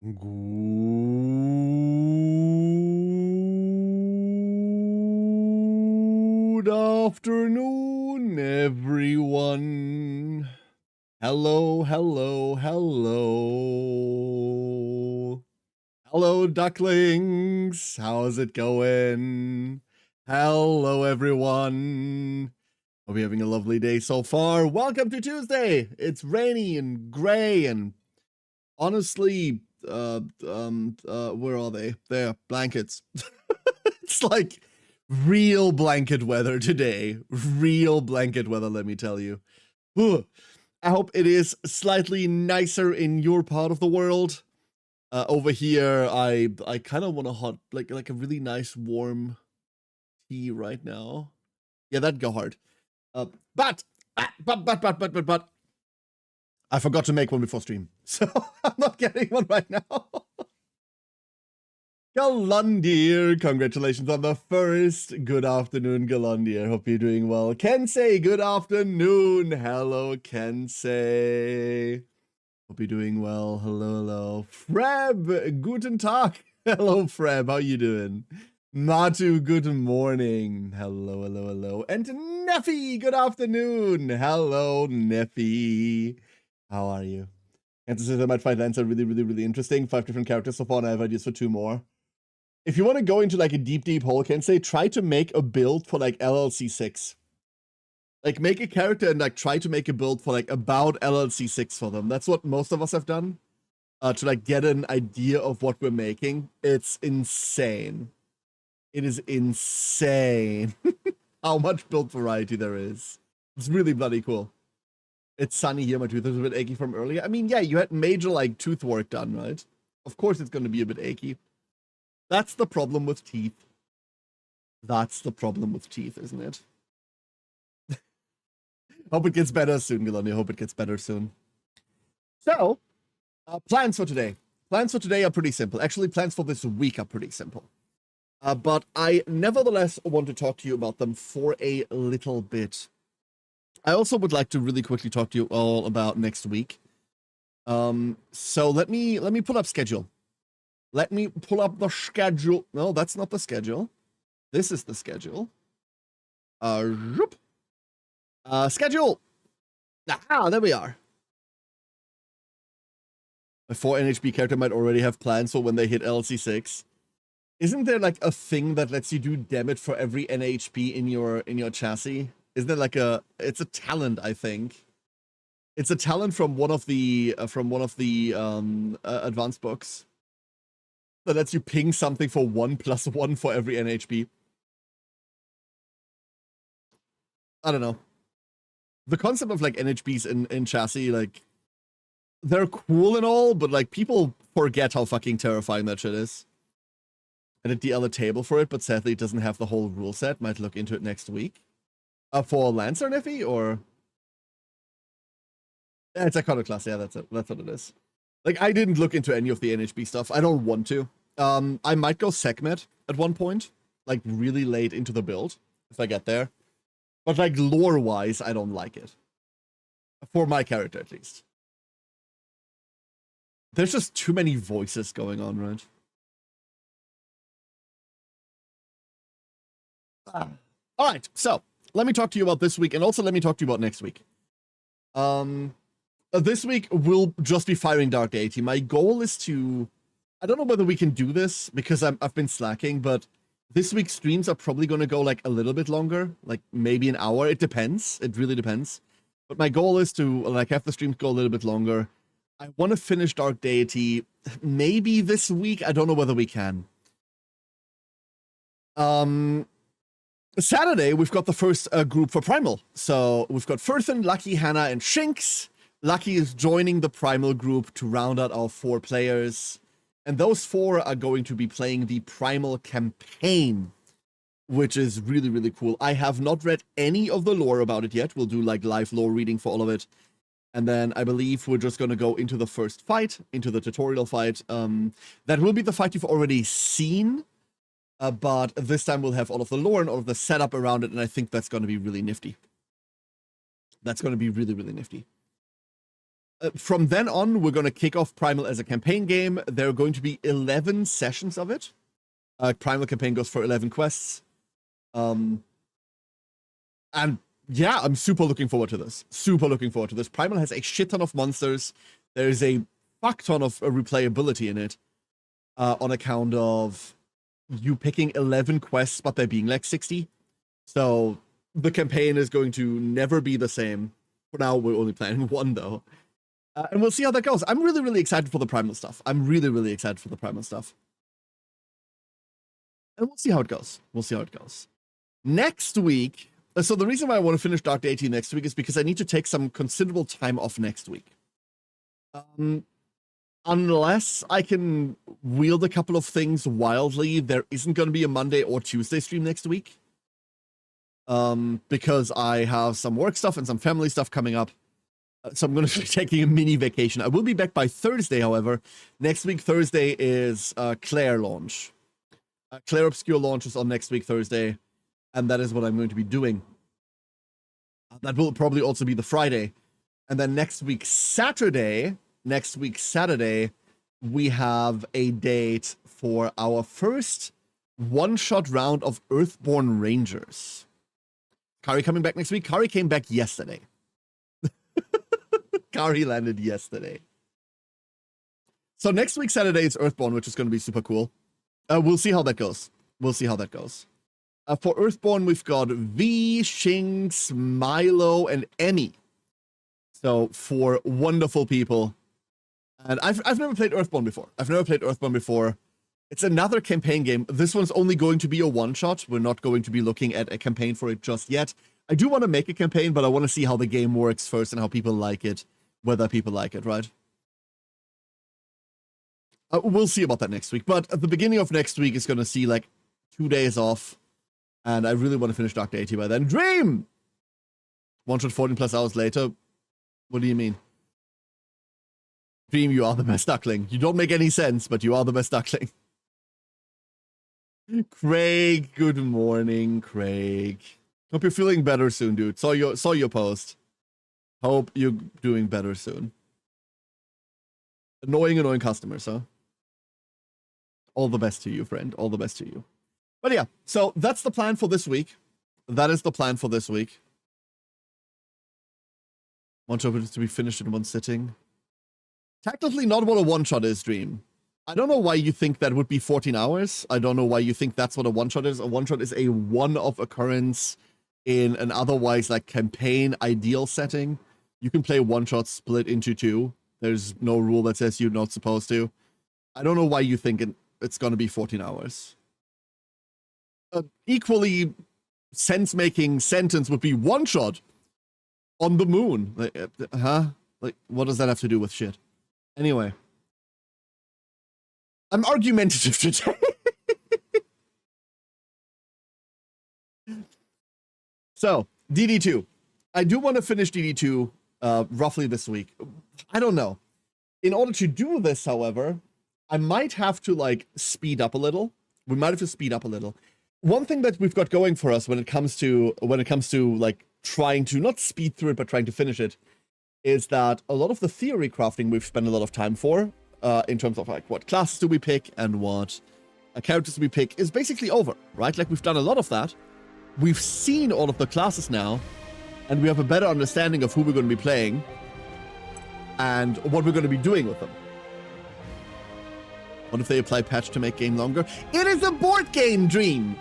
Good afternoon, everyone. Hello, hello, hello. Hello, ducklings. How's it going? Hello, everyone. Hope you're having a lovely day so far. Welcome to Tuesday. It's rainy and gray and honestly, where are they? There, blankets. It's like real blanket weather today. Real blanket weather, let me tell you. Ugh. I hope it is slightly nicer in your part of the world. Over here, I kind of want a hot, like a really nice warm tea right now. Yeah, that'd go hard. But I forgot to make one before stream, so I'm not getting one right now. Galundir, congratulations on the first. Good afternoon, Galundir. Hope you're doing well. Kensei, good afternoon. Hello, Kensei. Hope you're doing well. Hello, hello. Freb, guten Tag. Hello, Freb. How you doing? Matu, good morning. Hello, hello, hello. And Neffy, good afternoon. Hello, Neffy. How are you? Answer says I might find Lancer really interesting. 5 different characters so far, and I have ideas for 2 more. If you want to go into like a deep hole, Kensei, try to make a build for like LLC6. Like make a character and like try to make a build for like about LLC6 for them. That's what most of us have done. To like get an idea of what we're making. It's insane. It is insane how much build variety there is. It's really bloody cool. It's sunny here. My tooth is a bit achy from earlier. I mean, yeah, you had major like tooth work done, right? Of course it's going to be a bit achy. That's the problem with teeth. That's the problem with teeth, isn't it? Hope it gets better soon, Galani. Hope it gets better soon. So, plans for today. Plans for today are pretty simple. Actually, plans for this week are pretty simple. But I nevertheless want to talk to you about them for a little bit. I also would like to really quickly talk to you all about next week. So let me pull up schedule. Let me pull up the schedule. No, that's not the schedule. This is the schedule. Schedule. Ah, there we are. A 4 NHP character might already have plans for when they hit LC6. Isn't there like a thing that lets you do damage for every NHP in your chassis? Isn't there like it's a talent, I think. It's a talent from one of the advanced books that lets you ping something for 1+1 for every NHP. I don't know. The concept of like NHPs in chassis, like, they're cool and all, but like people forget how fucking terrifying that shit is. I did DL a table for it, but sadly it doesn't have the whole rule set. Might look into it next week. For Lancer Neffy, or? Yeah, it's Iconoclast, yeah, that's it. That's what it is. Like, I didn't look into any of the NHP stuff. I don't want to. I might go Sekhmet at one point, like really late into the build, if I get there. But like lore-wise, I don't like it. For my character, at least. There's just too many voices going on, right? All right, so let me talk to you about this week, and also let me talk to you about next week. This week we'll just be firing Dark Deity. My goal is to, I don't know whether we can do this because I've been slacking, but this week's streams are probably going to go like a little bit longer, like maybe an hour. It depends. It really depends. But my goal is to like have the streams go a little bit longer. I want to finish Dark Deity maybe this week. I don't know whether we can. Saturday, we've got the first group for Primal. So we've got Furthen, Lucky, Hannah, and Shinx. Lucky is joining the Primal group to round out our 4 players. And those 4 are going to be playing the Primal campaign, which is really cool. I have not read any of the lore about it yet. We'll do like live lore reading for all of it. And then I believe we're just going to go into the first fight, into the tutorial fight. That will be the fight you've already seen. But this time we'll have all of the lore and all of the setup around it, and I think that's going to be really nifty. That's going to be really nifty. From then on, we're going to kick off Primal as a campaign game. There are going to be 11 sessions of it. Primal campaign goes for 11 quests. And yeah, I'm super looking forward to this. Super looking forward to this. Primal has a shit ton of monsters. There's a fuck ton of replayability in it. On account of you picking 11 quests, but there being like 60. So the campaign is going to never be the same. For now, we're only planning one, though. And we'll see how that goes. I'm really, really excited for the Primal stuff. I'm really, really excited for the Primal stuff. And we'll see how it goes. We'll see how it goes. Next week... So the reason why I want to finish Dark Deity next week is because I need to take some considerable time off next week. Unless I can wield a couple of things wildly, there isn't going to be a Monday or Tuesday stream next week. Because I have some work stuff and some family stuff coming up. So I'm going to be taking a mini vacation. I will be back by Thursday, however. Next week, Thursday is Claire launch. Claire Obscure launch is on next week, Thursday. And that is what I'm going to be doing. That will probably also be the Friday. And then next week, Saturday, we have a date for our first one-shot round of Earthborn Rangers. Kari coming back next week? Kari came back yesterday. Kari landed yesterday. So next week, Saturday, is Earthborn, which is going to be super cool. We'll see how that goes. For Earthborn, we've got V, Shinx, Milo, and Emmy. So, 4 wonderful people. And I've never played Earthborn before. It's another campaign game. This one's only going to be a one-shot. We're not going to be looking at a campaign for it just yet. I do want to make a campaign, but I want to see how the game works first and how people like it. Whether people like it, right? We'll see about that next week. But at the beginning of next week is going to see, like, 2 days off. And I really want to finish Dark Deity by then. Dream! 114 plus hours later. What do you mean? Dream, you are the best duckling. You don't make any sense, but you are the best duckling. Craig, good morning, Craig. Hope you're feeling better soon, dude. Saw your post. Hope you're doing better soon. Annoying customers, huh? All the best to you, friend. All the best to you. But yeah, so that's the plan for this week. That is the plan for this week. One-shot is to be finished in one sitting. Technically not what a one-shot is, Dream. I don't know why you think that would be 14 hours. I don't know why you think that's what a one-shot is. A one-shot is a one-off occurrence in an otherwise, like, campaign ideal setting. You can play one-shot split into 2. There's no rule that says you're not supposed to. I don't know why you think it's going to be 14 hours. Equally sense-making sentence would be one-shot on the moon. Like, huh? Like, what does that have to do with shit? Anyway. I'm argumentative today. So, DD2. I do want to finish DD2 roughly this week. I don't know. In order to do this, however, I might have to, like, speed up a little. We might have to speed up a little. One thing that we've got going for us when it comes to like trying to not speed through it but trying to finish it is that a lot of the theory crafting we've spent a lot of time for in terms of like what classes do we pick and what characters we pick is basically over, right? Like we've done a lot of that. We've seen all of the classes now and we have a better understanding of who we're going to be playing and what we're going to be doing with them. What if they apply patch to make game longer? It is a board game, Dream!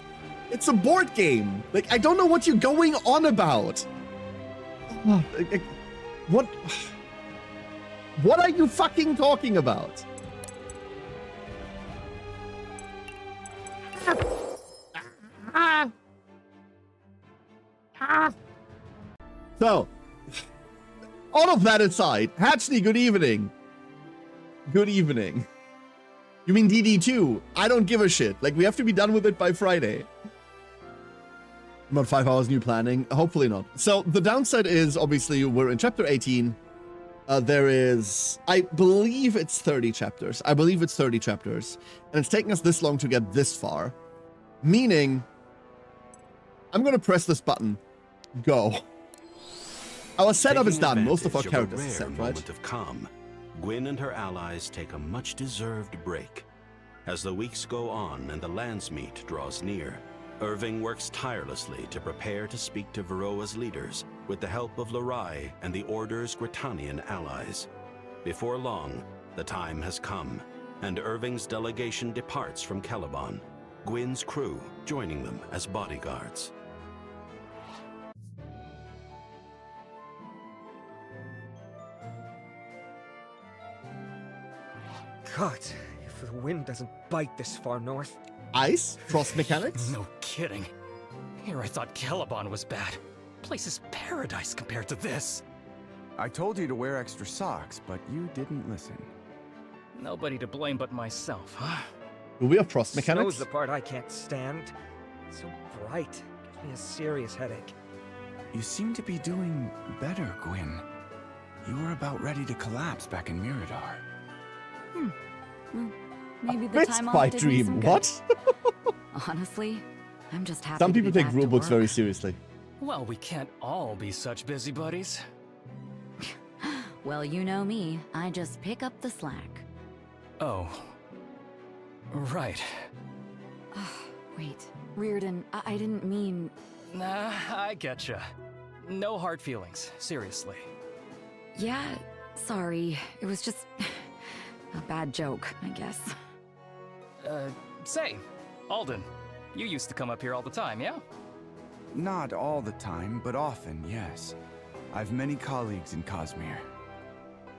It's a board game. Like, I don't know what you're going on about. What are you fucking talking about? So, all of that aside, Hatchley, good evening. Good evening. You mean DD2? I don't give a shit. Like, we have to be done with it by Friday. About 5 hours new planning? Hopefully not. So, the downside is, obviously, we're in chapter 18. There is, I believe it's 30 chapters. And it's taking us this long to get this far. Meaning, I'm going to press this button. Go. Our setup is Taking done. Most of our advantage characters a are rare set, right? moment of calm, Gwyn and her allies take a much-deserved break. As the weeks go on and the Landsmeet draws near, Irving works tirelessly to prepare to speak to Varroa's leaders with the help of Lorai and the Order's Gritanian allies. Before long, the time has come, and Irving's delegation departs from Caliban, Gwyn's crew joining them as bodyguards. God, if the wind doesn't bite this far north. Ice? Frost mechanics? No kidding. Here I thought Caliban was bad. Place is paradise compared to this. I told you to wear extra socks, but you didn't listen. Nobody to blame but myself, huh? Do we have frost Snow's mechanics? the part I can't stand. It's so bright. Gives me a serious headache. You seem to be doing better, Gwyn. You were about ready to collapse back in Mirador. Maybe the time off my did me some dream. good. What? Honestly, I'm just happy Some to people be take back to rulebooks work. very seriously. Well, we can't all be such busybodies. Well, you know me. I just pick up the slack. Oh. Right. Wait, Reardon, I didn't mean... Nah, I getcha. No hard feelings, seriously. Yeah, sorry. It was just... a bad joke, I guess. Say, Alden, you used to come up here all the time, yeah? Not all the time, but often, yes. I've many colleagues in Cosmere.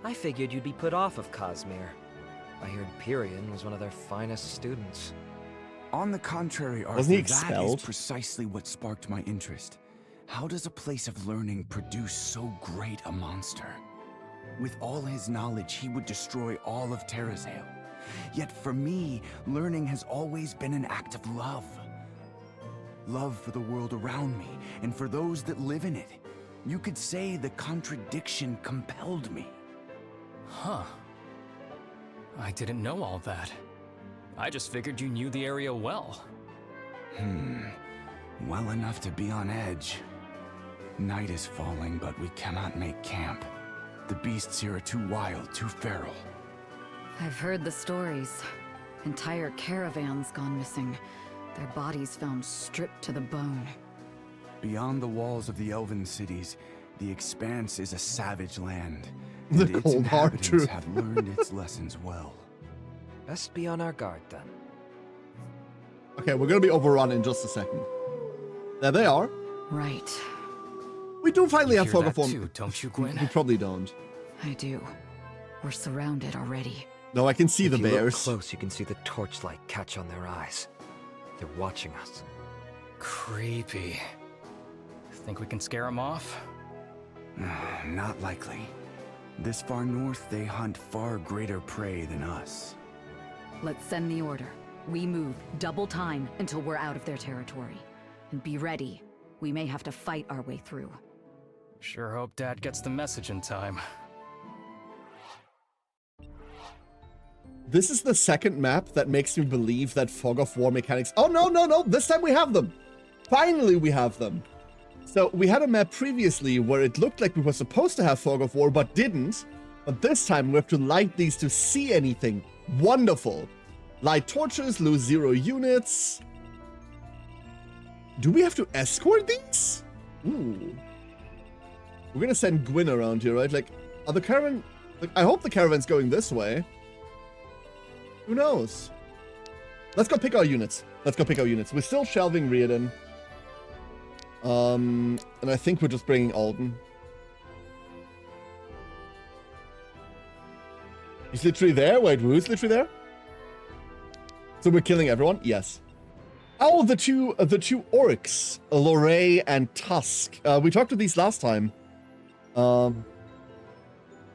I figured you'd be put off of Cosmere. I heard Pyrian was one of their finest students. On the contrary, Arthur, Wasn't he that is expelled? precisely what sparked my interest. How does a place of learning produce so great a monster? With all his knowledge, he would destroy all of Terrazale. Yet for me, learning has always been an act of love. Love for the world around me, and for those that live in it. You could say the contradiction compelled me. Huh. I didn't know all that. I just figured you knew the area well. Well enough to be on edge. Night is falling, but we cannot make camp. The beasts here are too wild, too feral. I've heard the stories. Entire caravans gone missing. Their bodies found stripped to the bone. Beyond the walls of the elven cities, the Expanse is a savage land. The And its cold hard inhabitants truth. have learned its lessons well. Best be on our guard then. Okay, we're gonna be overrun in just a second. There they are. Right, We do finally You have hear fog that of war. too, don't you, We Gwyn? probably don't. I do. We're surrounded already. No, I can see the If you look bears. close, you can see the torchlight catch on their eyes. They're watching us. Creepy. Think we can scare them off? Not likely. This far north, they hunt far greater prey than us. Let's send the order. We move double time until we're out of their territory. And be ready. We may have to fight our way through. Sure hope Dad gets the message in time. This is the second map that makes me believe that fog of war mechanics. Oh, no, no, no. This time we have them. Finally, we have them. So we had a map previously where it looked like we were supposed to have fog of war, but didn't. But this time we have to light these to see anything. Wonderful. Light torches, lose 0 units. Do we have to escort these? Ooh. We're gonna send Gwyn around here, right? Like, are the caravan... Like, I hope the caravan's going this way. Who knows? Let's go pick our units. Let's go pick our units. We're still shelving Reardon. And I think we're just bringing Alden. He's literally there? Wait, who's literally there? So we're killing everyone? Yes. Oh, the two orcs, Lorray and Tusk. We talked to these last time.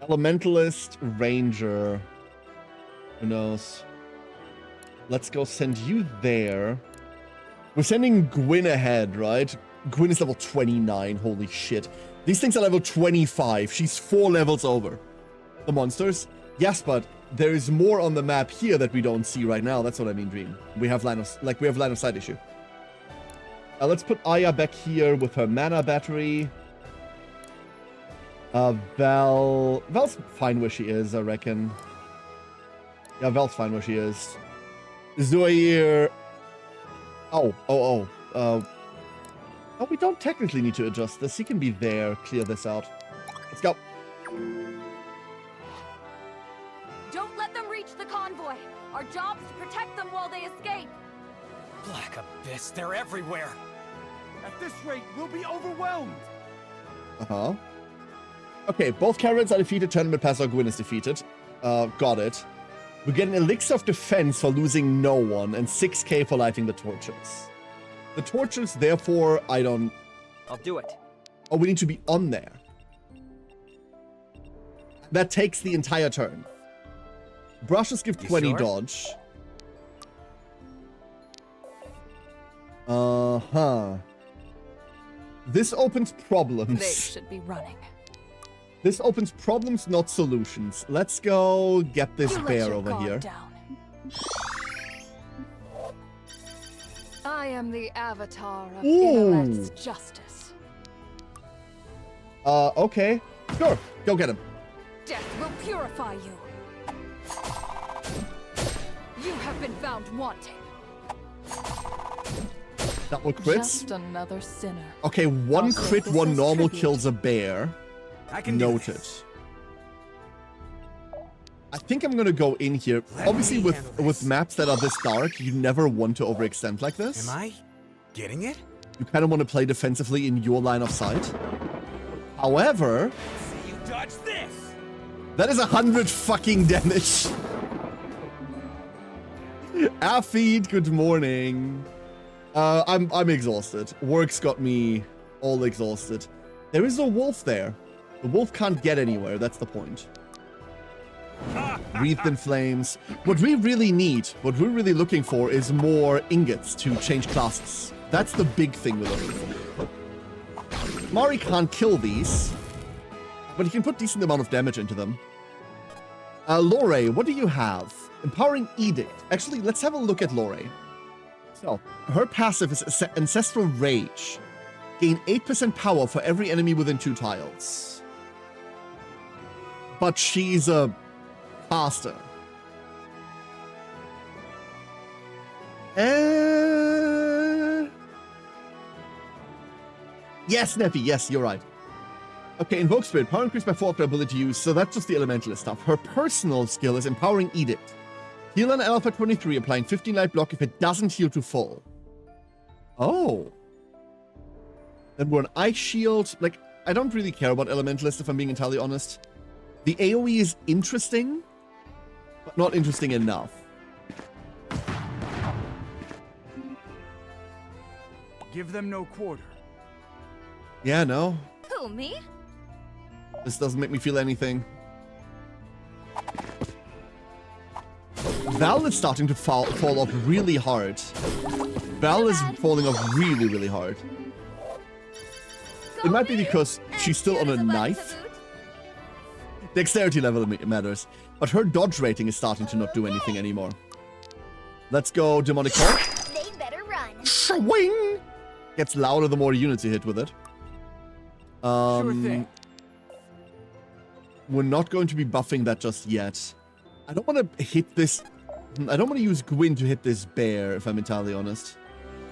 Elementalist, Ranger. Who knows? Let's go send you there. We're sending Gwyn ahead, right? Gwyn is level 29. Holy shit. These things are level 25. She's 4 levels over the monsters. Yes, but there is more on the map here that we don't see right now. That's what I mean, Dream. We have line of sight issue. Let's put Aya back here with her mana battery. Val's fine where she is, I reckon. Yeah, Val's fine where she is. Zoe. Oh, we don't technically need to adjust this. He can be there, clear this out. Let's go. Don't let them reach the convoy. Our job's to protect them while they escape. Black Abyss, they're everywhere. At this rate, we'll be overwhelmed. Uh-huh. Okay, both Karens are defeated, Tournament Passer Gwyn is defeated. Got it. We get an elixir of defense for losing no one, and 6k for lighting the torches. The torches, therefore, I'll do it. Oh, we need to be on there. That takes the entire turn. Brushes give 20 sure? dodge. Uh-huh. This opens problems. They should be running. This opens problems, not solutions. Let's go get this You let bear your over guard here. down. I am the avatar of Ooh. intellect's justice. Okay. Sure. Go get him. Death will purify you. You have been found wanting. Double crits. Just another sinner. Okay, one Also, crit, this one is normal tribute. kills a bear. I can do Noted. this. I think I'm gonna go in here. Obviously, me with handle this. maps that are this dark, you never want to overextend like this. Am I getting it? You kind of want to play defensively in your line of sight. However, See you dodge this. that is 100 fucking damage. Afid, good morning. I'm exhausted. Work's got me all exhausted. There is a wolf there. The wolf can't get anywhere. That's the point. Wreathed in flames. What we really need, what we're really looking for, is more ingots to change classes. That's the big thing we're looking for. Mari can't kill these, but he can put decent amount of damage into them. Lore, what do you have? Empowering Edict. Actually, let's have a look at Lore. So, her passive is Ancestral Rage. Gain 8% power for every enemy within 2 tiles. But she's a caster. Yes, Neffy, yes, you're right. Okay, Invoke Spirit. Power increased by 4 after ability use, so that's just the elementalist stuff. Her personal skill is Empowering Edict. Heal an Alpha 23, applying 15 light block if it doesn't heal to full. Oh. Then we're an Ice Shield. Like, I don't really care about elementalist if I'm being entirely honest. The AoE is interesting, but not interesting enough. Give them no quarter. Yeah, no. Who, me? This doesn't make me feel anything. Val is starting to fall off really hard. Val is falling off really, really hard. It might be because she's still on a knife. Dexterity level matters. But her dodge rating is starting to not do anything anymore. Let's go Demonic Hawk. They better run. Swing! Gets louder the more units you hit with it. Sure thing. We're not going to be buffing that just yet. I don't want to hit this... I don't want to use Gwyn to hit this bear, if I'm entirely honest.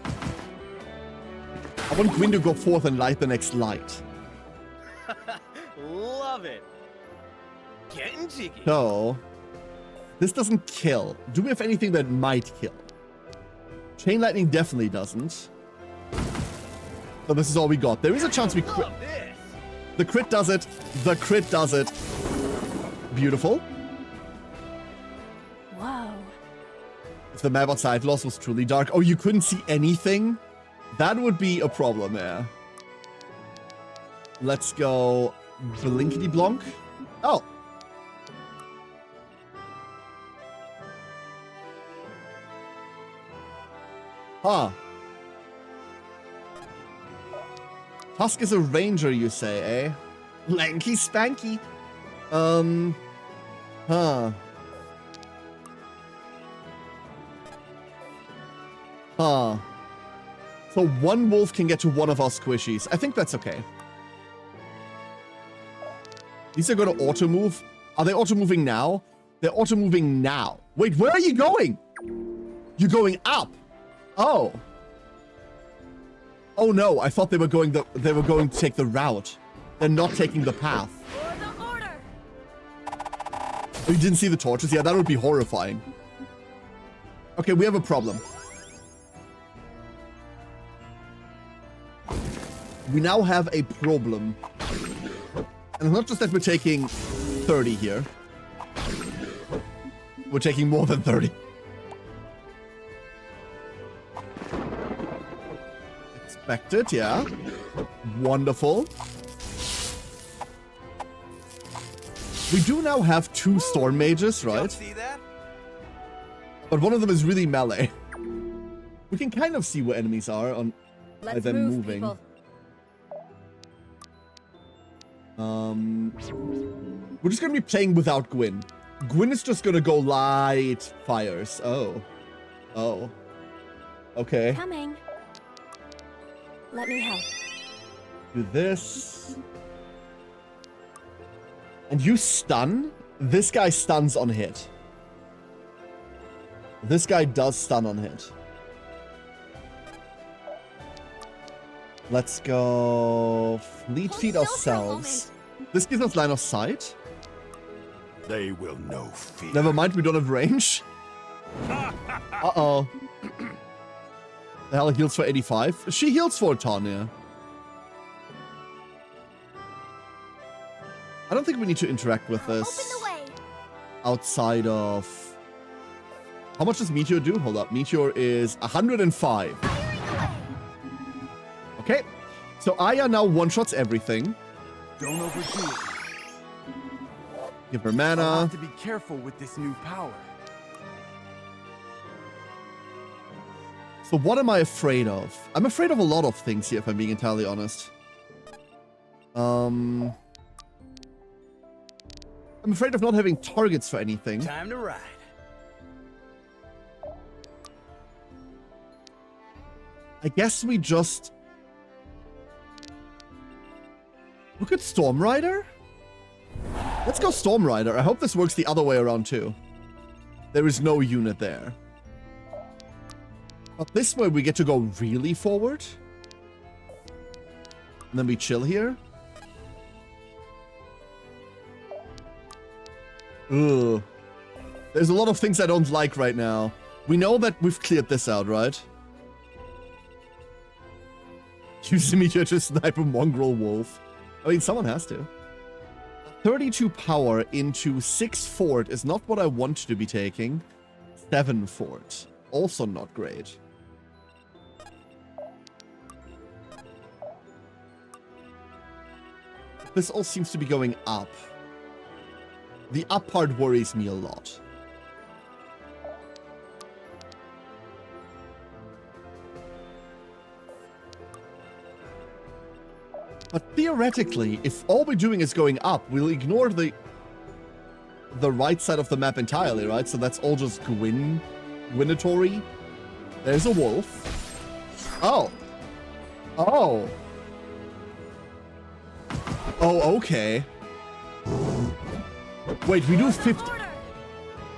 I want Gwyn to go forth and light the next light. Love it. Getting jiggy. So, this doesn't kill. Do we have anything that might kill? Chain Lightning definitely doesn't. So this is all we got. There is a chance we crit. Love this. The crit does it. The crit does it. Beautiful. Wow. If the map outside loss was truly dark. Oh, you couldn't see anything? That would be a problem, yeah. Let's go Blinkety Blonk. Oh. Huh. Tusk is a ranger, you say, eh? Lanky Spanky. Huh. Huh. So one wolf can get to one of our squishies. I think that's okay. These are going to auto-move. Are they auto-moving now? They're auto-moving now. Wait, where are you going? You're going up. Oh. Oh no, I thought they were going to take the route. They're not taking the path. For the order. Oh, you didn't see the torches? Yeah, that would be horrifying. Okay, we have a problem. We now have a problem. And it's not just that we're taking 30 here. We're taking more than 30. Expected, yeah. Wonderful. We do now have 2 storm mages, right? See that? But one of them is really melee. We can kind of see where enemies are on by Let's them move, moving. people. We're just gonna be playing without Gwyn. Gwyn is just gonna go light fires. Oh. Oh. Okay. Coming. Let me help. Do this. And you stun? This guy stuns on hit. This guy does stun on hit. Let's go fleet feet Hold still for a ourselves. This gives us line of sight. They will know fear. Never mind, we don't have range. Uh-oh. The hell heals for 85. She heals for a ton, yeah. I don't think we need to interact with this Open the way. outside of... How much does Meteor do? Hold up. Meteor is 105. Firing away. Okay. So Aya now one-shots everything. Don't overdo it. Give her I'll mana. have to be careful with this new power. So what am I afraid of? I'm afraid of a lot of things here, if I'm being entirely honest. I'm afraid of not having targets for anything. Time to ride. I guess we just... Look at Storm Rider? Let's go Storm Rider. I hope this works the other way around too. There is no unit there. But this way we get to go really forward. And then we chill here. Ugh. There's a lot of things I don't like right now. We know that we've cleared this out, right? Use the meteor to snipe a mongrel wolf. I mean, someone has to. 32 power into 6 fort is not what I want to be taking. 7 fort. Also not great. This all seems to be going up. The up part worries me a lot. But theoretically, if all we're doing is going up, we'll ignore the right side of the map entirely, right? So that's all just Gwynatory. There's a wolf. Oh. Oh. Oh, okay. Wait, we do 50...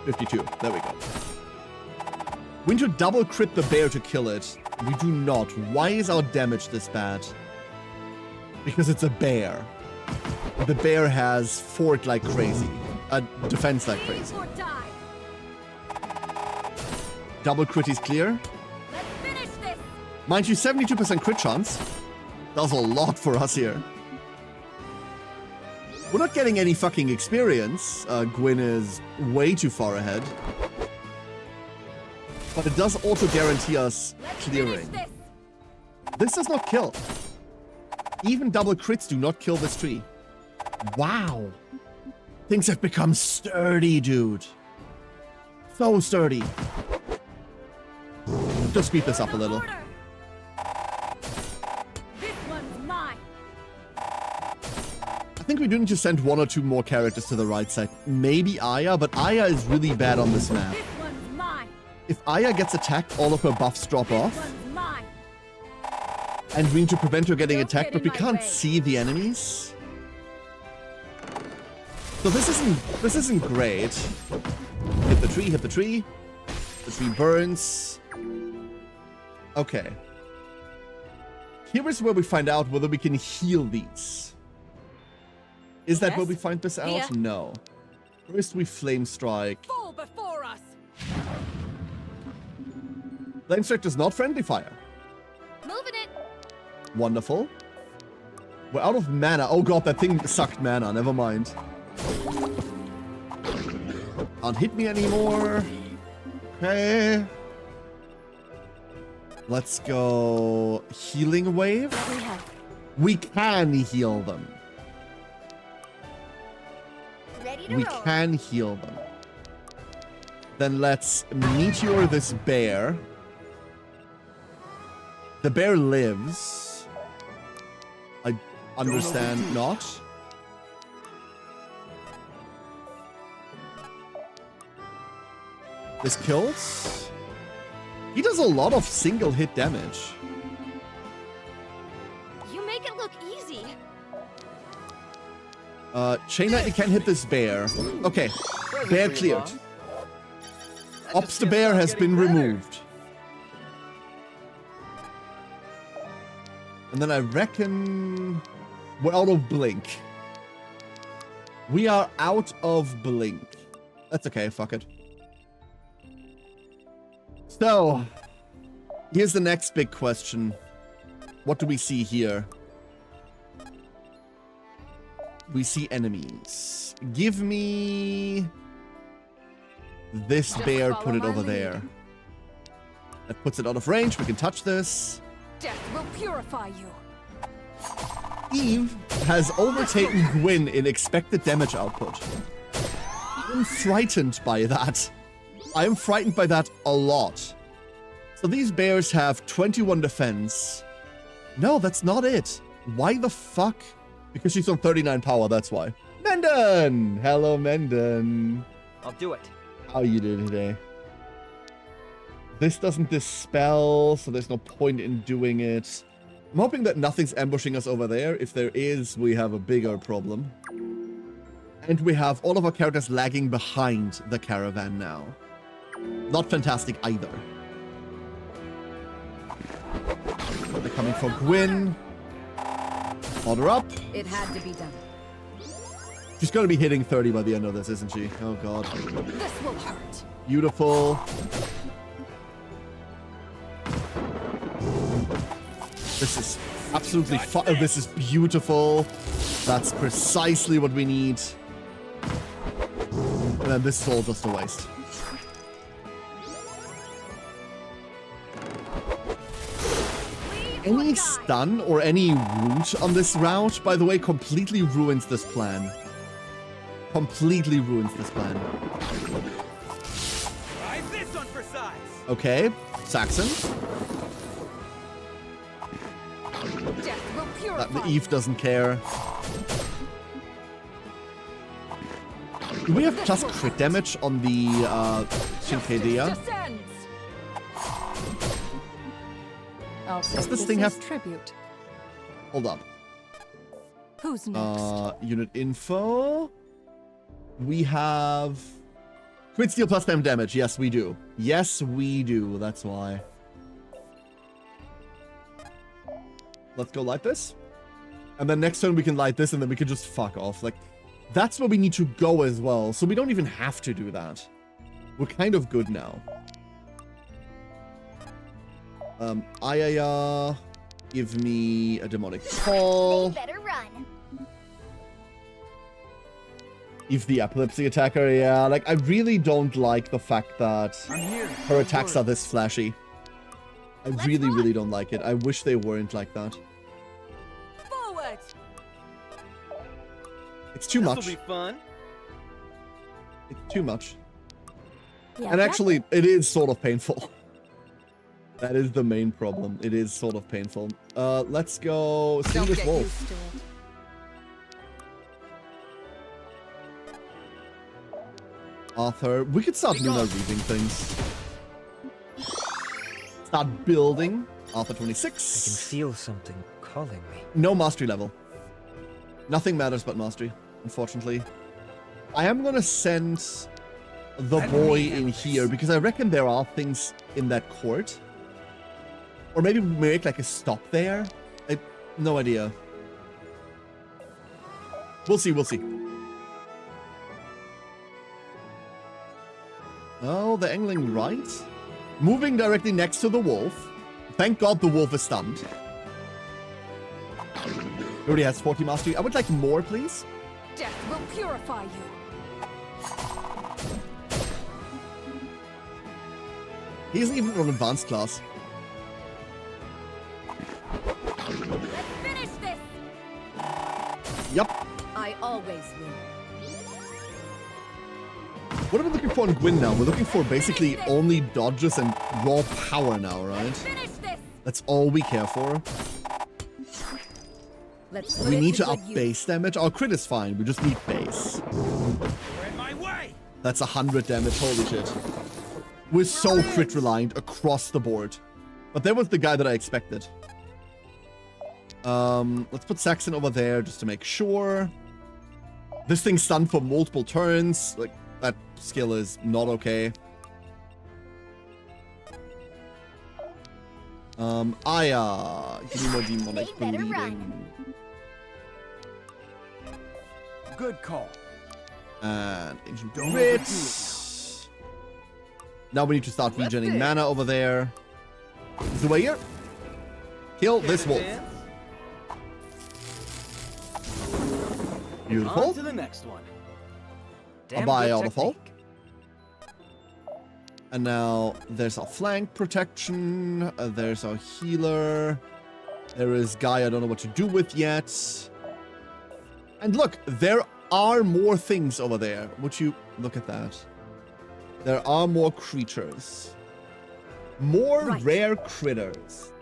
52. There we go. We need to double crit the bear to kill it. We do not. Why is our damage this bad? Because it's a bear. The bear has fort like crazy. Defense like crazy. Double crit is clear. Let's finish this. Mind you, 72% crit chance. Does a lot for us here. We're not getting any fucking experience. Gwyn is way too far ahead. But it does also guarantee us clearing. This does not kill. Even double crits do not kill this tree. Wow. Things have become sturdy, dude. So sturdy. Just speed this up a little. This one's mine. I think we do need to send 1 or 2 more characters to the right side. Maybe Aya, but Aya is really bad on this map. This one's mine. If Aya gets attacked, all of her buffs drop This off. one's mine. And we need to prevent her getting Don't attacked, get but we in my can't way. see the enemies. So this isn't great. Hit the tree, hit the tree. The tree burns. Okay. Here is where we find out whether we can heal these. Is that where we find this out? Here. No. First we flame strike. Fall before us. Flame strike does not friendly fire. Moving it. Wonderful. We're out of mana. Oh god, that thing sucked mana. Never mind. Can't hit me anymore. Okay. Let's go healing wave. We can heal them. Ready to We roll. can heal them. Then let's meteor this bear. The bear lives. I understand not. This kills. He does a lot of single hit damage. You make it look easy. Chain Lightning can hit this bear. Okay, bear cleared. Ops the bear has been removed. And then I reckon we're out of blink. We are out of blink. That's okay, fuck it. So, here's the next big question. What do we see here? We see enemies. Give me this bear, put it over there. That puts it out of range. We can touch this. Death will purify you. Eve has overtaken Gwyn in expected damage output. I'm frightened by that. I am frightened by that a lot. So these bears have 21 defense. No, that's not it. Why the fuck? Because she's on 39 power, that's why. Mendon! Hello, Mendon. I'll do it. How you doing today? This doesn't dispel, so there's no point in doing it. I'm hoping that nothing's ambushing us over there. If there is, we have a bigger problem. And we have all of our characters lagging behind the caravan now. Not fantastic either. They're coming for Gwyn. Order up. It had to be done. She's going to be hitting 30 by the end of this, isn't she? Oh god. This will hurt. Beautiful. This is absolutely this is beautiful. That's precisely what we need. And then this is all just a waste. Any stun or any root on this route, by the way, completely ruins this plan. Completely ruins this plan. Try this one for size. Okay, Saxon. Death will purify. The Eve doesn't care. Do we have plus crit damage on the Shinkadia? Descends. Does this thing have... tribute? Hold up. Who's next? Unit info. We have... Crit steal plus spam damage. Yes, we do. Yes, we do. That's why. Let's go light this. And then next turn we can light this and then we can just fuck off. Like, that's where we need to go as well. So we don't even have to do that. We're kind of good now. Ayaya, give me a demonic call. Better run. Eve the epilepsy attacker, yeah. Like, I really don't like the fact that her attacks are this flashy. I really don't like it. I wish they weren't like that. Forward. It's too much. This'll be fun. It's too much. Yeah, And actually, it is sort of painful. That is the main problem. It is sort of painful. Let's go see this wolf. Arthur, we could start Luna reading things. Start building. Arthur 26. I can feel something calling me. No mastery level. Nothing matters but mastery, unfortunately. I am gonna send the boy in here because I reckon there are things in that court. Or maybe make like a stop there. No idea. We'll see, we'll see. Oh, the angling right. Moving directly next to the wolf. Thank God the wolf is stunned. He already has 40 mastery. I would like more, please. Death will purify you. He isn't even on advanced class. Let's finish this. Yep. I always win. What are we looking for in Gwyn now? We're looking for basically only dodges and raw power now, right? Finish this. That's all we care for. Let's put We it need to good up use. base damage. Our crit is fine. We just need base. You're in my way. That's 100 damage. Holy shit. We're so crit reliant across the board. But there was the guy that I expected. Let's put Saxon over there just to make sure. This thing's stunned for multiple turns. Like, that skill is not okay. Aya. Give me more demonic They better bleeding. run. Good call. And ancient Don't Grits. Now we need to start regenerating mana over there. Is the way here? Kill this wolf. Beautiful. On to the next one. Damn buy good all the fall. technique. And now there's our flank protection. There's our healer. There is guy I don't know what to do with yet. And look, there are more things over there. Would you look at that? There are more creatures. More Right. rare critters.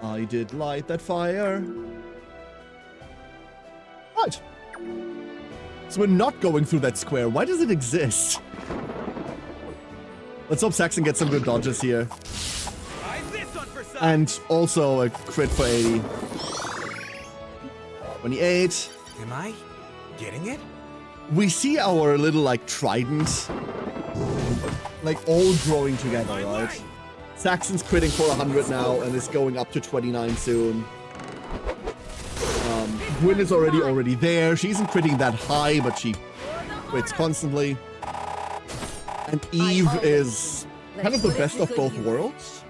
I did light that fire. Right. So we're not going through that square. Why does it exist? Let's hope Saxon gets some good dodges here. Try this one for size. And also a crit for 80. 28. Am I getting it? We see our little, like, trident, like, all growing together, right? Saxon's critting for 100 now and is going up to 29 soon. Gwyn is already there. She isn't critting that high, but she crits constantly. And Eve is kind of the best of both worlds.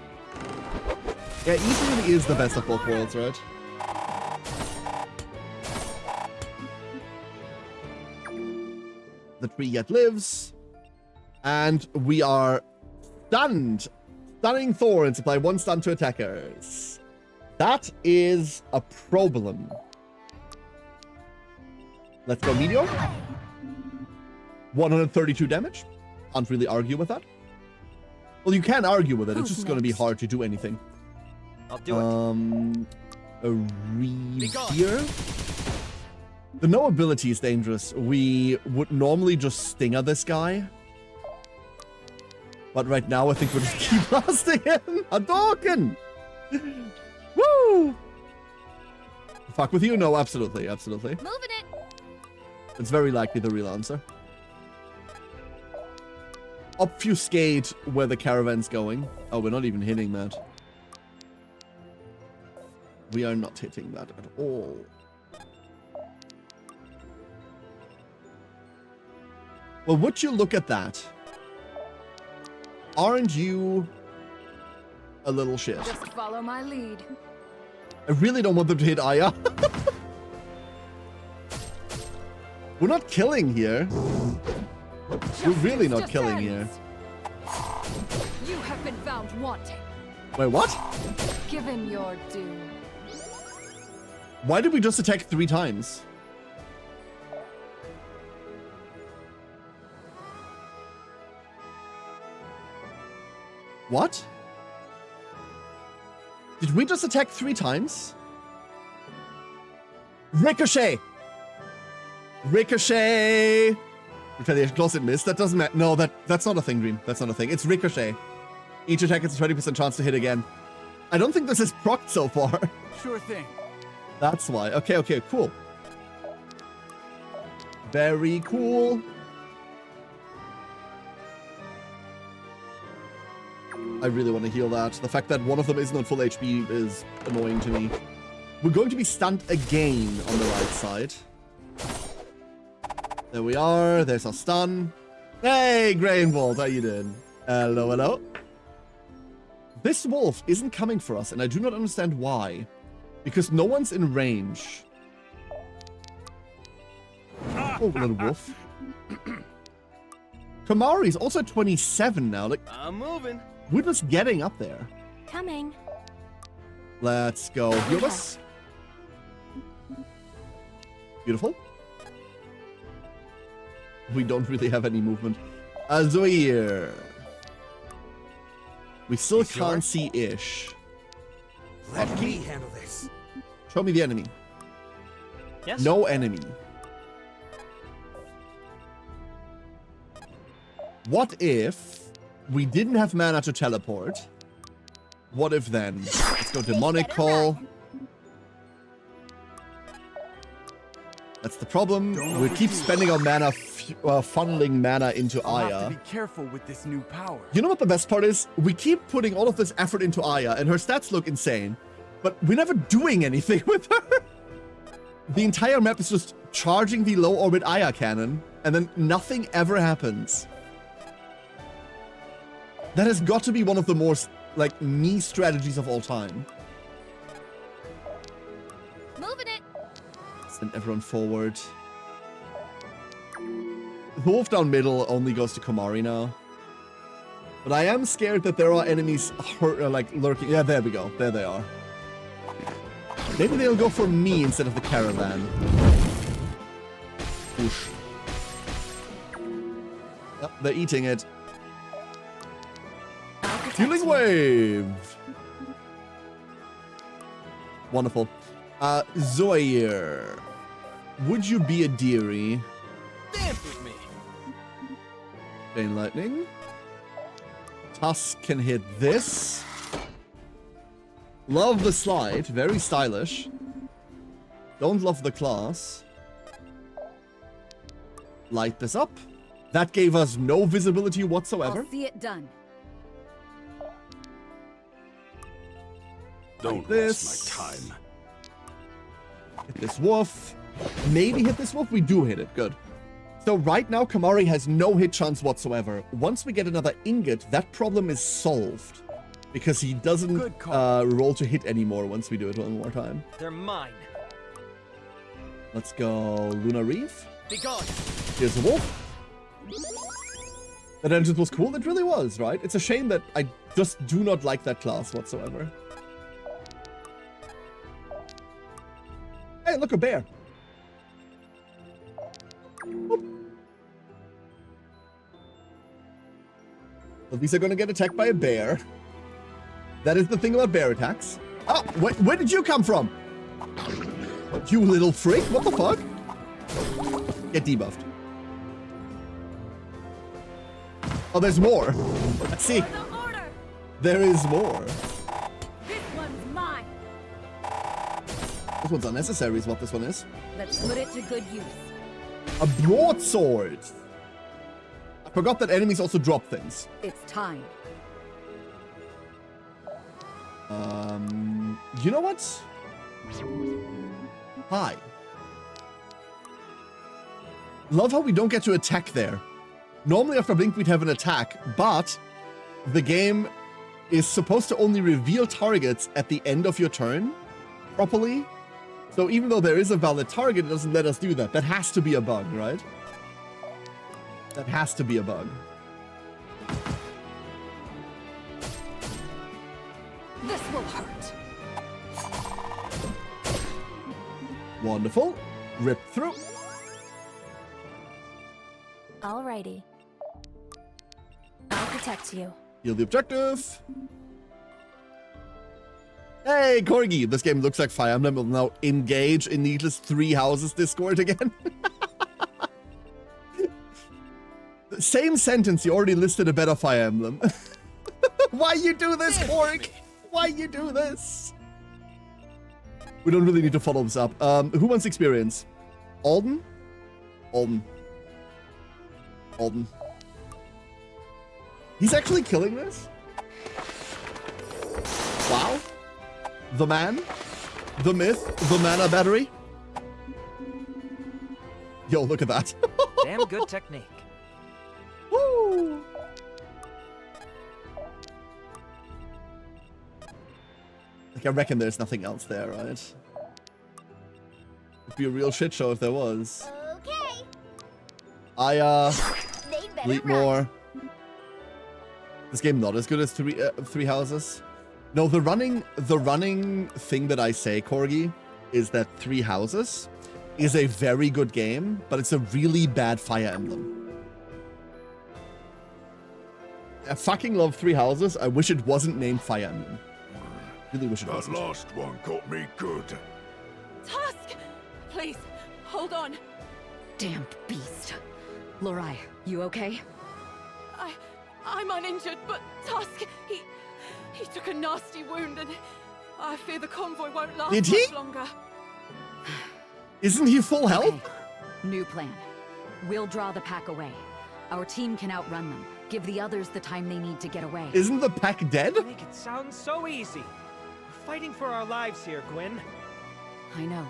Yeah, Eve really is the best of both worlds, right? The tree yet lives. And we are stunned. Stunning Thorns apply 1 stun to attackers. That is a problem. Let's go Meteor. 132 damage. Can't really argue with that. Well, you can argue with it. It's just going to be hard to do anything. I'll do it. A Reeve here. The no ability is dangerous. We would normally just stinger this guy. But right now, I think we'll just keep blasting him. Hadouken! Woo! Fuck with you? No, absolutely, absolutely. Moving it. It's very likely the real answer. Obfuscate where the caravan's going. Oh, we're not even hitting that. We are not hitting that at all. Well, would you look at that? Aren't you a little shit? Just follow my lead. I really don't want them to hit Aya. We're not killing here. We're really not killing here. You have been found wanting. Wait, what? Given your due. Why did we just attack 3 times? What? Did we just attack 3 times? Ricochet! Ricochet! Retaliation close and miss. That doesn't matter. No, that's not a thing, Dream. That's not a thing. It's Ricochet. Each attack has a 20% chance to hit again. I don't think this is procced so far. Sure thing. That's why. Okay, okay, cool. Very cool. I really want to heal that. The fact that one of them isn't on full HP is annoying to me. We're going to be stunned again on the right side. There we are. There's our stun. Hey, Grainbolt, how you doing? Hello, hello. This wolf isn't coming for us, and I do not understand why. Because no one's in range. Oh, little wolf. Kamari's also at 27 now. Like, I'm moving. we're just getting up there. Coming. Let's go. Heal us. Beautiful. We don't really have any movement. Azoir. We still can't see Ish. Let me handle this. Show me the enemy. Yes. No enemy. What if we didn't have mana to teleport? What if then? Let's go Demonic Call. That's the problem. We keep spending our mana, funneling mana into I'll have Aya. to be careful with this new power. You know what the best part is? We keep putting all of this effort into Aya, and her stats look insane, but we're never doing anything with her. The entire map is just charging the low orbit Aya cannon, and then nothing ever happens. That has got to be one of the most, like, me strategies of all time. Moving it. Send everyone forward. The wolf down middle only goes to Komari now. But I am scared that there are enemies like lurking. Yeah, there we go. There they are. Maybe they'll go for me instead of the caravan. Whoosh. Yep, they're eating it. Healing wave. Wonderful. Zoir. Would you be a dearie? Dance with me. Chain lightning. Tusk can hit this. Love the slide. Very stylish. Don't love the class. Light this up. That gave us no visibility whatsoever. I'll see it done. Don't this. waste my time. Hit this wolf. Maybe hit this wolf. We do hit it. Good. So right now, Komari has no hit chance whatsoever. Once we get another ingot, that problem is solved. Because he doesn't roll to hit anymore once we do it one more time. They're mine. Let's go Luna Reef. Be gone. Here's a wolf. That engine was cool. It really was, right? It's a shame that I just do not like that class whatsoever. Hey, look, a bear. Boop. At least they're gonna get attacked by a bear. That is the thing about bear attacks. Oh, where did you come from? You little freak, what the fuck? Get debuffed. Oh, there's more. I see. The order. There is more. This one's mine. This one's unnecessary is what this one is. Let's put it to good use. A broadsword. I forgot that enemies also drop things. It's time. You know what? Hi. Love how we don't get to attack there. Normally after Blink we'd have an attack, but the game is supposed to only reveal targets at the end of your turn properly. So even though there is a valid target, it doesn't let us do that. That has to be a bug, right? That has to be a bug. This will hurt. Wonderful. Rip through. Alrighty. I'll protect you. Heal the objective. Hey, Corgi. This game looks like Fire Emblem will now engage in Needless 3 Houses Discord again. Same sentence, you already listed a better Fire Emblem. Why you do this, Korg? Why you do this? We don't really need to follow this up. Who wants experience? Alden? Alden. Alden. He's actually killing this? Wow. The man. The myth. The mana battery. Yo, look at that. Damn good technique. Woo! Like, I reckon there's nothing else there, right? It'd be a real shit show if there was. Okay. They'd better Bleat run. more. This game not as good as Three Houses. No, the running thing that I say, Corgi, is that Three Houses is a very good game, but it's a really bad Fire Emblem. I fucking love Three Houses. I wish it wasn't named Fire Emblem. Really wish it That wasn't. last one got me good. Tusk! Please, hold on. Damn beast. Lorai, you okay? I'm uninjured, but Tusk, he took a nasty wound and I fear the convoy won't last Did he? much longer. Isn't he full health? Okay. New plan. We'll draw the pack away. Our team can outrun them. Give the others the time they need to get away. Isn't the pack dead? You make it sound so easy. We're fighting for our lives here, Gwyn. I know.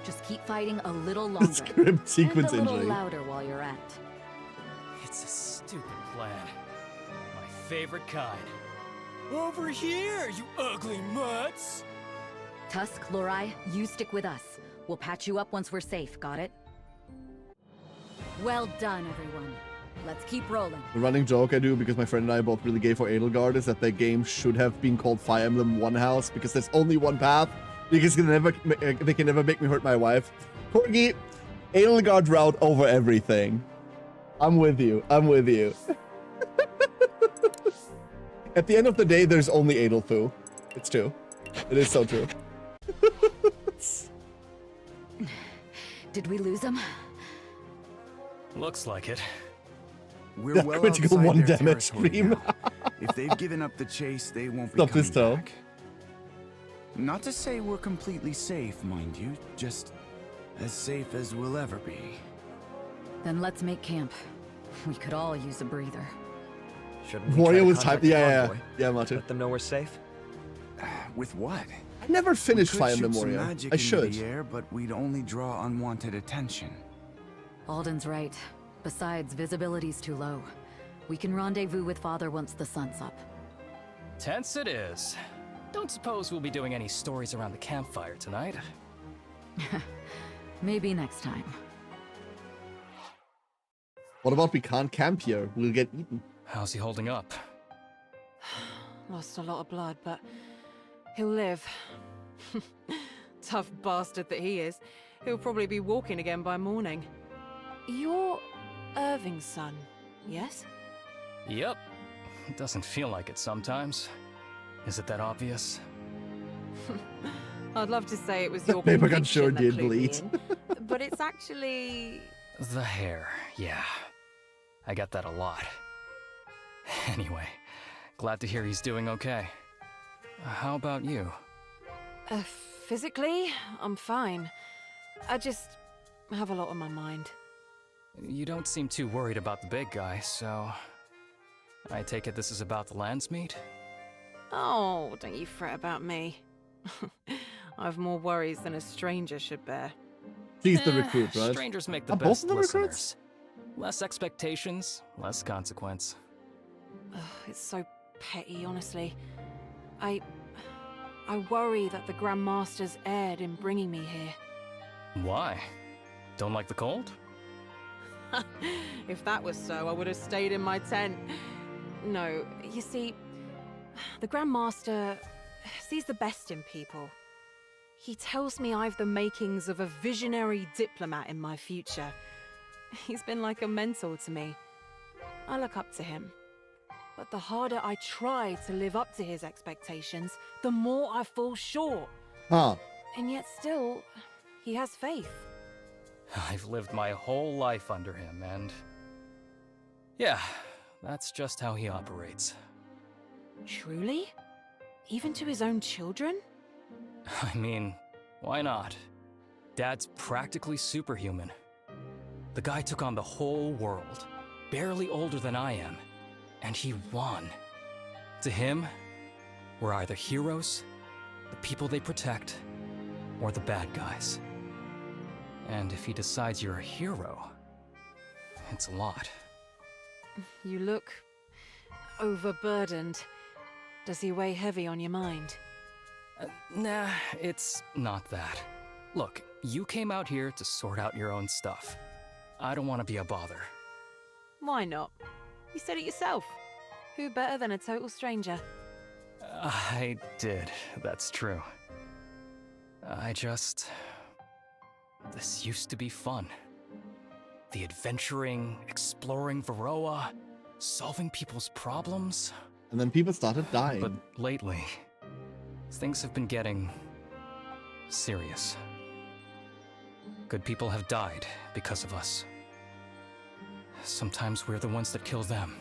Just keep fighting a little The longer. script sequence and a little injury. louder while you're at. It's a stupid plan. My favorite kind. Over here, you ugly mutts! Tusk, Lorai, you stick with us. We'll patch you up once we're safe, got it? Well done, everyone. Let's keep rolling. The running joke I do, because my friend and I are both really gay for Edelgard, is that the game should have been called Fire Emblem One House, because there's only one path. Because they can never make me hurt my wife. Corgi, Edelgard route over everything. I'm with you. I'm with you. At the end of the day, there's only Adelfu. It's true. It is so true. Did we lose him? Looks like it. We're Yeah, well critical outside one their damage territory stream. now. If they've given up the chase, they won't be Stop coming this toe. back. Not to say we're completely safe, mind you, just as safe as we'll ever be. Then let's make camp. We could all use a breather. Shouldn't we try Warrior to was contact typed. the Yeah, convoy? yeah, Martin. Let them know we're safe? With what? I never finished We Fire could Emblem shoot some Warrior. magic I into should. the air, but we'd only draw unwanted attention. Alden's right. Besides, visibility's too low. We can rendezvous with Father once the sun's up. Tense it is. Don't suppose we'll be doing any stories around the campfire tonight? Maybe next time. What about we can't camp here? We'll get eaten. How's he holding up? Lost a lot of blood, but he'll live. Tough bastard that he is. He'll probably be walking again by morning. You're Irving's son, yes? Yep. Doesn't feel like it sometimes. Is it that obvious? I'd love to say it was your Paper gun conviction sure that did clued me bleed. in, but it's actually... The hair, yeah. I get that a lot. Anyway, glad to hear he's doing okay. How about you? Physically, I'm fine. I just have a lot on my mind. You don't seem too worried about the big guy, so... I take it this is about the lands meet? Oh, don't you fret about me. I've more worries than a stranger should bear. He's the recruit, right? Strangers make the Are both best of them listeners. recruits? Less expectations, less consequence. Ugh, it's so petty, honestly. I worry that the Grand Master's erred in bringing me here. Why? Don't like the cold? If that was so, I would have stayed in my tent. No, you see, the Grand Master sees the best in people. He tells me I've the makings of a visionary diplomat in my future. He's been like a mentor to me. I look up to him. But the harder I try to live up to his expectations, the more I fall short. Huh. And yet still, he has faith. I've lived my whole life under him, and... yeah, that's just how he operates. Truly? Even to his own children? I mean, why not? Dad's practically superhuman. The guy took on the whole world, barely older than I am, and he won. To him, we're either heroes, the people they protect, or the bad guys. And if he decides you're a hero, it's a lot. You look overburdened. Does he weigh heavy on your mind? Nah, it's not that. Look, you came out here to sort out your own stuff. I don't want to be a bother. Why not? You said it yourself. Who better than a total stranger? I did, that's true. This used to be fun. The adventuring, exploring Varroa, solving people's problems. And then people started dying. But lately, things have been getting serious. Good people have died because of us. Sometimes we're the ones that kill them.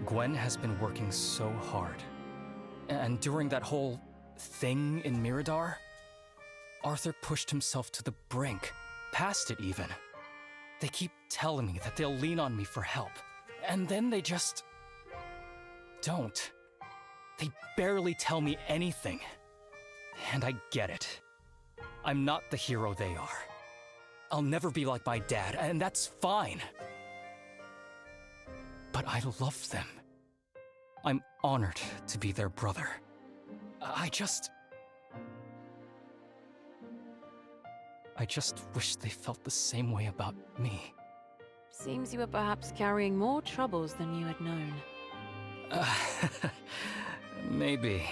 Gwen has been working so hard. And during that whole thing in Mirador, Arthur pushed himself to the brink, past it even. They keep telling me that they'll lean on me for help, and then they just don't. They barely tell me anything. And I get it. I'm not the hero they are. I'll never be like my dad, and that's fine. But I love them. I'm honored to be their brother. I just wish they felt the same way about me. Seems you were perhaps carrying more troubles than you had known. Maybe.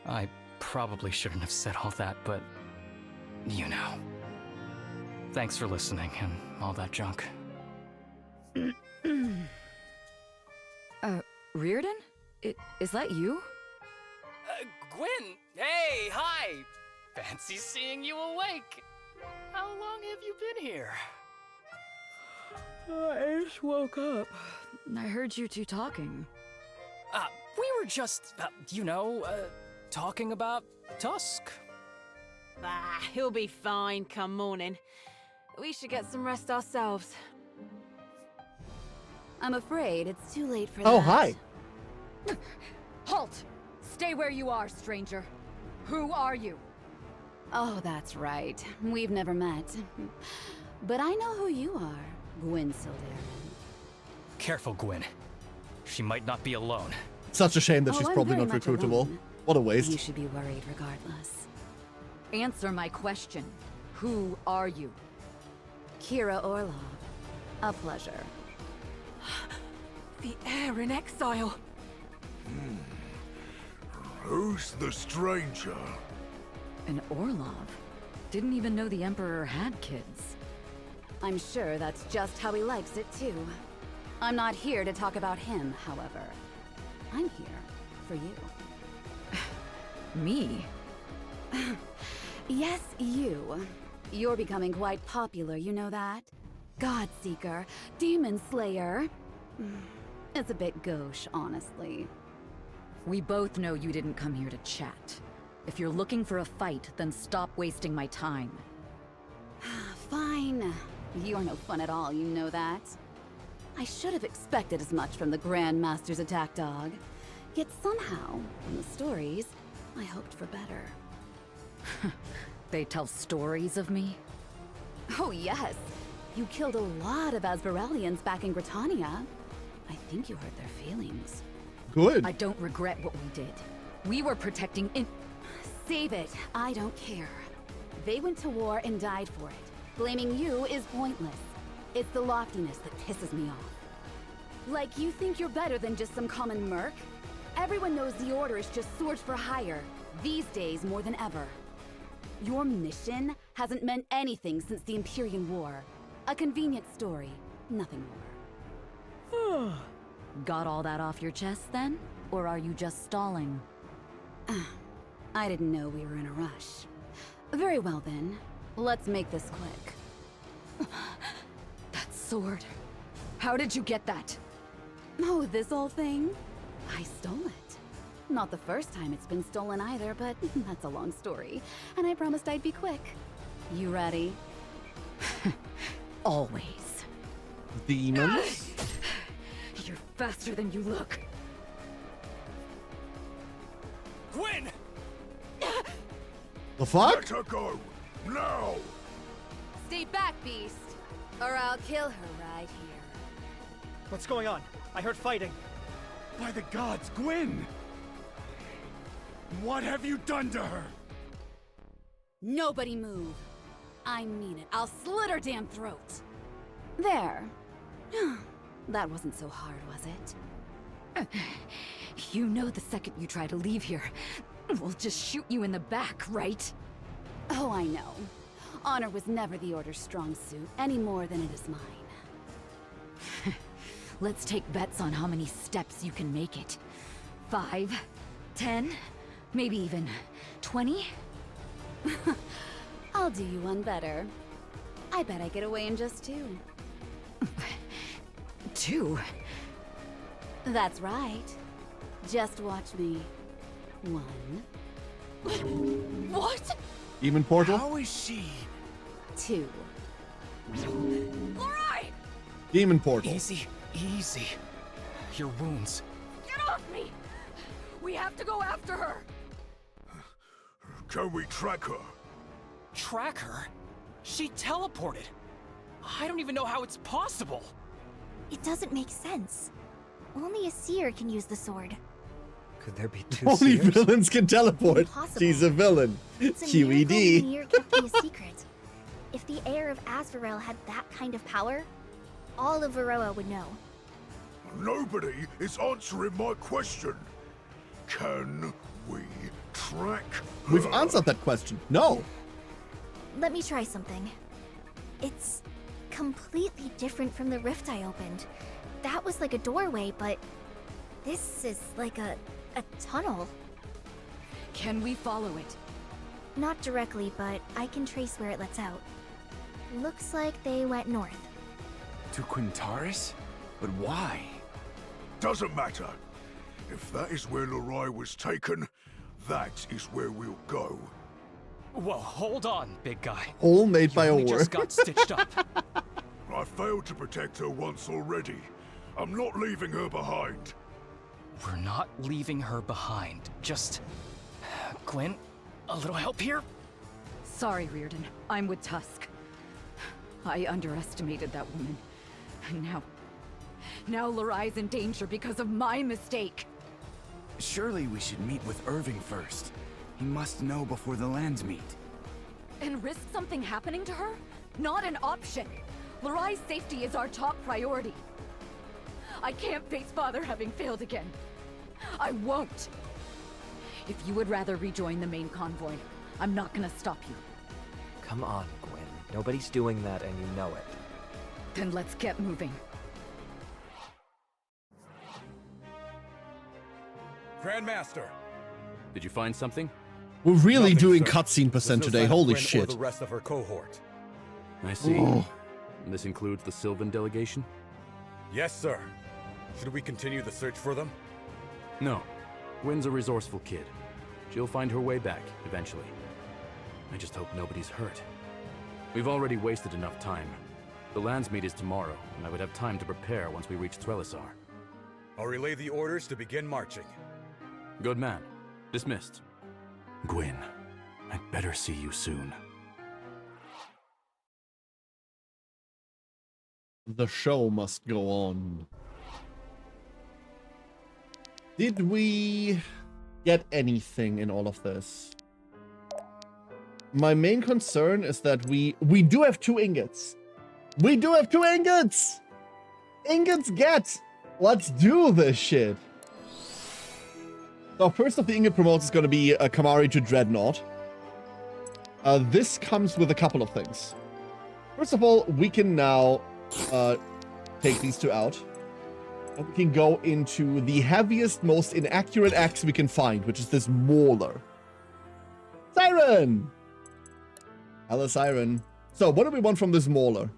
I probably shouldn't have said all that, but you know. Thanks for listening and all that junk. Reardon? Is that you? Gwen! Hey, hi! Fancy seeing you awake! How long have you been here? I just woke up. I heard you two talking. We were just, talking about Tusk. He'll be fine come morning. We should get some rest ourselves. I'm afraid it's too late for that. Oh, hi. Halt! Stay where you are, stranger. Who are you? Oh, that's right. We've never met. But I know who you are, Gwen Sildarin. Careful, Gwen. She might not be alone. Such a shame that she's I'm probably very not much recruitable. alone. What a You waste. should be worried regardless. Answer my question. Who are you? Kira Orlov. A pleasure. The heir in exile. Who's the stranger? An Orlov? Didn't even know the Emperor had kids. I'm sure that's just how he likes it, too. I'm not here to talk about him, however. I'm here for you. Me? Yes, you. You're becoming quite popular, you know that? Godseeker, Demon Slayer. It's a bit gauche, honestly. We both know you didn't come here to chat. If you're looking for a fight, then stop wasting my time. Fine. You're no fun at all, you know that. I should have expected as much from the Grand Master's attack dog. Yet somehow, from the stories, I hoped for better. They tell stories of me? Oh yes. You killed a lot of Asbarellians back in Gritania. I think you hurt their feelings. Good. I don't regret what we did. We were protecting Save it. I don't care. They went to war and died for it. Blaming you is pointless. It's the loftiness that pisses me off. Like you think you're better than just some common merc? Everyone knows the Order is just swords for hire, these days more than ever. Your mission hasn't meant anything since the Empyrean War. A convenient story, nothing more. Got all that off your chest then? Or are you just stalling? I didn't know we were in a rush. Very well then, let's make this quick. That sword. How did you get that? Oh, this old thing? I stole it. Not the first time it's been stolen either, but that's a long story. And I promised I'd be quick. You ready? Always. Demons. You're faster than you look. Gwen! The fuck? Let her go! Now! Stay back, beast, or I'll kill her right here. What's going on? I heard fighting. By the gods, Gwen! What have you done to her? Nobody move. I mean it. I'll slit her damn throat. There. That wasn't so hard, was it? You know the second you try to leave here, we'll just shoot you in the back, right? Oh, I know. Honor was never the Order's strong suit, any more than it is mine. Let's take bets on how many steps you can make it. 5, 10, maybe even 20? I'll do you one better. I bet I get away in just 2. 2? That's right. Just watch me. 1. What? Demon portal. How is she? 2. Leroy! Demon portal. Easy, easy. Your wounds. Get off me! We have to go after her! Can we track her? Track her? She teleported. I don't even know how it's possible. It doesn't make sense. Only a seer can use the sword. Could there be 2 Only seers? villains can teleport. Impossible. She's a villain. It's a miracle QED. Veneer kept me a secret. If the heir of Azrael had that kind of power, all of Varroa would know. Nobody is answering my question. Can we track her? We've answered that question. No. Let me try something. It's completely different from the rift I opened. That was like a doorway, but this is like a tunnel. Can we follow it? Not directly, but I can trace where it lets out. Looks like they went north. To Quintaris? But why? Doesn't matter. If that is where Leroy was taken, that is where we'll go. Whoa, hold on, big guy. All made You by only Or. just got stitched up. I failed to protect her once already. I'm not leaving her behind. We're not leaving her behind. Just... Gwen, a little help here? Sorry, Reardon. I'm with Tusk. I underestimated that woman. And now Larai's in danger because of my mistake. Surely we should meet with Irving first. He must know before the lands meet. And risk something happening to her? Not an option. Larai's safety is our top priority. I can't face Father having failed again. I won't. If you would rather rejoin the main convoy, I'm not gonna stop you. Come on, Gwen. Nobody's doing that and you know it. Then let's get moving. Grandmaster. Did you find something? We're really Nothing, doing sir. cutscene percent There's no today. sign of Holy Gwen or shit. the rest of her cohort. I see. Oh. And this includes the Sylvan delegation? Yes, sir. Should we continue the search for them? No. Gwen's a resourceful kid. She'll find her way back, eventually. I just hope nobody's hurt. We've already wasted enough time. The lands meet is tomorrow, and I would have time to prepare once we reach Trellisar. I'll relay the orders to begin marching. Good man. Dismissed. Gwen, I'd better see you soon. The show must go on. Did we get anything in all of this? My main concern is that we do have 2 ingots. We do have 2 ingots! Ingots get! Let's do this shit. So first of the ingot promotes is going to be a Kamari to Dreadnought. This comes with a couple of things. First of all, we can now take these 2 out. And we can go into the heaviest, most inaccurate axe we can find, which is this Mauler. Siren! Hello, Siren. So, what do we want from this Mauler?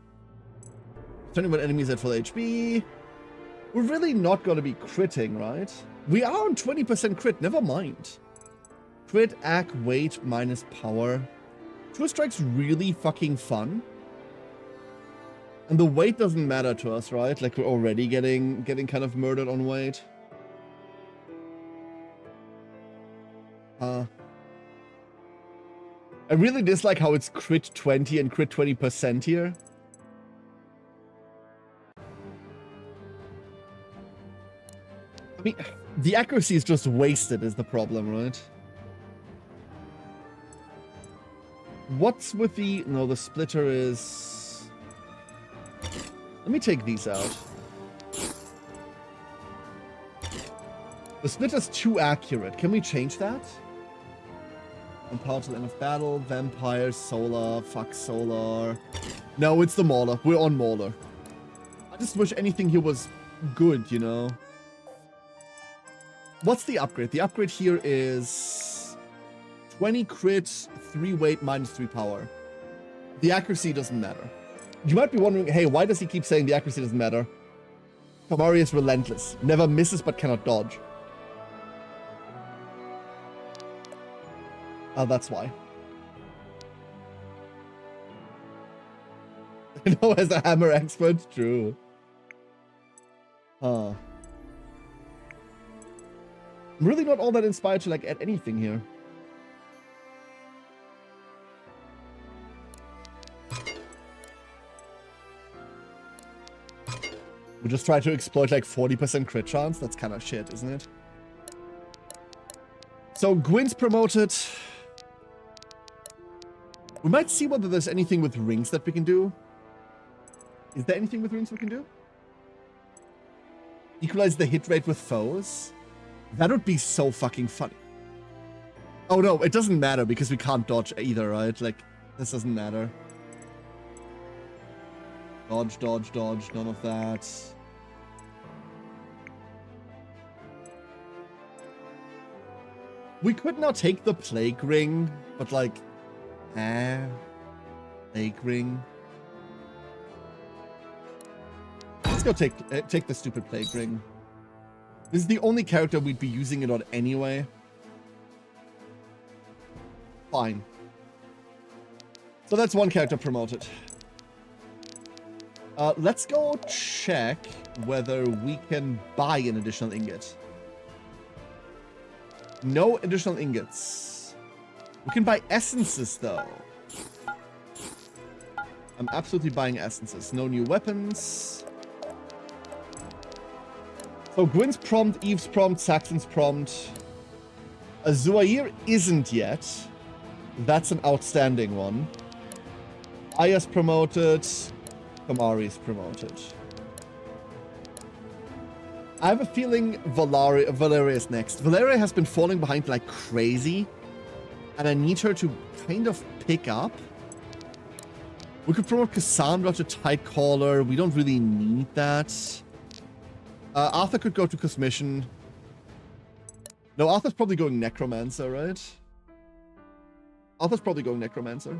Turning when enemies at full HP. We're really not going to be critting, right? We are on 20% crit, never mind. Crit, ac, weight, minus power. 2 strikes really fucking fun. And the weight doesn't matter to us, right? Like we're already getting kind of murdered on weight. I really dislike how it's crit 20 and crit 20% here. I mean, the accuracy is just wasted is the problem, right? What's with the... No, the splitter is... Let me take these out. The splitter's too accurate. Can we change that? Empower to the end of battle. Vampire, Solar. Fuck Solar. No, it's the Mauler. We're on Mauler. I just wish anything here was good, you know? What's the upgrade? The upgrade here is 20 crit, 3 weight, minus 3 power. The accuracy doesn't matter. You might be wondering, hey, why does he keep saying the accuracy doesn't matter? Kamari is relentless. Never misses but cannot dodge. That's why. No, as a hammer expert, true. I'm really not all that inspired to like add anything here. We just try to exploit like 40% crit chance. That's kind of shit, isn't it? So Gwyn's promoted. We might see whether there's anything with rings that we can do. Is there anything with rings we can do? Equalize the hit rate with foes? That would be so fucking funny. Oh no, it doesn't matter because we can't dodge either, right? Like, this doesn't matter. Dodge, dodge, dodge, none of that. We could now take the Plague Ring, but like... Plague Ring. Let's go take the stupid Plague Ring. This is the only character we'd be using it on anyway. Fine. So that's one character promoted. Let's go check whether we can buy an additional ingot. No additional ingots. We can buy essences, though. I'm absolutely buying essences. No new weapons. So Gwyn's prompt, Eve's prompt, Saxon's prompt. Azuair isn't yet. That's an outstanding one. Aya's promoted. Kamari's promoted. I have a feeling Valeria is next. Valeria has been falling behind like crazy. And I need her to kind of pick up. We could promote Cassandra to Tidecaller. We don't really need that. Arthur could go to Cosmission. No, Arthur's probably going Necromancer, right? Arthur's probably going Necromancer.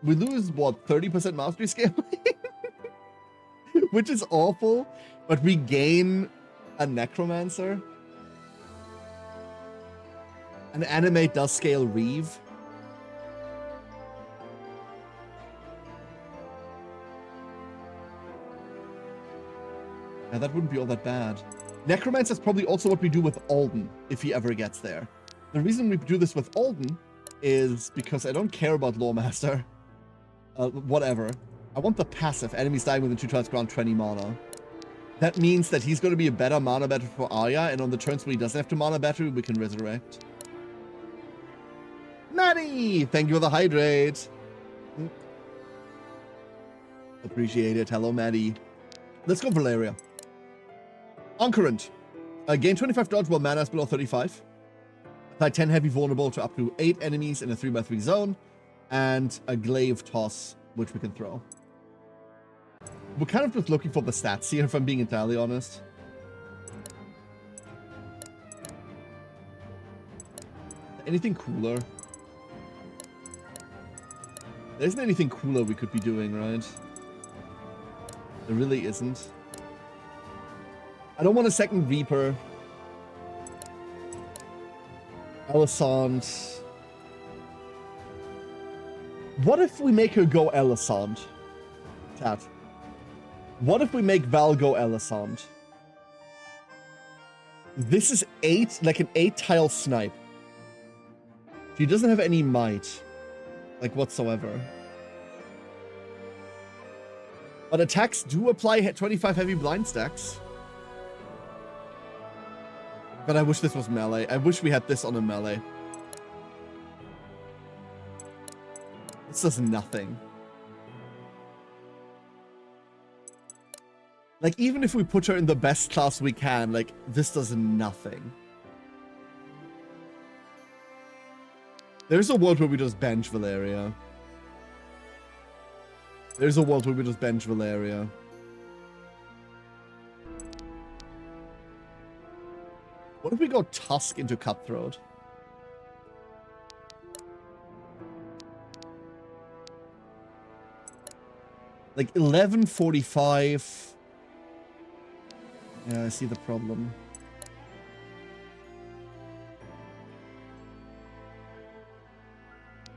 We lose, what, 30% mastery scaling? Which is awful, but we gain a Necromancer. And animate does scale Reeve. Yeah, that wouldn't be all that bad. Necromancer is probably also what we do with Alden, if he ever gets there. The reason we do this with Alden is because I don't care about Loremaster. Whatever. I want the passive. Enemies dying within 2 turns grant 20 mana. That means that he's going to be a better mana battery for Arya, and on the turns when he doesn't have to mana battery, we can resurrect. Maddie! Thank you for the hydrate. Appreciate it. Hello, Maddie. Let's go Valeria. Uncurrent. Gain 25 dodge while mana is below 35. Apply 10 heavy vulnerable to up to 8 enemies in a 3x3 zone. And a glaive toss, which we can throw. We're kind of just looking for the stats here, if I'm being entirely honest. Anything cooler? There isn't anything cooler we could be doing, right? There really isn't. I don't want a second Reaper. Alisant. What if we make her go Elisand? Chat. What if we make Val go Elisand? This is 8, like an 8-tile snipe. She doesn't have any might, like whatsoever. But attacks do apply 25 heavy blind stacks. But I wish this was melee. I wish we had this on a melee. This does nothing. Like, even if we put her in the best class we can, like, this does nothing. There's a world where we just bench Valeria. There's a world where we just bench Valeria. What if we go Tusk into Cutthroat? Like 1145. Yeah, I see the problem.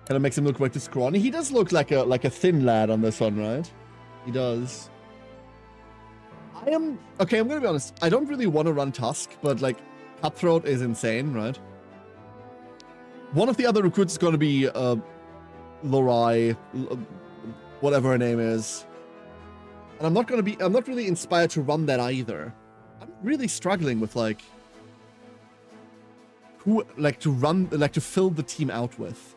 Kind of makes him look like the scrawny. He does look like a thin lad on this one, right? He does. Okay, I'm gonna be honest. I don't really want to run Tusk, but like Cutthroat is insane, right? One of the other recruits is gonna be Lorai, whatever her name is. And I'm not really inspired to run that either. I'm really struggling with like who to fill the team out with.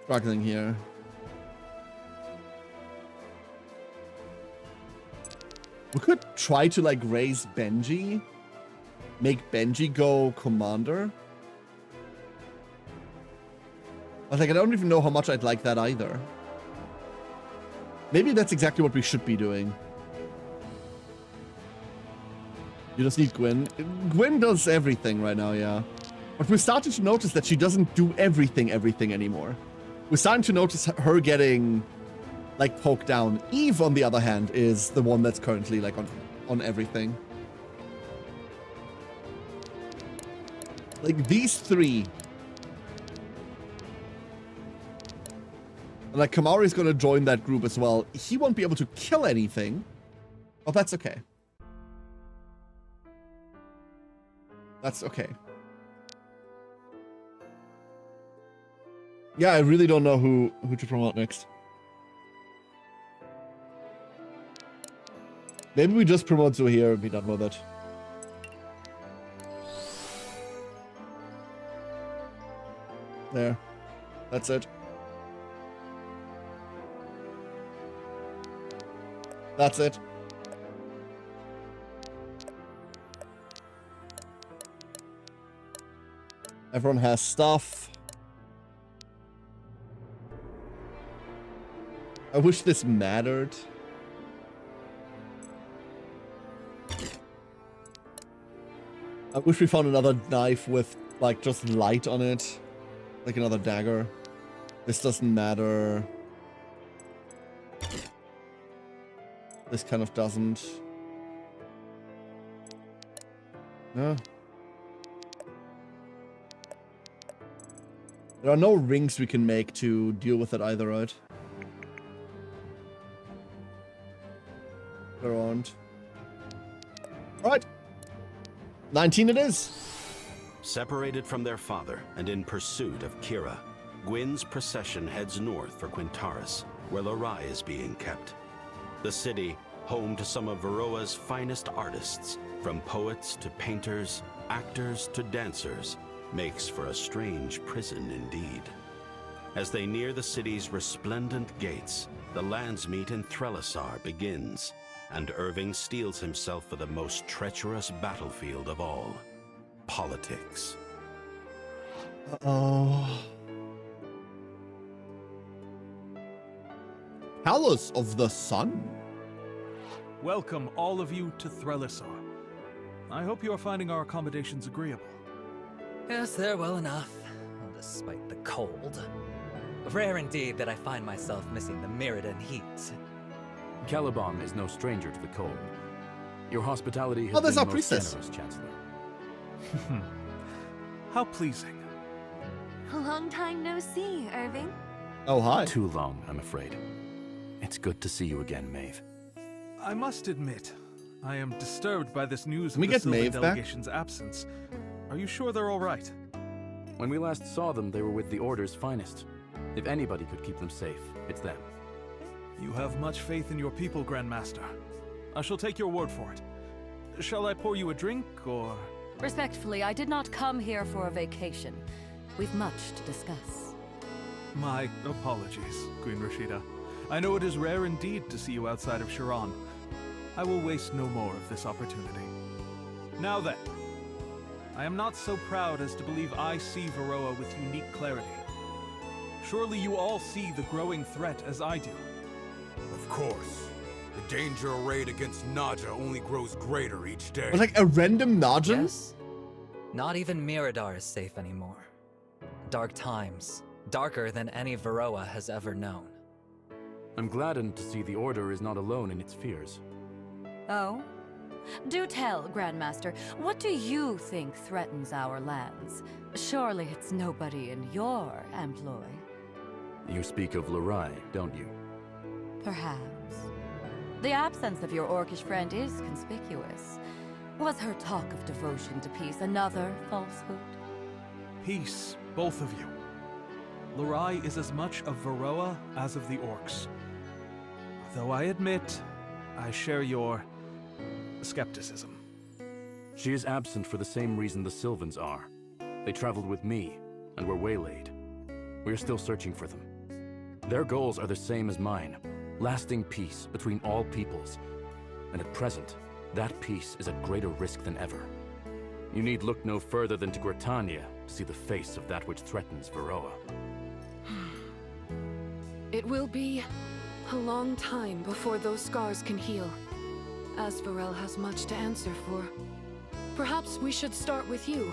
Struggling here. We could try to like raise Benji. Make Benji go commander. But like I don't even know how much I'd like that either. Maybe that's exactly what we should be doing. You just need Gwyn. Gwyn does everything right now, yeah. But we're starting to notice that she doesn't do everything anymore. We're starting to notice her getting like poked down. Eve, on the other hand, is the one that's currently like on everything. Like these three. And like Kamari's gonna join that group as well. He won't be able to kill anything. Oh, that's okay. That's okay. Yeah, I really don't know who to promote next. Maybe we just promote Zuhair and be done with it. There. That's it. That's it. Everyone has stuff. I wish this mattered. I wish we found another knife with, like, just light on it. Like another dagger. This doesn't matter. This kind of doesn't. No. There are no rings we can make to deal with it either, right? There aren't. Alright. 19 it is. Separated from their father and in pursuit of Kira, Gwyn's procession heads north for Quintaris, where Lorai is being kept. The city, home to some of Varroa's finest artists, from poets to painters, actors to dancers, makes for a strange prison indeed. As they near the city's resplendent gates, the Landsmeet in Threlisar begins, and Irving steels himself for the most treacherous battlefield of all, politics. Palace of the Sun? Welcome all of you to Threlisar. I hope you are finding our accommodations agreeable. Yes, they're well enough, despite the cold. Rare indeed that I find myself missing the Mirrodin heat. Caliban is no stranger to the cold. Your hospitality has there's been our most priestess. generous, Chancellor. How pleasing. Long time no see, Irving. Oh, hi. Too long, I'm afraid. It's good to see you again, Maeve. I must admit, I am disturbed by this news Can we of the get Sylvan Maeve back? delegation's absence. Are you sure they're all right? When we last saw them, they were with the Order's finest. If anybody could keep them safe, it's them. You have much faith in your people, Grandmaster. I shall take your word for it. Shall I pour you a drink, or...? Respectfully, I did not come here for a vacation. We've much to discuss. My apologies, Queen Rashida. I know it is rare indeed to see you outside of Sharon. I will waste no more of this opportunity. Now then, I am not so proud as to believe I see Varroa with unique clarity. Surely you all see the growing threat as I do. Of course. The danger arrayed against Naja only grows greater each day. Was like a random Najin? Yes. Not even Miradar is safe anymore. Dark times. Darker than any Varroa has ever known. I'm gladdened to see the Order is not alone in its fears. Oh? Do tell, Grandmaster, what do you think threatens our lands? Surely it's nobody in your employ. You speak of Lurai, don't you? Perhaps. The absence of your orcish friend is conspicuous. Was her talk of devotion to peace another falsehood? Peace, both of you. Lurai is as much of Varroa as of the Orcs. Though I admit, I share your skepticism. She is absent for the same reason the Sylvans are. They traveled with me, and were waylaid. We are still searching for them. Their goals are the same as mine, lasting peace between all peoples. And at present, that peace is at greater risk than ever. You need look no further than to Gritania to see the face of that which threatens Varroa. It will be a long time before those scars can heal. Asvarel has much to answer for. Perhaps we should start with you.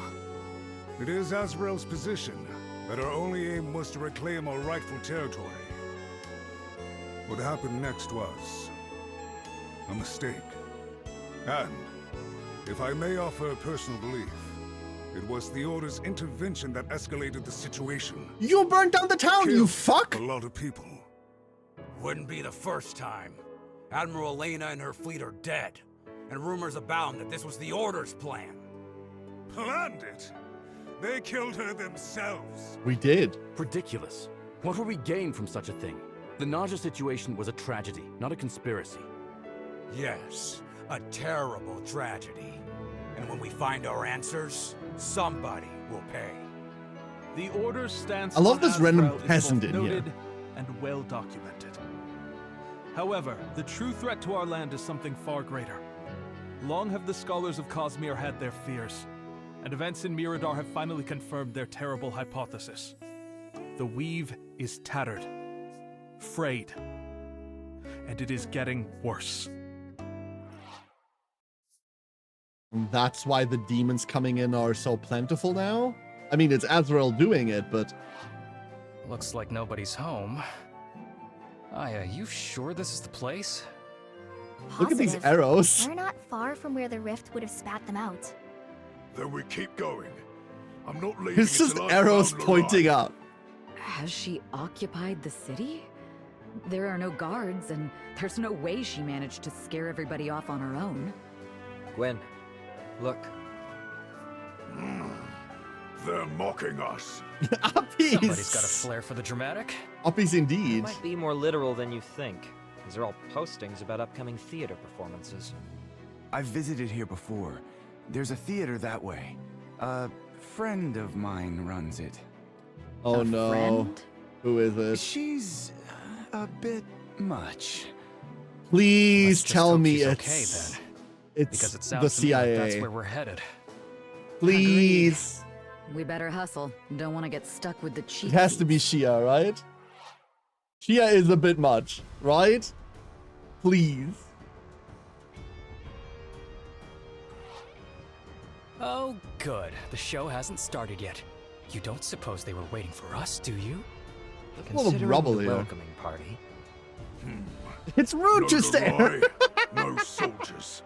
It is Azrael's position that our only aim was to reclaim our rightful territory. What happened next was a mistake. And, if I may offer a personal belief, it was the Order's intervention that escalated the situation. You burned down the town, Killed you fuck! a lot of people. Wouldn't be the first time. Admiral Elena and her fleet are dead, and rumors abound that this was the Order's plan. Planned it? They killed her themselves. We did. Ridiculous. What will we gain from such a thing? The Naja situation was a tragedy, not a conspiracy. Yes, a terrible tragedy. And when we find our answers, somebody will pay. The Order's stance I love on this random Azrael is peasant both in here. noted and well documented. However, the true threat to our land is something far greater. Long have the scholars of Cosmere had their fears, and events in Miradar have finally confirmed their terrible hypothesis. The weave is tattered, frayed, and it is getting worse. And that's why the demons coming in are so plentiful now? I mean, it's Azrael doing it, but... Looks like nobody's home. Aya, you sure this is the place? Look at these Positive. arrows. We're not far from where the rift would have spat them out. Then we keep going. I'm not leaving It's just until I arrows found pointing Lurai. up. Has she occupied the city? There are no guards, and there's no way she managed to scare everybody off on her own. Gwen, look. They're mocking us. Uppies! Somebody's got a flair for the dramatic. Uppies indeed. Might be more literal than you think. These are all postings about upcoming theater performances. I've visited here before. There's a theater that way. A friend of mine runs it. Oh no. Friend? Who is it? She's a bit much. Please Let's just tell hope me she's it's... okay then. It's Because it the sounds to me like CIA. that's where we're headed. Please. We better hustle. Don't want to get stuck with the cheap. It has to be Shia, right? Shia is a bit much, right? Please. Oh, good. The show hasn't started yet. You don't suppose they were waiting for us, do you? A lot of rubble the here. welcoming party. It's rude No to stare. Lurai, no soldiers.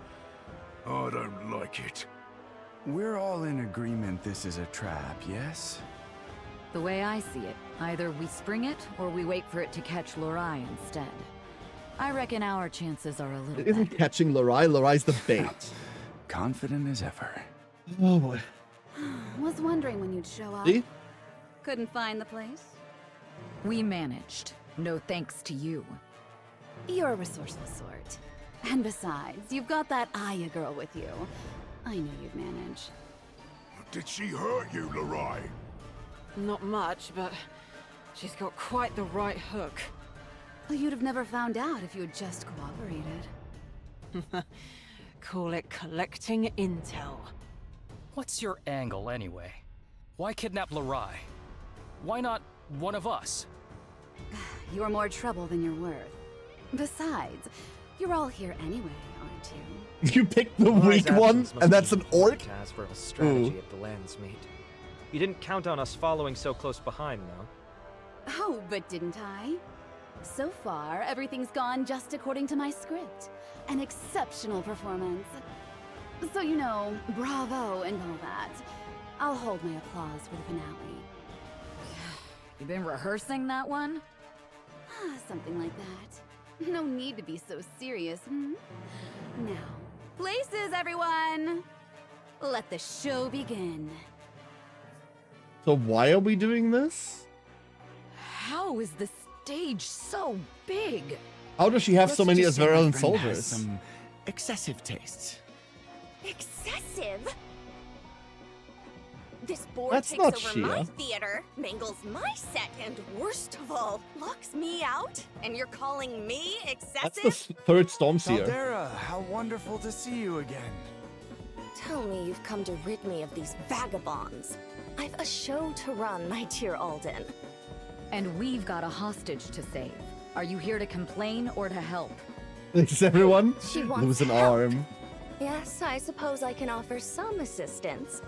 I don't like it. We're all in agreement this is a trap, yes? The way I see it, either we spring it or we wait for it to catch Lorai instead. I reckon our chances are a little It isn't better. catching Lorai. Lorai's the bait. Confident as ever. Oh boy. Was wondering when you'd show up. See? Couldn't find the place? We managed. No thanks to you. You're a resourceful sort. And besides, you've got that Aya girl with you. I knew you'd manage. Did she hurt you, Lorai? Not much, but she's got quite the right hook. Well, you'd have never found out if you had just cooperated. Call it collecting intel. What's your angle anyway? Why kidnap Lorai? Why not one of us? You're more trouble than you're worth. Besides, you're all here anyway, aren't you? You picked the Lorai's weak one, absence must and be that's an orc? to Asriel's strategy Ooh. at the lands meet. You didn't count on us following so close behind, though. Oh, but didn't I? So far, everything's gone just according to my script. An exceptional performance. So, you know, bravo and all that. I'll hold my applause for the finale. You been rehearsing that one? Something like that. No need to be so serious, hmm? Now, places, everyone! Let the show begin. So why are we doing this? How is the stage so big? How does she have so Let's many just say my Asverellan friend has soldiers? some excessive tastes. Excessive? This board That's takes not over my Shia. theater, mangles my set, and worst of all, locks me out? And you're calling me That's excessive? the third Stormseer. Caldera, how wonderful to see you again. Tell me you've come to rid me of these vagabonds. I've a show to run, my dear Alden. And we've got a hostage to save. Are you here to complain or to help? Is everyone She wants lose an help. arm? Yes, I suppose I can offer some assistance.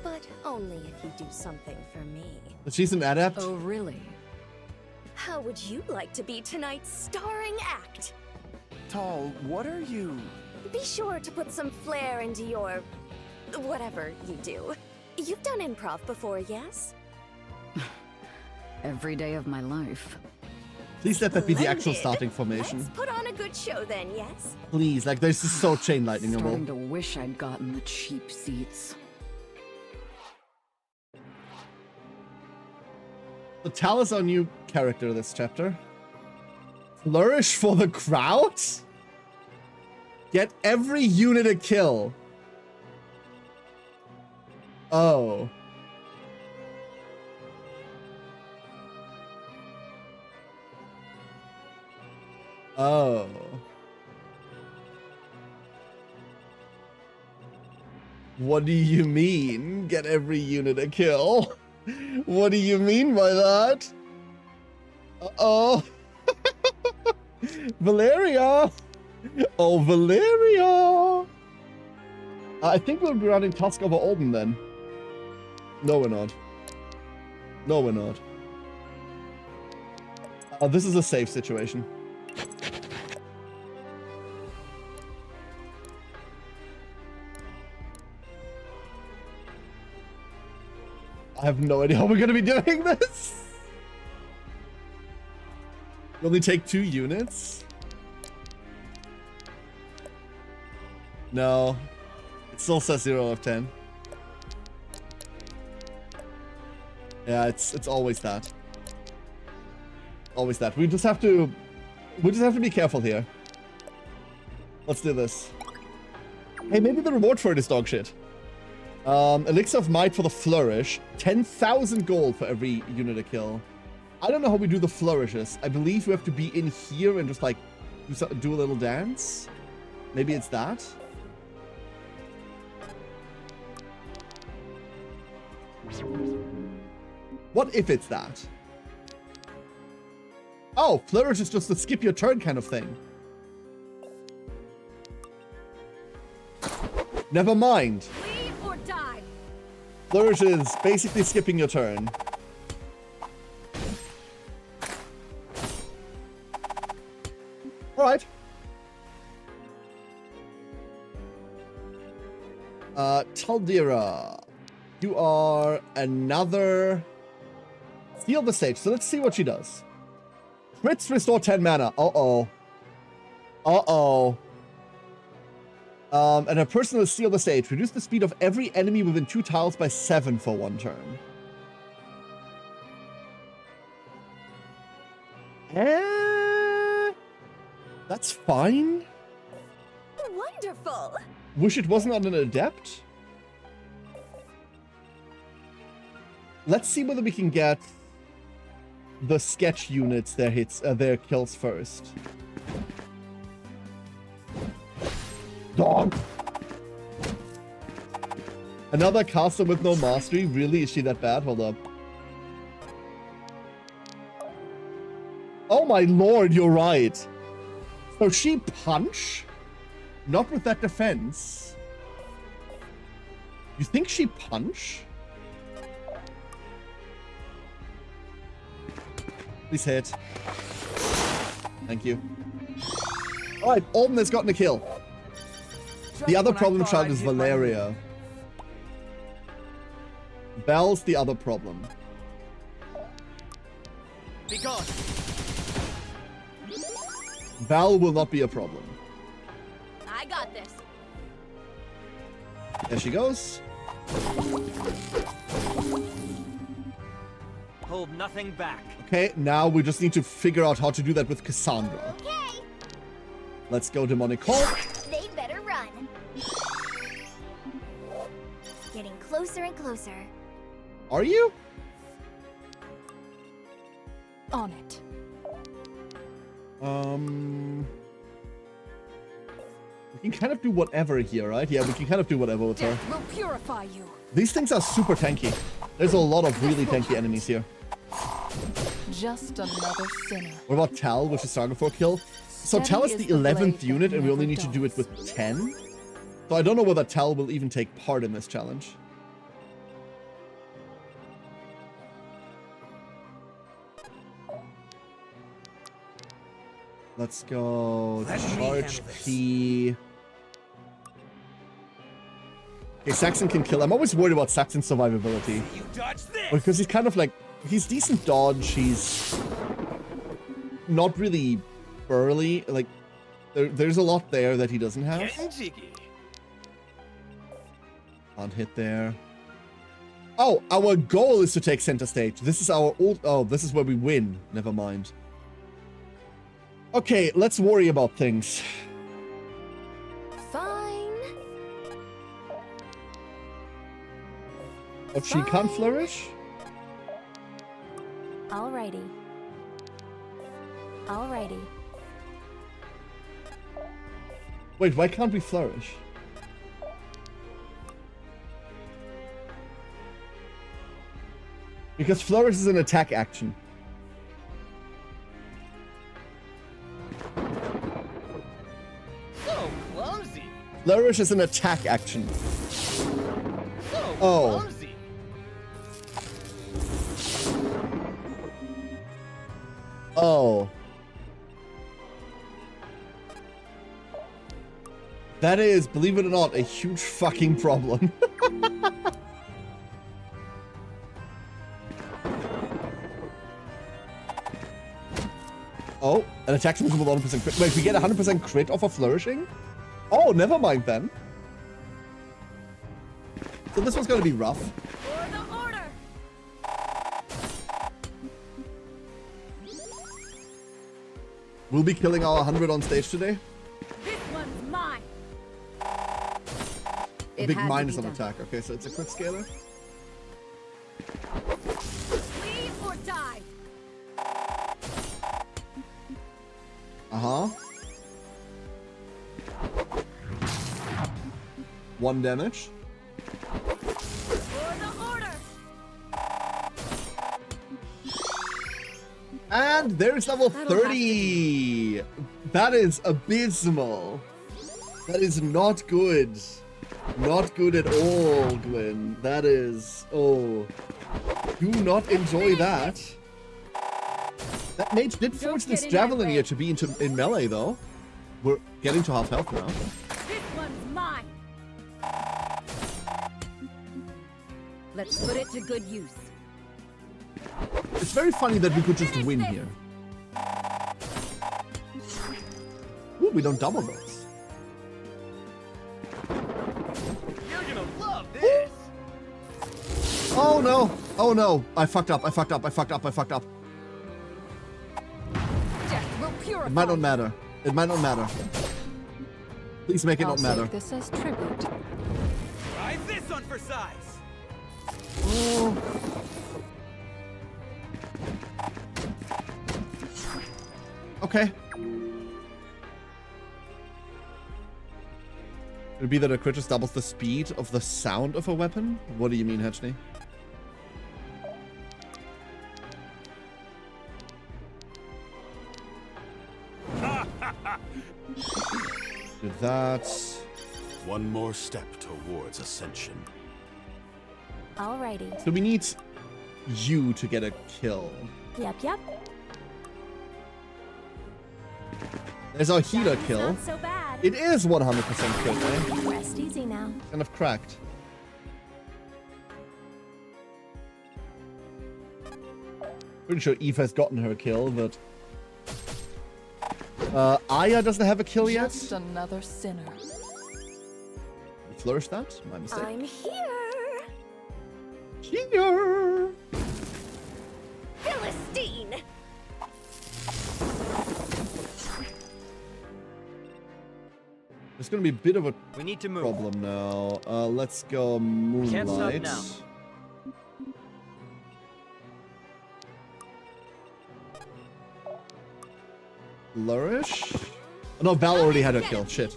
But only if you do something for me. She's an adept? Oh, really? How would you like to be tonight's starring act? Tall, what are you? Be sure to put some flair into your... whatever you do. You've done improv before, yes? Every day of my life. Please let that be the actual Splendid. starting formation. Let's put on a good show then, yes? Please, like this is so chain lightningable. Starting to wish I'd gotten the cheap seats. So Tal is our new character this chapter. Flourish for the crowd? Get every unit a kill. Oh. Oh. What do you mean, get every unit a kill? What do you mean by that? Uh-oh. Valeria! Oh, Valeria! I think we'll be running Tusk over Olden then. No, we're not. No, we're not. This is a safe situation. I have no idea how we're gonna be doing this. You only take 2 units? No. It still says 0 of 10. Yeah, it's always that. Always that. We just have to be careful here. Let's do this. Hey, maybe the reward for it is dog shit. Elixir of Might for the Flourish. 10,000 gold for every unit a kill. I don't know how we do the flourishes. I believe we have to be in here and just like do a little dance. Maybe it's that. What if it's that? Oh, flourish is just a skip your turn kind of thing. Never mind. Leave or die. Flourish is basically skipping your turn. Alright. Taldira. You are another Steal the stage. So let's see what she does. Crits restore 10 mana. Uh-oh. Uh-oh. And her person will steal the stage. Reduce the speed of every enemy within 2 tiles by 7 for 1 turn. That's fine. Wonderful. Wish it wasn't on an adept. Let's see whether we can get the sketch units their kills first. Dog. Another caster with no mastery? Really? Is she that bad? Hold up. Oh my lord, you're right. So she punch? Not with that defense. You think she punch? Please hit. Thank you. Alright, Alden has gotten a kill. The other problem child is Valeria. Belle's the other problem. Be gone. Belle will not be a problem. I got this. There she goes. Hold nothing back. Okay, now we just need to figure out how to do that with Cassandra. Okay. Let's go Demonic Call. They better run. Getting closer and closer. Are you? On it. We can kind of do whatever here, right? Yeah, we can kind of do whatever with her. Death will purify you. These things are super tanky. There's a lot of really tanky enemies here. Just another sinner. What about Tal, which is Saga 4 kill? So Tal is the 11th unit, and we only need to do it with 10. So I don't know whether Tal will even take part in this challenge. Let's go charge key. Okay, Saxon can kill. I'm always worried about Saxon's survivability. Because he's kind of like, he's decent dodge. He's not really burly. Like, there's a lot there that he doesn't have. Can't hit there. Oh, our goal is to take center stage. This is our old. Oh, this is where we win. Never mind. Okay, let's worry about things. Fine. If she can't flourish? Alrighty. Alrighty. Wait, why can't we flourish? Because flourish is an attack action. So clumsy. Flourish is an attack action. So Oh. clumsy. Oh. That is, believe it or not, a huge fucking problem. Oh, an attack with 100% crit. Wait, we get 100% crit off of flourishing? Oh, never mind then. So this one's gonna be rough. For the order. We'll be killing our 100 on stage today. This one's mine. A big minus on attack. Okay, so it's a crit scaler. Leave or die. Uh-huh. 1 damage. For the order. And there's level 30. That is abysmal. That is not good. Not good at all, Gwyn. That is... Oh. Do not enjoy that. That mage did force this javelin here to be in melee, though. We're getting to half health now. This one's mine. Let's put it to good use. It's very funny that we could just win here. Ooh, we don't double those. You're gonna love this. Oh no! Oh no! I fucked up. I fucked up. I fucked up. I fucked up. Death will purify. It might not matter. It might not matter. Please make it not matter. Take this as tribute. Try this one for size. Oh. Okay. Could it be that a crit just doubles the speed of the sound of a weapon? What do you mean, Hedgeny? Do that. One more step towards ascension. Alrighty. So we need you to get a kill. Yep. There's our healer kill. Not so bad. It is 100% crit, eh? Rest easy now. Kind of cracked. Pretty sure Eve has gotten her kill, but Aya doesn't have a kill yet. Just another sinner. Flourish that? My mistake. I'm here. Here. Philistine. There's gonna be a bit of a We need to move. problem now. Let's go Can't stop Moonlight. now. Flourish? Oh, no, Val already had her kill. Shit.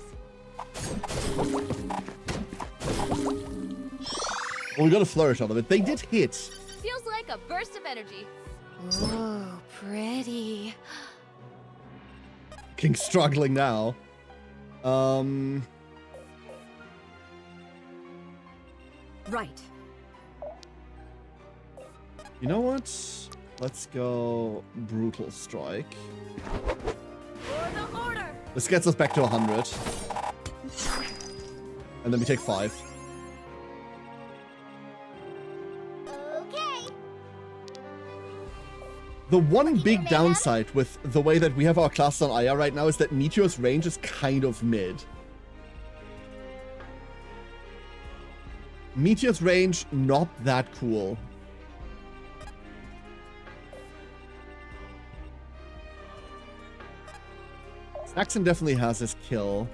Well, we got a flourish out of it. They did hit. Feels like a burst of energy. Oh, pretty. King's struggling now. Right. You know what? Let's go Brutal Strike. For the order. This gets us back to 100. And then we take 5. Okay. The one big downside with the way that we have our class on Aya right now is that Meteor's range is kind of mid. Meteor's range, not that cool. Saxon definitely has his kill.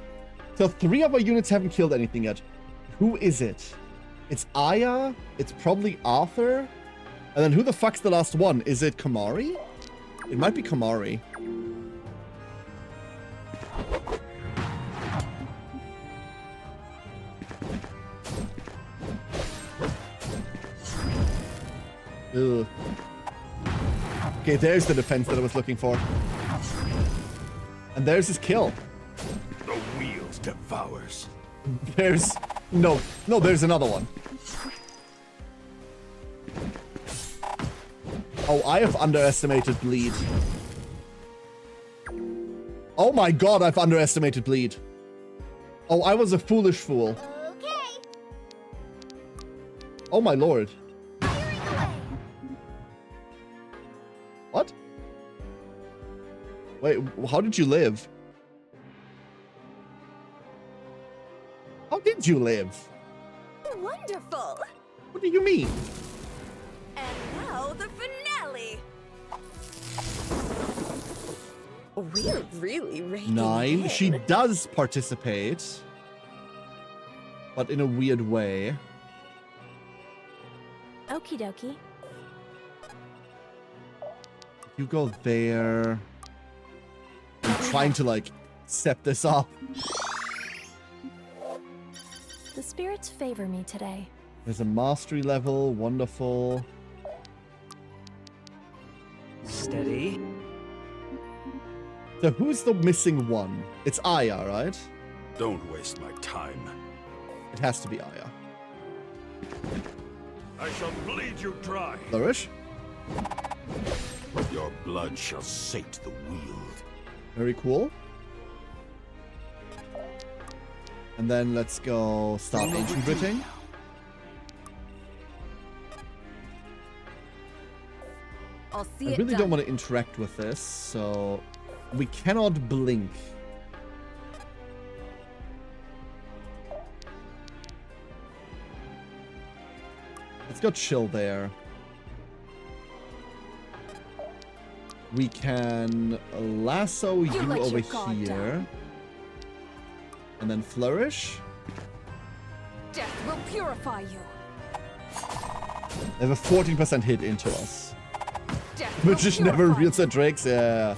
So 3 of our units haven't killed anything yet. Who is it? It's Aya, it's probably Arthur, and then who the fuck's the last one? Is it Kamari? It might be Kamari. Ugh. Okay, there's the defense that I was looking for. And there's his kill. The wheels devours. There's... No, there's another one. Oh, I have underestimated bleed. Oh my god, I've underestimated bleed. Oh, I was a foolish fool. Okay. Oh my lord. What? Wait, how did you live? How did you live? Wonderful. What do you mean? And now the finale. We're really raking 9. in. She does participate. But in a weird way. Okie dokie. You go there. I'm trying to, like, set this up. The spirits favor me today. There's a mastery level. Wonderful. Steady. So who's the missing one? It's Aya, right? Don't waste my time. It has to be Aya. I shall bleed you dry. Flourish. Your blood shall sate the wield. Very cool. And then let's go start ancient gritting. I'll see I it really done. don't want to interact with this, so we cannot blink. Let's go chill there. We can lasso you let over your guard here. down. And then flourish. Death will purify you. They have a 14% hit into us. Death will Which never purify reals the tricks, yeah.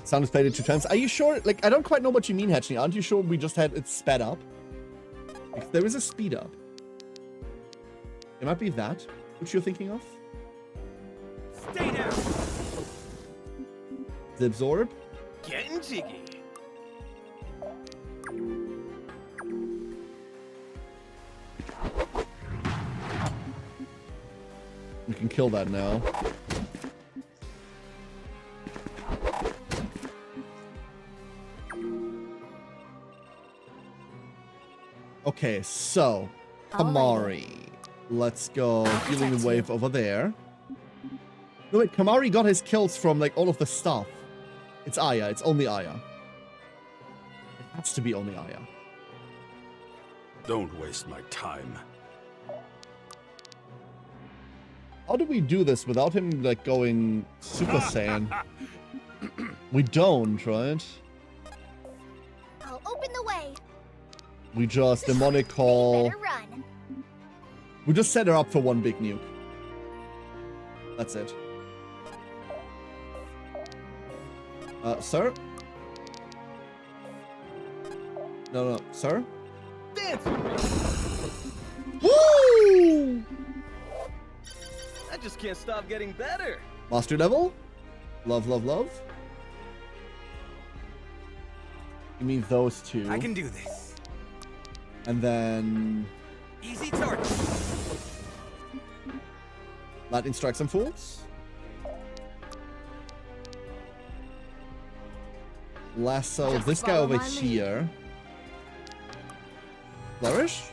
Sound is played it 2 times. Are you sure? Like, I don't quite know what you mean, Hatching. Aren't you sure we just had it sped up? Like, there is a speed up. It might be that, which you're thinking of. Stay down! The absorb. Getting jiggy. We can kill that now. Okay, so Kamari. Let's go healing wave over there. No wait, Kamari got his kills from like all of the stuff. It's Aya, it's only Aya. It has to be only Aya. Don't waste my time. How do we do this without him like going Super Saiyan? We don't, right? I'll open the way. We just demonic call. Better run. We just set her up for one big nuke. That's it. Sir? No, sir? Dance! Woo! I just can't stop getting better. Master level? Love, love, love. You mean those two. I can do this. And then... Easy target. Lightning strike some fools. Lasso Just this guy follow over my lead. here. Flourish?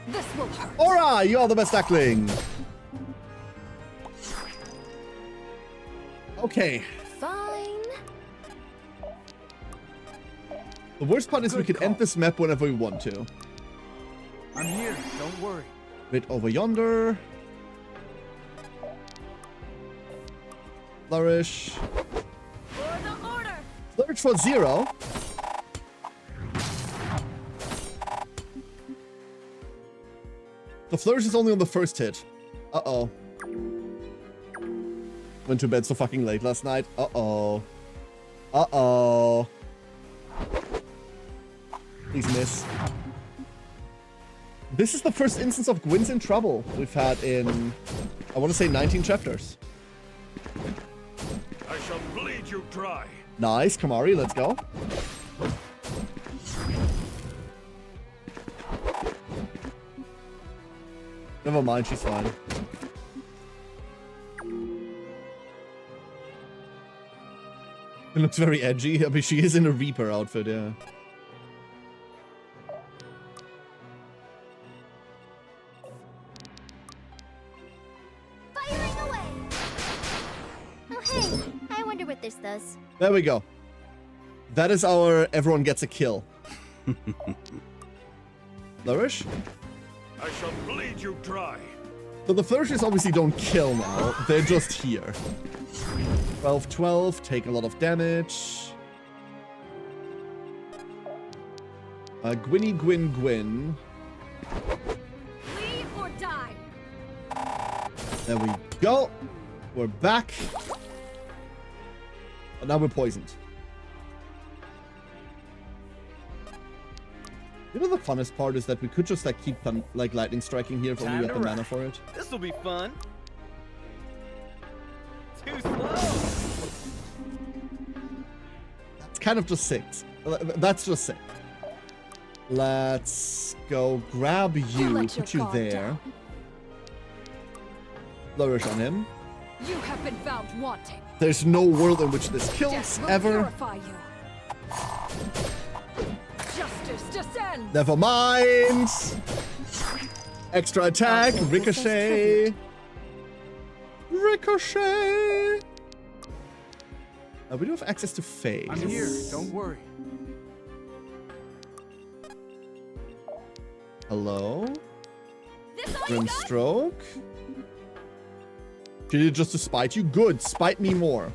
This will hurt. Aura, you are the best duckling. Okay. Fine. The worst part is we can end this map whenever we want to. I'm here, don't worry. Bit over yonder. Flourish. For the order. Flourish for 0. The flourish is only on the first hit. Uh-oh. Went to bed so fucking late last night. Uh-oh. Uh-oh. Please miss. This is the first instance of Gwyn's in trouble we've had in, I want to say 19 chapters. I shall bleed you dry. Nice, Kamari, let's go. Never mind, she's fine. It looks very edgy. I mean, she is in a Reaper outfit, yeah. Firing away. Oh hey, I wonder what this does. There we go. That is our everyone gets a kill. Flourish? I shall bleed you dry. So the flourishes obviously don't kill now. They're just here. 12-12, take a lot of damage. Gwynny, Gwyn. Leave or die. There we go. We're back. But now we're poisoned. You know the funnest part is that we could just like keep like lightning striking here if only we had the mana for it. This'll be fun. Too slow. It's kind of just sick. That's just sick. Let's go grab you, put you there. Flourish on him. You have been found wanting. There's no world in which this kills Death will ever. purify you. Justice descends. Never mind. Extra attack, I'll take this as ricochet. Ricochet! We do have access to phase. I'm here, don't worry. Hello? Grimstroke? She did it just to spite you? Good, spite me more.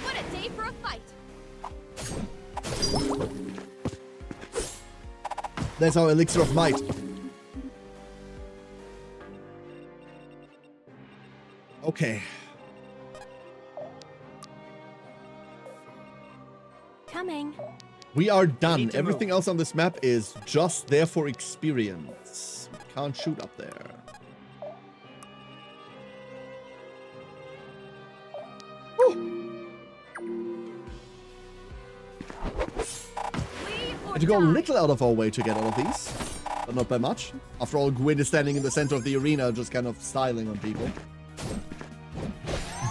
What a day for a fight! That's our elixir of might. Okay. Coming. We are done. Everything else on this map is just there for experience. We can't shoot up there. We had to go a little out of our way to get all of these, but not by much. After all, Gwyn is standing in the center of the arena, just kind of styling on people.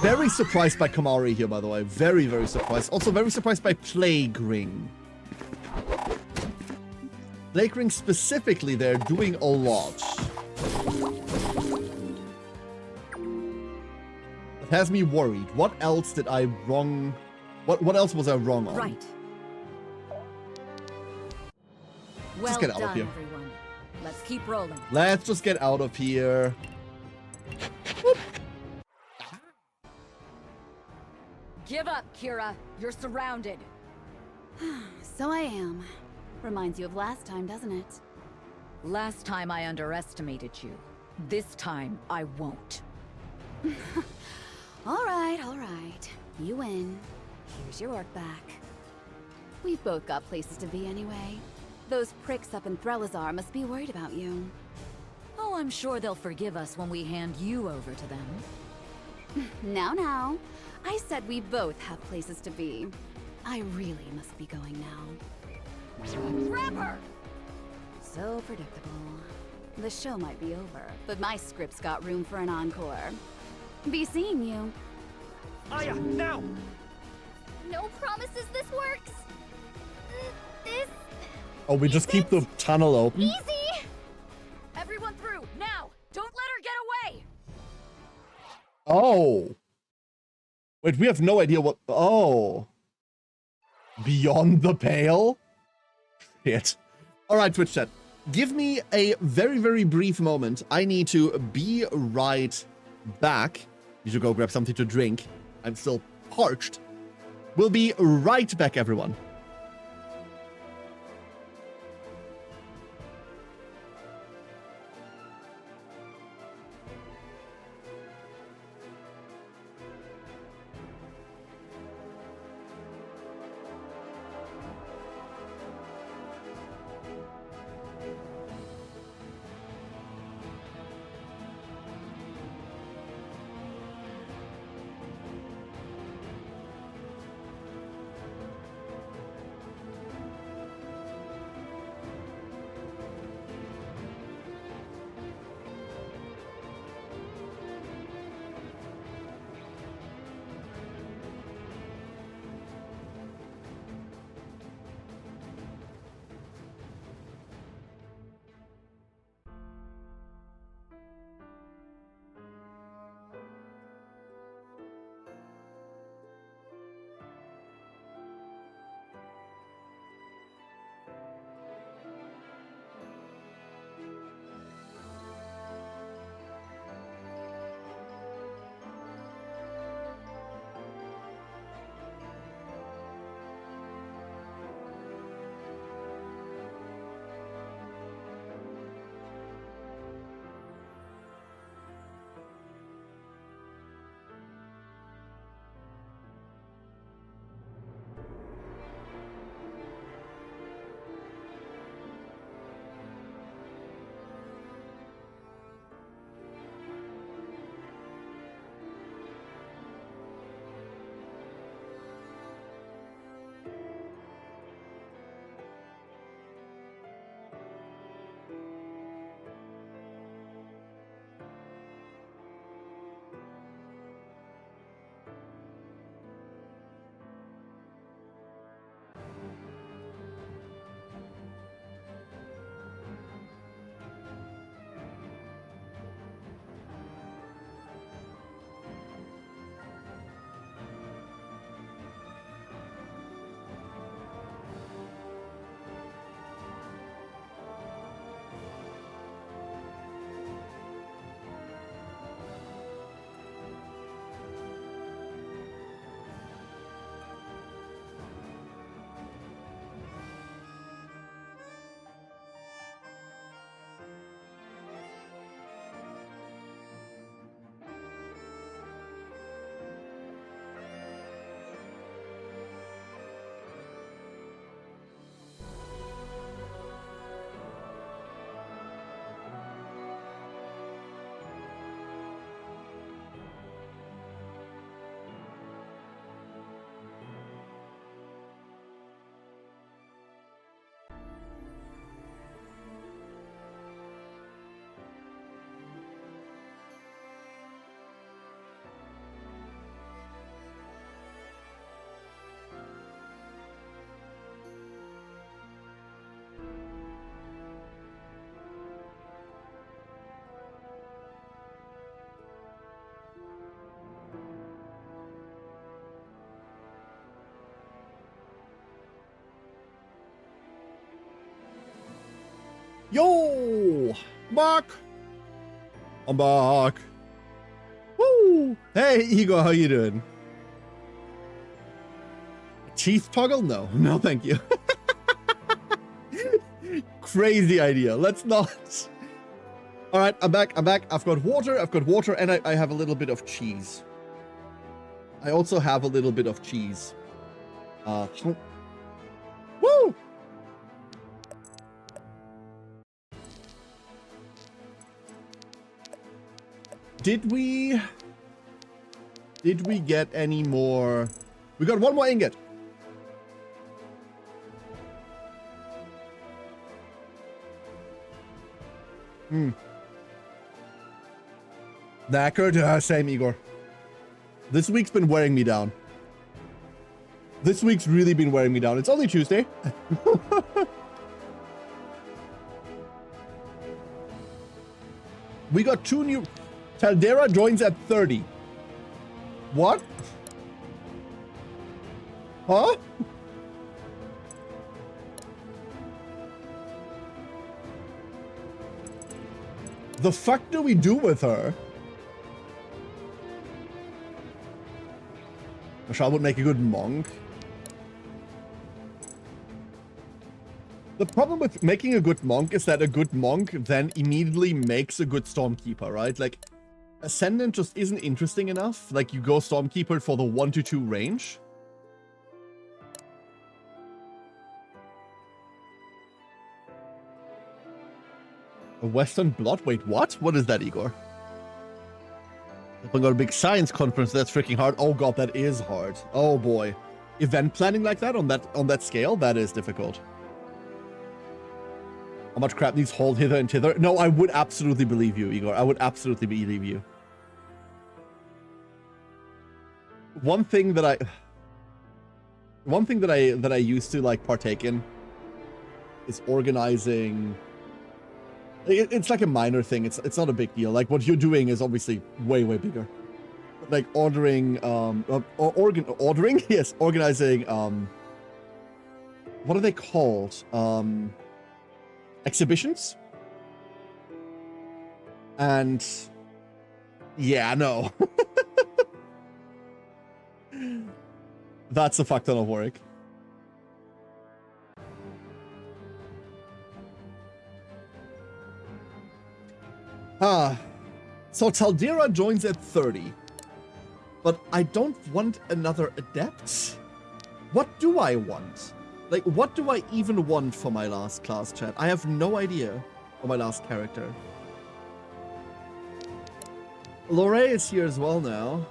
Very surprised by Kamari here, by the way. Very, very surprised. Also very surprised by Plague Ring. Plague Ring specifically, they're doing a lot. It has me worried. What else did I wrong... What else was I wrong on? Right. Let's just get out of here. Everyone. Let's keep rolling. Let's just get out of here. Give up, Kira. You're surrounded. So I am. Reminds you of last time, doesn't it? Last time I underestimated you. This time I won't. All right, all right. You win. Here's your orc back. We've both got places to be anyway. Those pricks up in Threlazar must be worried about you. Oh, I'm sure they'll forgive us when we hand you over to them. Now. I said we both have places to be. I really must be going now. Grab her! So predictable. The show might be over, but my script's got room for an encore. Be seeing you. Aya, now! No promises this works. This Oh, we just keep the tunnel open? easy. Everyone through, now! Don't let her get away! Oh. Wait, we have no idea what... Oh. Beyond the pale? Shit. Alright, Twitch chat. Give me a very, very brief moment. I need to be right back. Need to go grab something to drink. I'm still parched. We'll be right back, everyone. Yo! Back! I'm back. Woo! Hey, Igor, how you doing? Teeth toggle? No. No, thank you. Crazy idea. Let's not. All right, I'm back. I've got water, and I have a little bit of cheese. I also have a little bit of cheese. Woo! Did we get any more? We got one more ingot. Knackered? Same, Igor. This week's been wearing me down. This week's really been wearing me down. It's only Tuesday. We got 2 new... Taldera joins at 30. What? Huh? The fuck do we do with her? Mashal would make a good monk. The problem with making a good monk is that a good monk then immediately makes a good stormkeeper, right? Like, Ascendant just isn't interesting enough. Like, you go stormkeeper for the 1 to 2 range. A Western Blot? Wait, what? What is that, Igor? We got a big science conference. That's freaking hard. Oh god, that is hard. Oh boy. Event planning like that on that scale, that is difficult. How much crap needs hauled hither and thither? No, I would absolutely believe you, Igor. I would absolutely believe you. One thing that I used to like partake in is organizing. It's like a minor thing. It's not a big deal. Like what you're doing is obviously way bigger. Like ordering ordering? Yes, organizing what are they called? Exhibitions? And yeah, no. That's a fuck ton of work. So Taldera joins at 30. But I don't want another adept. What do I want? Like, what do I even want for my last class, chat? I have no idea for my last character. Lorraine is here as well now.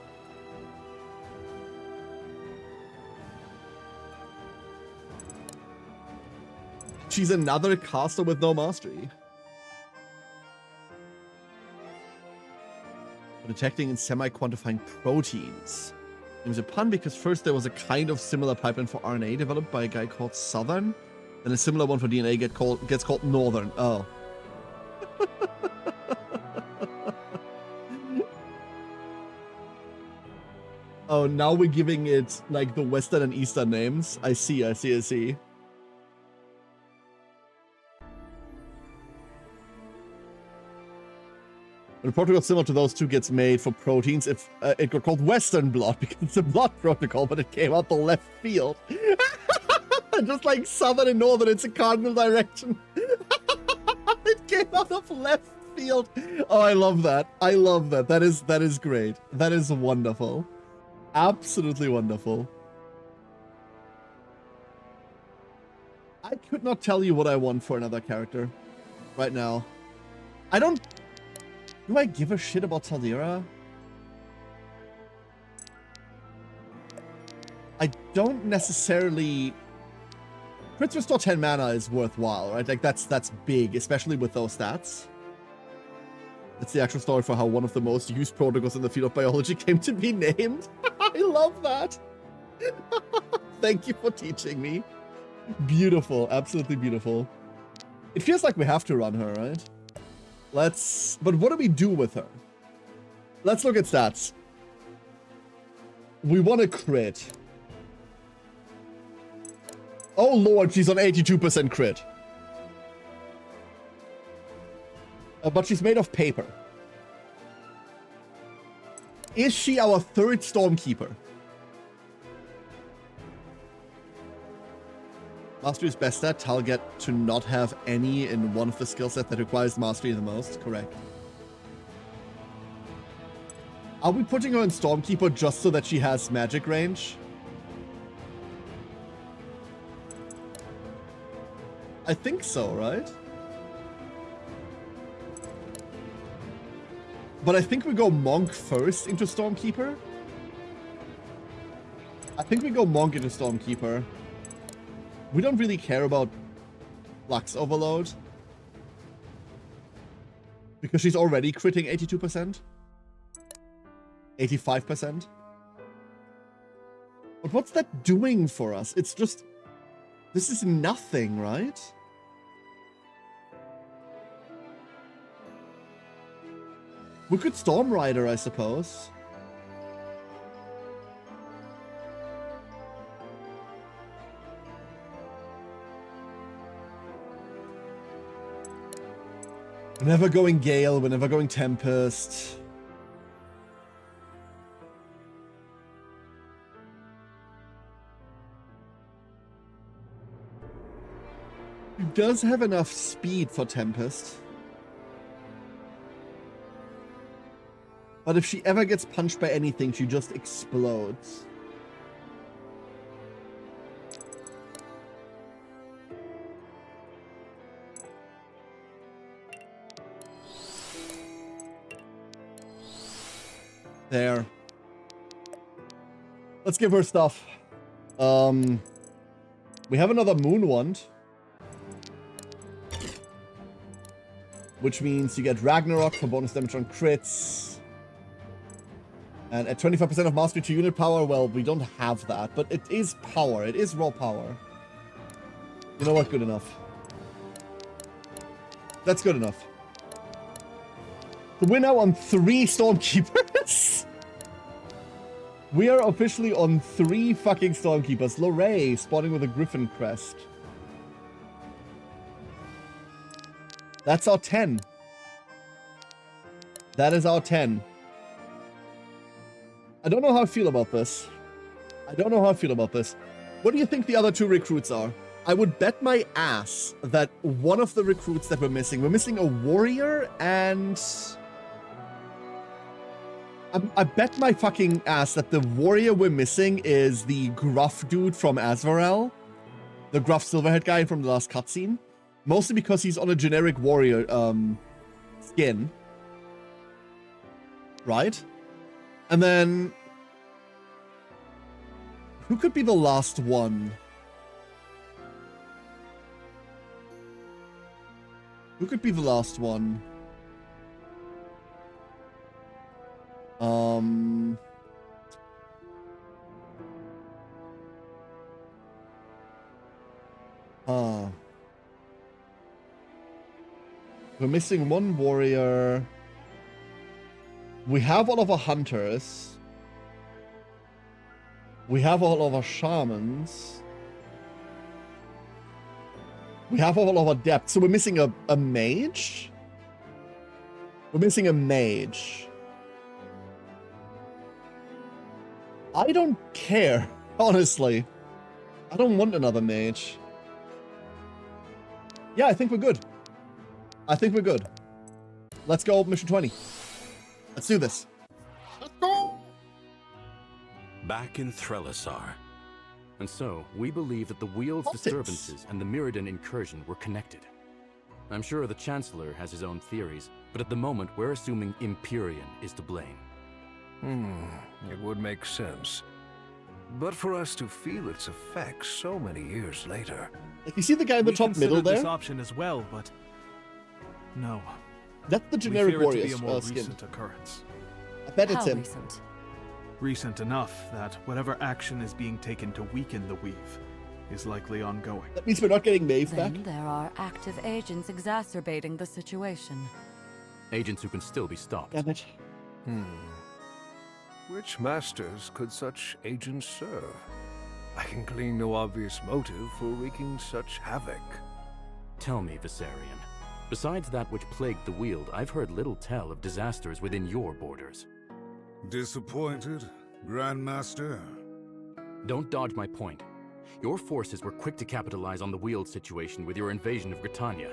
She's another caster with no mastery. Detecting and semi-quantifying proteins. It was a pun because first there was a kind of similar pipeline for RNA developed by a guy called Southern, then a similar one for DNA gets called Northern. Oh. Oh, now we're giving it like the Western and Eastern names. I see. When a protocol similar to those two gets made for proteins, it got called Western blot because it's a blot protocol, but it came out the left field. Just like Southern and Northern, it's a cardinal direction. It came out of left field. Oh, I love that. I love that. That is great. That is wonderful. Absolutely wonderful. I could not tell you what I want for another character right now. I don't... Do I give a shit about Taldera? I don't necessarily... Crit Restore 10 mana is worthwhile, right? Like, that's big, especially with those stats. That's the actual story for how one of the most used protocols in the field of biology came to be named. I love that. Thank you for teaching me. Beautiful. Absolutely beautiful. It feels like we have to run her, right? But what do we do with her? Let's look at stats. We want a crit. Oh lord, she's on 82% crit. But she's made of paper. Is she our third Stormkeeper? Mastery is best at. I'll get to not have any in one of the skill set that requires mastery the most. Correct. Are we putting her in Stormkeeper just so that she has magic range? I think so, right? But I think we go Monk first into Stormkeeper. I think we go Monk into Stormkeeper. We don't really care about Flux Overload. Because she's already critting 82%. 85%. But what's that doing for us? It's just... This is nothing, right? We could Storm Rider, I suppose. We're never going Gale, we're never going Tempest. He does have enough speed for Tempest. But if she ever gets punched by anything, she just explodes. There. Let's give her stuff. We have another Moon Wand. Which means you get Ragnarok for bonus damage on crits. And at 25% of mastery to unit power, well, we don't have that. But it is power. It is raw power. You know what? Good enough. That's good enough. We're now on 3 Stormkeepers. We are officially on 3 fucking Stormkeepers. Lorray spawning with a Griffin crest. That's our 10. That is our 10. I don't know how I feel about this. I don't know how I feel about this. What do you think the other 2 recruits are? I would bet my ass that one of the recruits that we're missing a warrior and... I bet my fucking ass that the warrior we're missing is the gruff dude from Azvarel. The gruff silverhead guy from the last cutscene. Mostly because he's on a generic warrior skin. Right? And then... Who could be the last one? Who could be the last one? We're missing 1 warrior. We have all of our hunters. We have all of our shamans. We have all of our depths. So we're missing a mage? We're missing a mage. I don't care, honestly. I don't want another mage. Yeah, I think we're good. I think we're good. Let's go mission 20. Let's do this. Let's go! Back in Threlisar. And so, we believe that the Wheel's disturbances and the Mirrodin incursion were connected. I'm sure the Chancellor has his own theories, but at the moment we're assuming Empyrean is to blame. It would make sense. But for us to feel its effects so many years later... Like, you see the guy in the top middle there? This option as well, but... No. That's the generic warrior to be a more skin. recent occurrence. I bet it's him. Recent? Recent enough that whatever action is being taken to weaken the weave is likely ongoing. That means we're not getting Maeve back? Then there are active agents exacerbating the situation. Agents who can still be stopped. Damn it. Which masters could such agents serve? I can glean no obvious motive for wreaking such havoc. Tell me, Viserion, Besides that which plagued the Weald, I've heard little tell of disasters within your borders. Disappointed, Grandmaster? Don't dodge my point. Your forces were quick to capitalize on the Weald situation with your invasion of Britannia.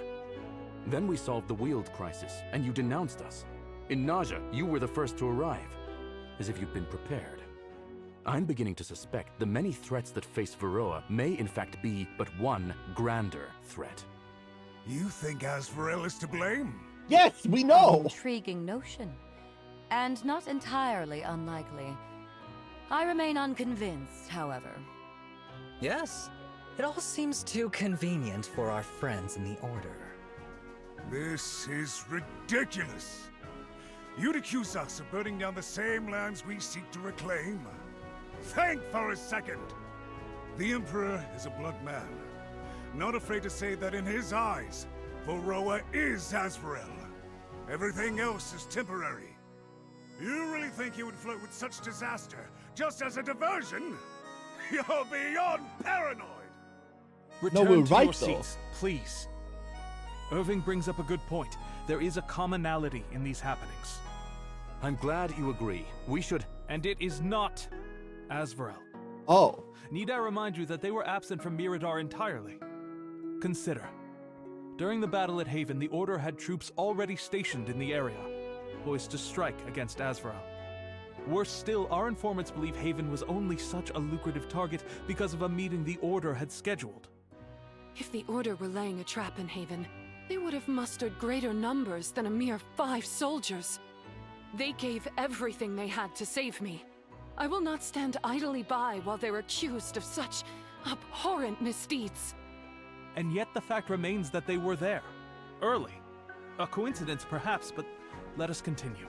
Then we solved the Weald crisis, and you denounced us. In Naja, you were the first to arrive, as if you'd been prepared. I'm beginning to suspect the many threats that face Varroa may in fact be but one grander threat. You think Azrael is to blame? Yes, we know! An intriguing notion. And not entirely unlikely. I remain unconvinced, however. Yes, it all seems too convenient for our friends in the Order. This is ridiculous. You'd accuse us of burning down the same lands we seek to reclaim? Think for a second! The Emperor is a blunt man. Not afraid to say that in his eyes, Varroa is Azrael. Everything else is temporary. You really think he would flirt with such disaster just as a diversion? You're beyond paranoid! Return we're to right, your though. seats, please. Irving brings up a good point. There is a commonality in these happenings. I'm glad you agree. We should... And it is not Azrael. Oh. Need I remind you that they were absent from Miradar entirely? Consider. During the battle at Haven, the Order had troops already stationed in the area, poised to strike against Azrael. Worse still, our informants believe Haven was only such a lucrative target because of a meeting the Order had scheduled. If the Order were laying a trap in Haven, they would have mustered greater numbers than a mere 5 soldiers. They gave everything they had to save me. I will not stand idly by while they're accused of such abhorrent misdeeds. And yet the fact remains that they were there. Early. A coincidence perhaps, but let us continue.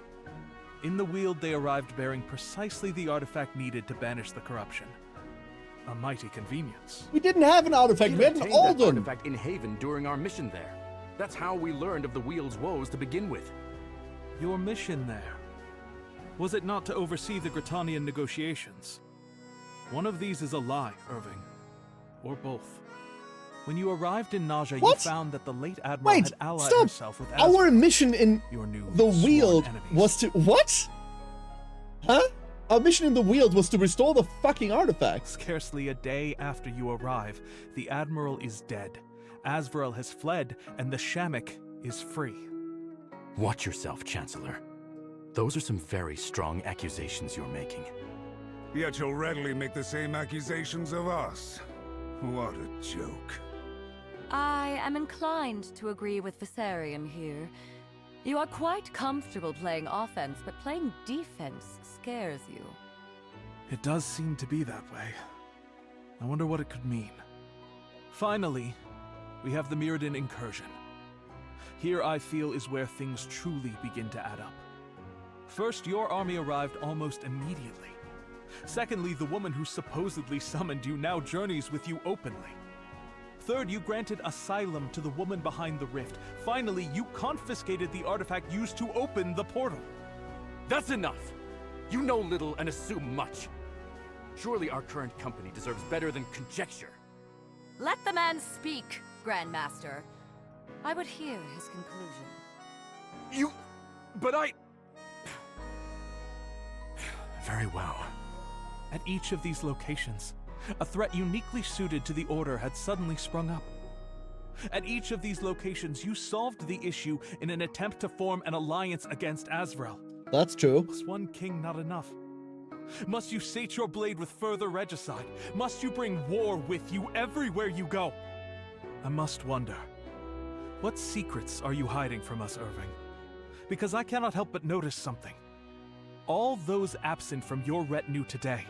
In the Weald they arrived bearing precisely the artifact needed to banish the corruption. A mighty convenience. We didn't have an artifact, we had an that Alden! artifact in Haven during our mission there. That's how we learned of the Weald's woes to begin with. Your mission there. Was it not to oversee the Gritanian negotiations? One of these is a lie, Irving. Or both. When you arrived in Naja, you found that the late Admiral had allied herself with Azrael, our mission in your new the Weald enemies. was to... What? Huh? Our mission in the Weald was to restore the fucking artifacts. Scarcely a day after you arrive, the Admiral is dead. Azrael has fled, and the Shamik is free. Watch yourself, Chancellor. Those are some very strong accusations you're making. Yet you'll readily make the same accusations of us. What a joke. I am inclined to agree with Viserion here. You are quite comfortable playing offense, but playing defense scares you. It does seem to be that way. I wonder what it could mean. Finally, we have the Mirrodin incursion. Here, I feel, is where things truly begin to add up. First, your army arrived almost immediately. Secondly, the woman who supposedly summoned you now journeys with you openly. Third, you granted asylum to the woman behind the rift. Finally, you confiscated the artifact used to open the portal. That's enough! You know little and assume much. Surely our current company deserves better than conjecture. Let the man speak, Grandmaster. I would hear his conclusion. But I... Very well. At each of these locations, a threat uniquely suited to the Order had suddenly sprung up. At each of these locations, you solved the issue in an attempt to form an alliance against Azrael. That's true. Was one king not enough? Must you sate your blade with further regicide? Must you bring war with you everywhere you go? I must wonder, what secrets are you hiding from us, Irving? Because I cannot help but notice something. All those absent from your retinue today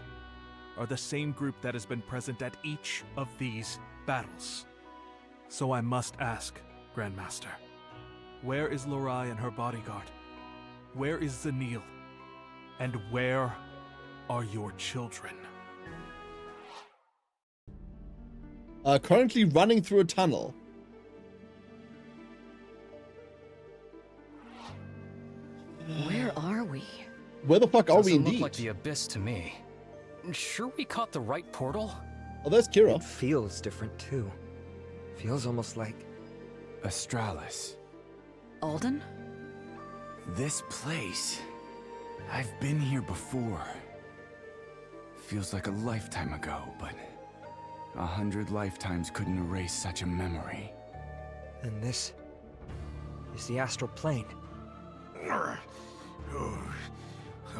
are the same group that has been present at each of these battles. So I must ask, Grandmaster, where is Lorai and her bodyguard? Where is Zanil? And where are your children? Currently running through a tunnel. Where are we? Where the fuck are we Doesn't indeed? look like the Abyss to me. Sure we caught the right portal? Oh, there's Kira. It feels different too. Feels almost like... Astralis. Alden? This place. I've been here before. Feels like a lifetime ago, but 100 lifetimes couldn't erase such a memory. And this is the astral plane. Oh,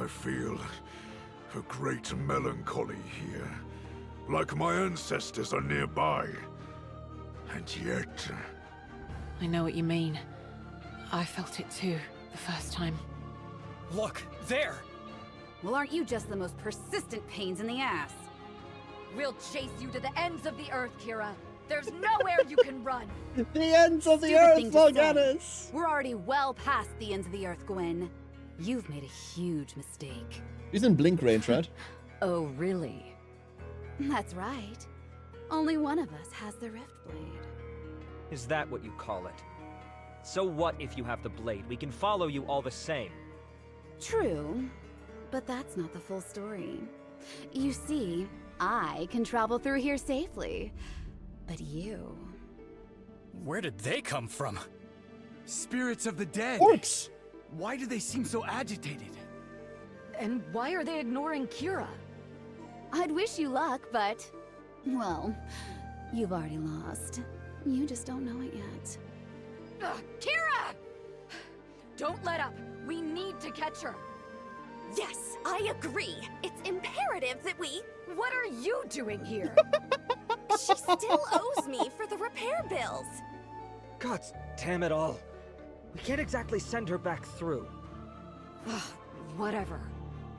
I feel a great melancholy here. Like my ancestors are nearby. And yet... I know what you mean. I felt it too, the first time. Look, there! Well, aren't you just the most persistent pains in the ass? We'll chase you to the ends of the earth, Kira. There's nowhere you can run. The ends of the Stupid thing earth, to forget say. us. We're already well past the ends of the earth, Gwen. You've made a huge mistake. He's in blink range, right? Oh, really? That's right. Only one of us has the Rift Blade. Is that what you call it? So what if you have the blade? We can follow you all the same. True, but that's not the full story. You see, I can travel through here safely, but you... Where did they come from? Spirits of the dead! Orcs! Why do they seem so agitated? And why are they ignoring Kira? I'd wish you luck, but... well, you've already lost. You just don't know it yet. Kira! Don't let up. We need to catch her. Yes, I agree. It's imperative that we... What are you doing here? She still owes me for the repair bills. God damn it all. We can't exactly send her back through. Whatever.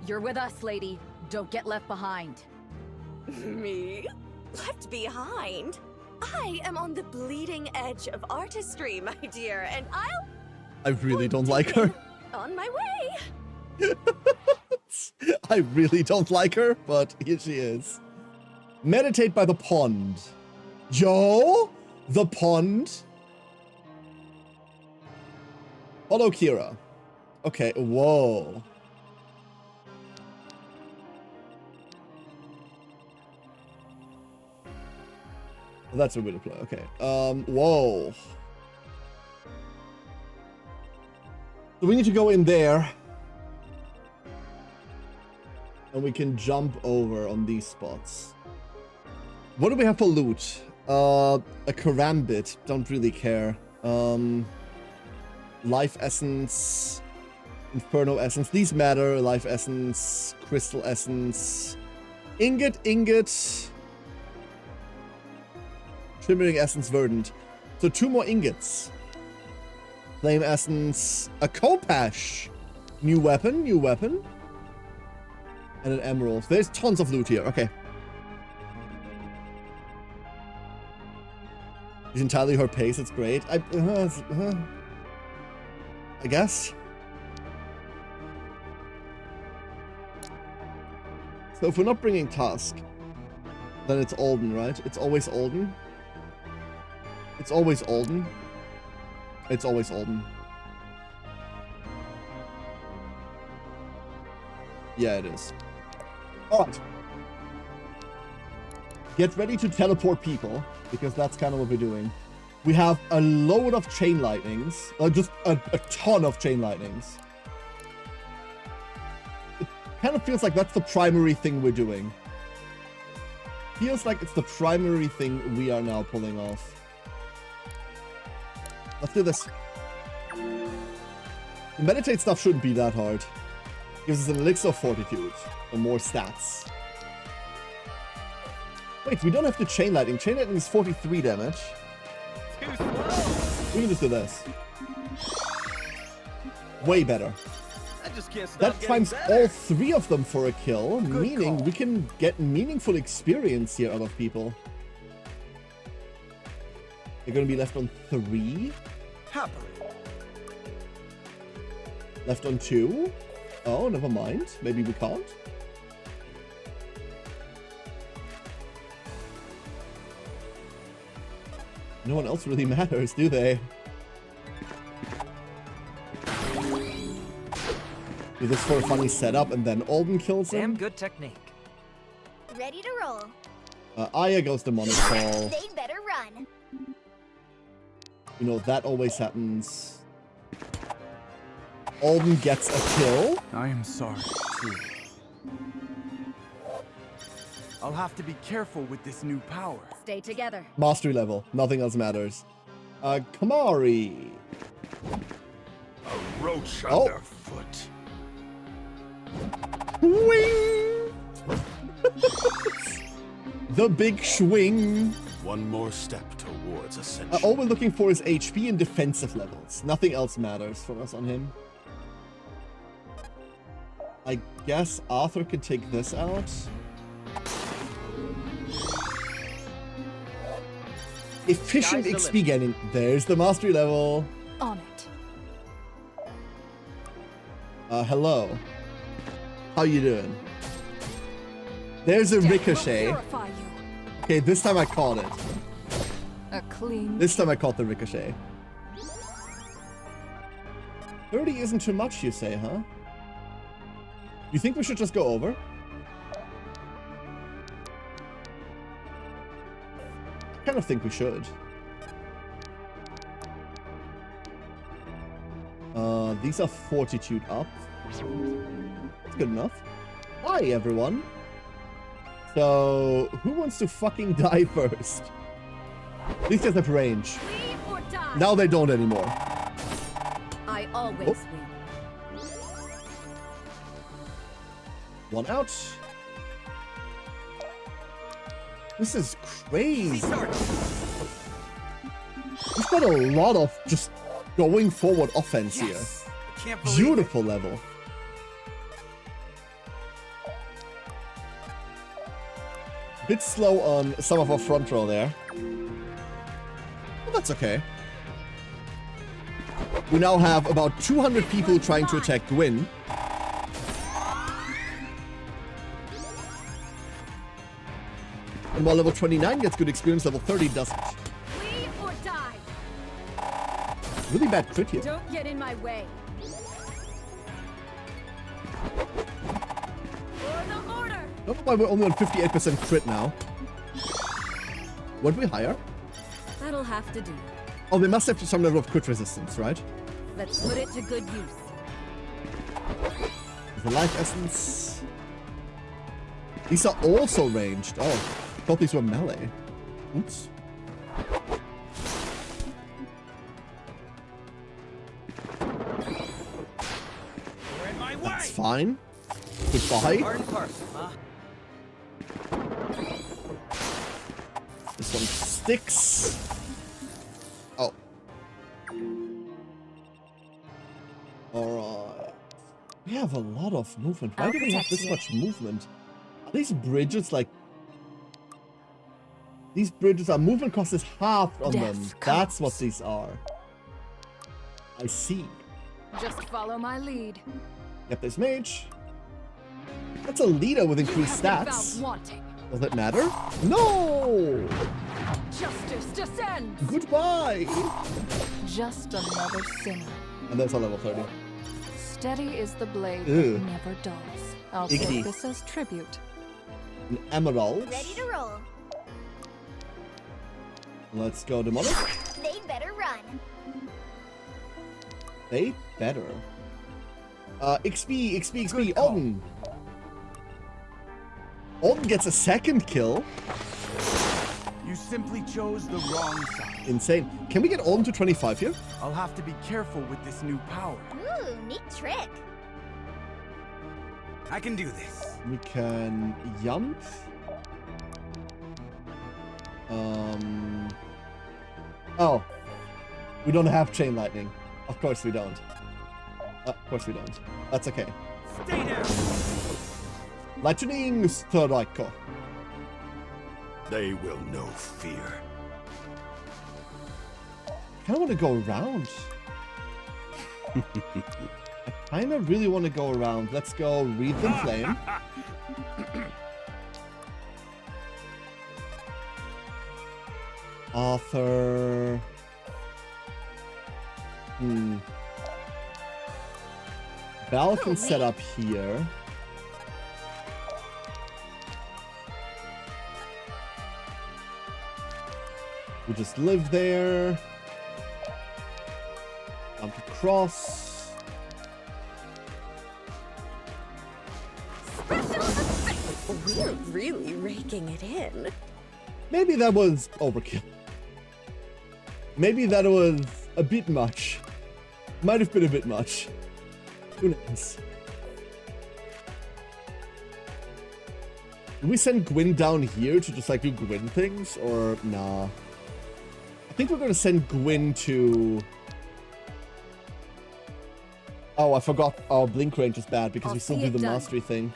You're with us, lady. Don't get left behind. Me? Left behind? I am on the bleeding edge of artistry, my dear, and I really don't like her. on my way. I really don't like her, but here she is. Meditate by the pond. Yo? The pond? Follow Kira. Okay, whoa. Well, that's a way to play. Okay. Whoa. So we need to go in there. And we can jump over on these spots. What do we have for loot? A karambit. Don't really care. Life essence. Inferno essence. These matter. Life essence. Crystal essence. Ingot. Shimmering essence verdant. So 2 more ingots. Flame essence. A Kopash. New weapon. And an emerald. There's tons of loot here. Okay. It's entirely her pace. It's great. I guess. So if we're not bringing Tusk, then it's Alden, right? It's always Alden. It's always Alden. It's always Alden. Yeah, it is. Alright. Get ready to teleport people, because that's kind of what we're doing. We have a load of chain lightnings. Just a ton of chain lightnings. It kind of feels like that's the primary thing we're doing. Feels like it's the primary thing we are now pulling off. Let's do this. The meditate stuff shouldn't be that hard. Gives us an elixir of fortitude and more stats. Wait, we don't have to chain lightning. Chain lightning is 43 damage. Too slow. We can just do this. Way better. I just can't stop That getting primes better. all 3 of them for a kill, meaning we can get meaningful experience here out of people. They're gonna be left on 3. Happily. Left on 2. Oh, never mind. Maybe we can't. No one else really matters, do they? Do this for a funny setup and then Alden kills him? Damn good technique. Ready to roll. Aya goes demonic call. They better run. You know, that always happens. Alden gets a kill. I am sorry, truly. I'll have to be careful with this new power. Stay together. Mastery level. Nothing else matters. Kamari. A roach Oh. underfoot. Swing! The big swing. One more step towards ascension. All we're looking for is HP and defensive levels. Nothing else matters for us on him. I guess Arthur can take this out. Efficient XP getting. There's the mastery level. On it. Hello. How you doing? There's a ricochet. Okay, this time I caught it. A clean. This time I caught the ricochet. 30 isn't too much, you say, huh? You think we should just go over? I kind of think we should. These are fortitude up. That's good enough. Hi, everyone. So, who wants to fucking die first? These guys have range. Now they don't anymore. I always win. One out. This is crazy. We've got a lot of just going forward offense here. Beautiful level. Bit slow on some of our front row there. Well, that's okay. We now have about 200 people trying to attack Gwyn. And while level 29 gets good experience, level 30 doesn't. Leave or die. Really bad crit here. Don't get in my way. For the order. I don't know why we're only on 58% crit now. Weren't we higher? That'll have to do. Oh, they must have some level of crit resistance, right? Let's put it to good use. The life essence. These are also ranged. Oh, I thought these were melee. Oops. That's fine. Goodbye. This one sticks. Oh. Alright. We have a lot of movement. Why do we have this much movement? Are these bridges like... These bridges are movement cost is half on them. That's what these are. I see. Just follow my lead. Yep, there's mage. That's a leader with increased stats. Does it matter? No! Justice descend. Goodbye. Just another sinner. And that's on level 30. Steady is the blade Ew. that never dulls. I'll Icky. take this as tribute. An emerald. Ready to roll. Let's go demonic. They'd better run. They better. XP. Alden. Alden gets a second kill. You simply chose the wrong side. Insane. Can we get Alden to 25 here? I'll have to be careful with this new power. Ooh, neat trick. I can do this. We can jump. Oh. We don't have chain lightning. Of course we don't. Of course we don't. That's okay. Stay there. Lightning strike. They will know fear. I kind of want to go around. I kind of really want to go around. Let's go Wreath and Flame. Arthur. Bal can set up here. We just live there. Jump across. We're really raking it in. Maybe that was overkill. Maybe that was a bit much. Might have been a bit much. Who knows? Do we send Gwyn down here to just like do Gwyn things? Or nah? I think we're gonna send Gwyn to... Oh, I forgot our blink range is bad because we still do the mastery thing.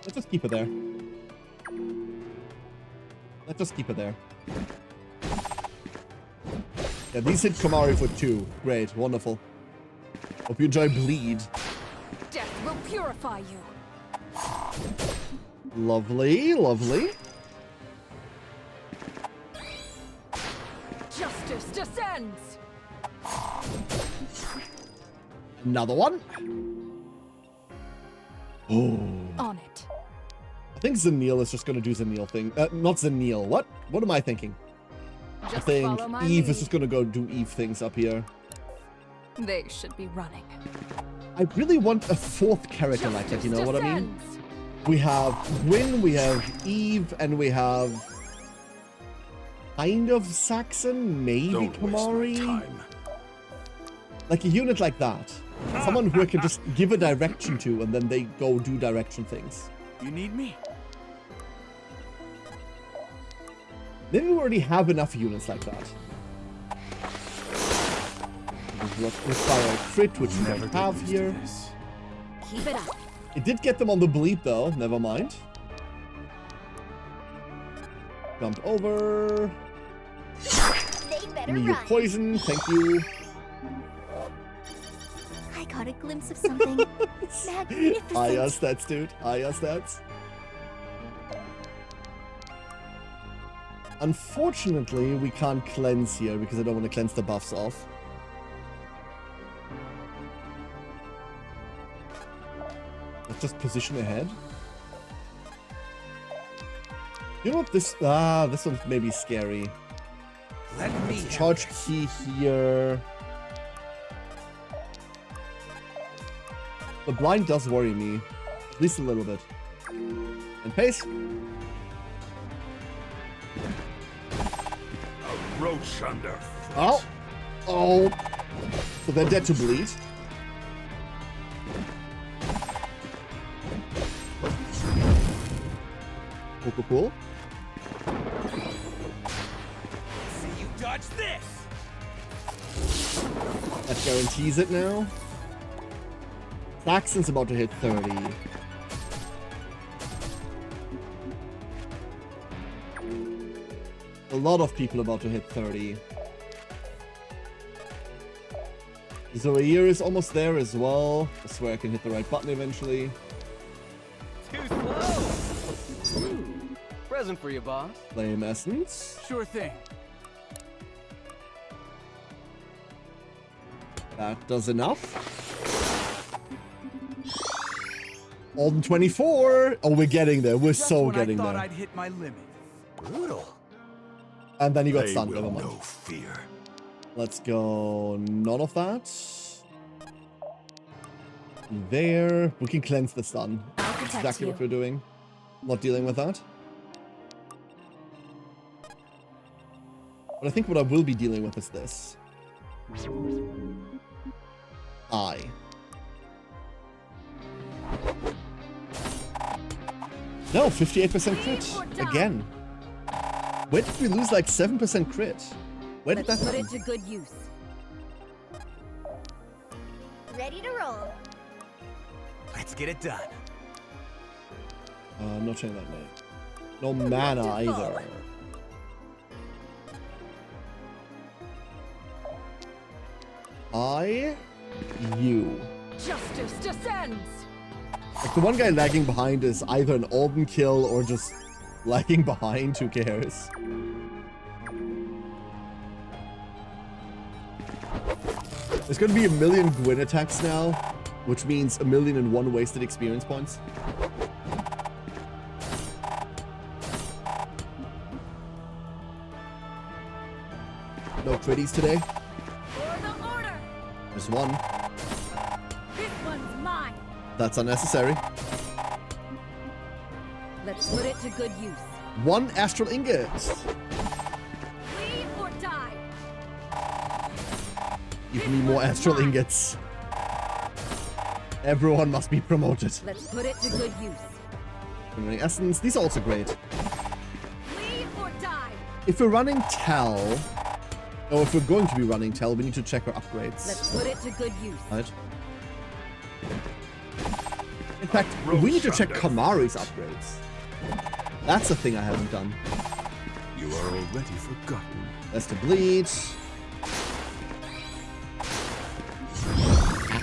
Let's just keep it there. Let's just keep it there. Yeah, these hit Kamari for 2. Great, wonderful. Hope you enjoy bleed. Death will purify you. Lovely, lovely. Justice descends. Another one. Oh. On it. I think Zenil is just gonna do Zenil thing. Not Zenil. What? What am I thinking? Just I think follow my Eve is lead. just gonna go do Eve things up here. They should be running. I really want a 4th character like that, you know what I mean? We have Gwyn, we have Eve, and we have kind of Saxon, maybe Kamari. Like a unit like that. Someone who I can just give a direction to and then they go do direction things. You need me? Maybe we already have enough units like that. Require a crit, which we don't have here. Keep it up. It did get them on the bleed though, never mind. Jumped over. They better Give me your run. poison, thank you. I got a glimpse of something magnificent. Higher stats, dude. Higher stats. Unfortunately, we can't cleanse here because I don't want to cleanse the buffs off. Let's just position ahead. You know what? This one's maybe scary. Let's charge key here. The blind does worry me, at least a little bit. And pace. A roach under. Oh, oh. So they're dead to bleed. Cool, cool, cool. See you dodge this. That guarantees it now. Saxon's about to hit 30. A lot of people about to hit 30. Zoeir is almost there as well. I swear I can hit the right button eventually. Too slow. Present for you, boss. Flame Essence. Sure thing. That does enough. Alden 24. Oh, we're getting there. We're so getting I thought there. I'd hit my limit. Brutal. And then you got They stunned. will Never mind. know fear. Let's go. None of that. There. We can cleanse the stun. That's exactly what we're doing. Not dealing with that. But I think what I will be dealing with is this. No, 58% crit. Again. Where did we lose like 7% crit? Where did that Let's put happen? it to good use. Ready to roll. Let's get it done. I'm not saying that, mate. No mana either. You. Justice descends. Like the one guy lagging behind is either an Alden kill or just lagging behind, who cares? There's gonna be 1,000,000 Gwyn attacks now, which means 1,000,001 wasted experience points. No critties today. For the order. There's one. This one's mine. That's unnecessary. Let's put it to good use. 1 astral ingot. Flee or die. Give me more astral ingots. Everyone must be promoted. Let's put it to good use. Running essence. These are also great. Flee or die. If we're running Tal, or if we're going to be running Tal, we need to check our upgrades. Let's put it to good use. Right. In fact, we need to check Kamari's upgrades. That's the thing I haven't done. You are already forgotten. That's to bleed.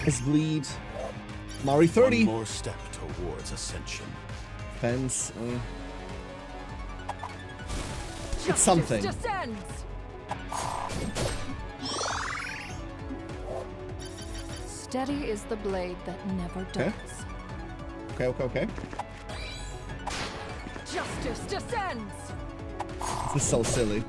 As bleed. Kamari 30. One more step towards ascension. Fence. It's something. Descends. Steady is the blade that never Okay. dies. Okay. Justice descends. This is so silly.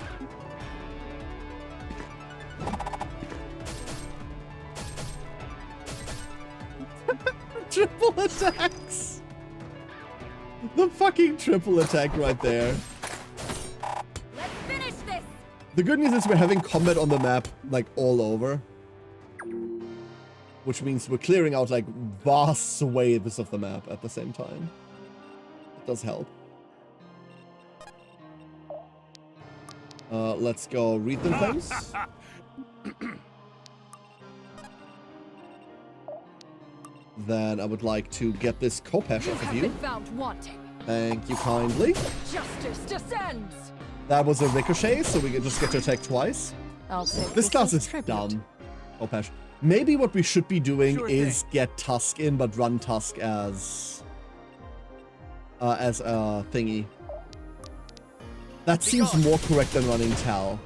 Triple attacks! The fucking triple attack right there. Let's finish this. The good news is we're having combat on the map, like, all over. Which means we're clearing out, like, vast swathes of the map at the same time. It does help. Let's go read them things. Then I would like to get this Kopesh off of you. Found wanting. Thank you kindly. Justice descends. That was a ricochet, so we can just get to attack twice. I'll take This class as is tribute. dumb. Kopesh. Maybe what we should be doing Sure is get Tusk in, but run Tusk as a thingy. That seems more correct than running Tal.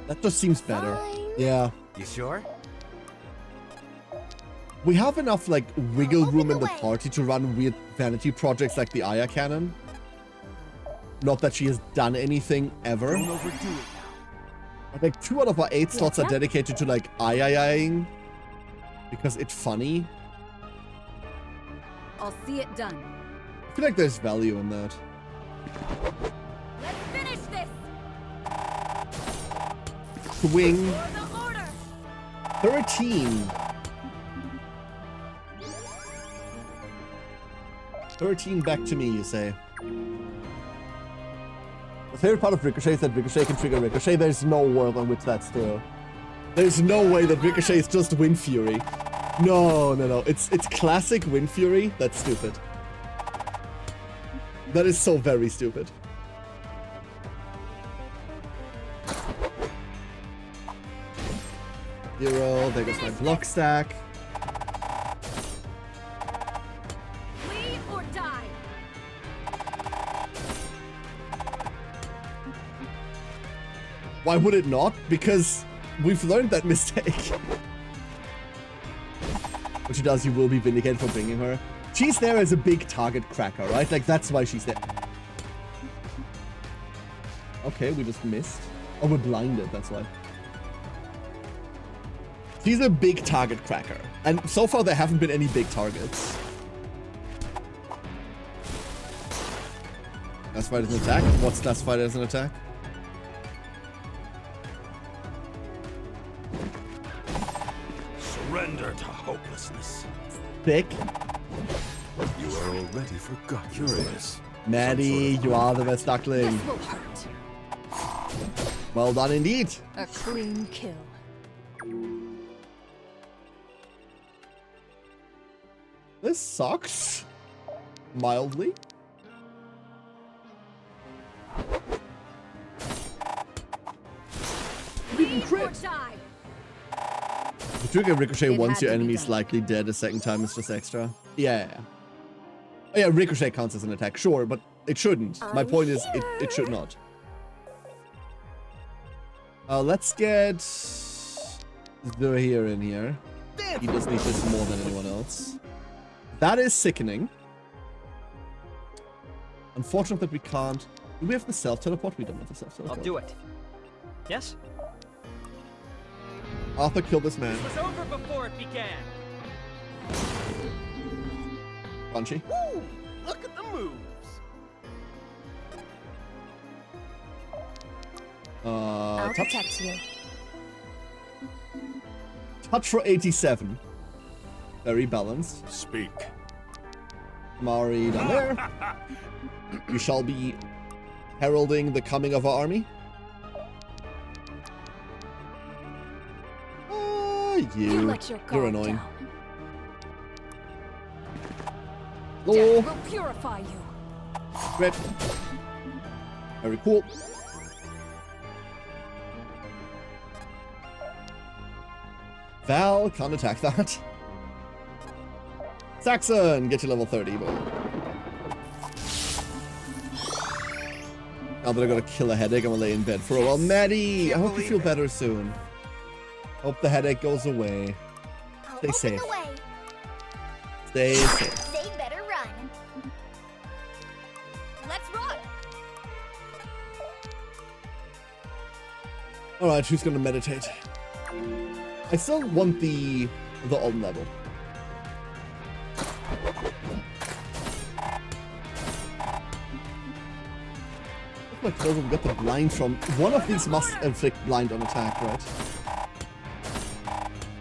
That just seems better. Yeah. You sure? We have enough, like, wiggle room in the party to run weird vanity projects like the Aya cannon. Not that she has done anything ever. Don't overdo it now. But, like, 2 out of our 8 slots are dedicated to, like, Aya-ing. Because it's funny. I'll see it done. I feel like there's value in that. Let's finish this. Swing. For the order. 13. 13 back to me, you say. The favorite part of Ricochet is that Ricochet can trigger Ricochet. There's no world on which that's true. There's no way that Ricochet is just Wind Fury. No. It's classic Wind Fury. That's stupid. That is so very stupid. Zero. There goes my block stack. Flee or die. Why would it not? Because we've learned that mistake. What she does, you will be vindicated for bringing her. She's there as a big target cracker, right? Like, that's why she's there. Okay, we just missed. Oh, we're blinded, that's why. She's a big target cracker. And so far, there haven't been any big targets. Classified as an attack? What's classified as an attack? Surrender to hopelessness. Thick. You are already forgotten. Curious. Maddie, you are the best duckling. This will hurt. Well done indeed. A clean kill. This sucks. Mildly. Flee or die. The trigger Ricochet It once had your to be enemy's done. likely dead a second time is just extra. Yeah. Oh yeah, Ricochet counts as an attack, sure, but it shouldn't. My point is, it should not. Let's get Zuhair in here. He does need this more than anyone else. That is sickening. Unfortunate that we can't. Do we have the self-teleport? We don't have the self-teleport. I'll do it. Yes? Arthur, kill this man. It was over before it began. Punchy. Woo! Look at the moves. I'll Touch. protect you. Touch for 87. Very balanced. Speak. Mari down there. You shall be heralding the coming of our army. You're annoying. Death Oh, will purify you. great. Very cool. Val can't attack that. Saxon, get you level 30, boy. Now that I got a killer headache, I'm gonna lay in bed for a while. Maddie, I hope you feel better soon. Hope the headache goes away. Stay safe. Stay safe. They better run. Let's run. Alright, who's gonna meditate? I still want the on level. Look like we got the blind from. One of these must inflict blind on attack, right?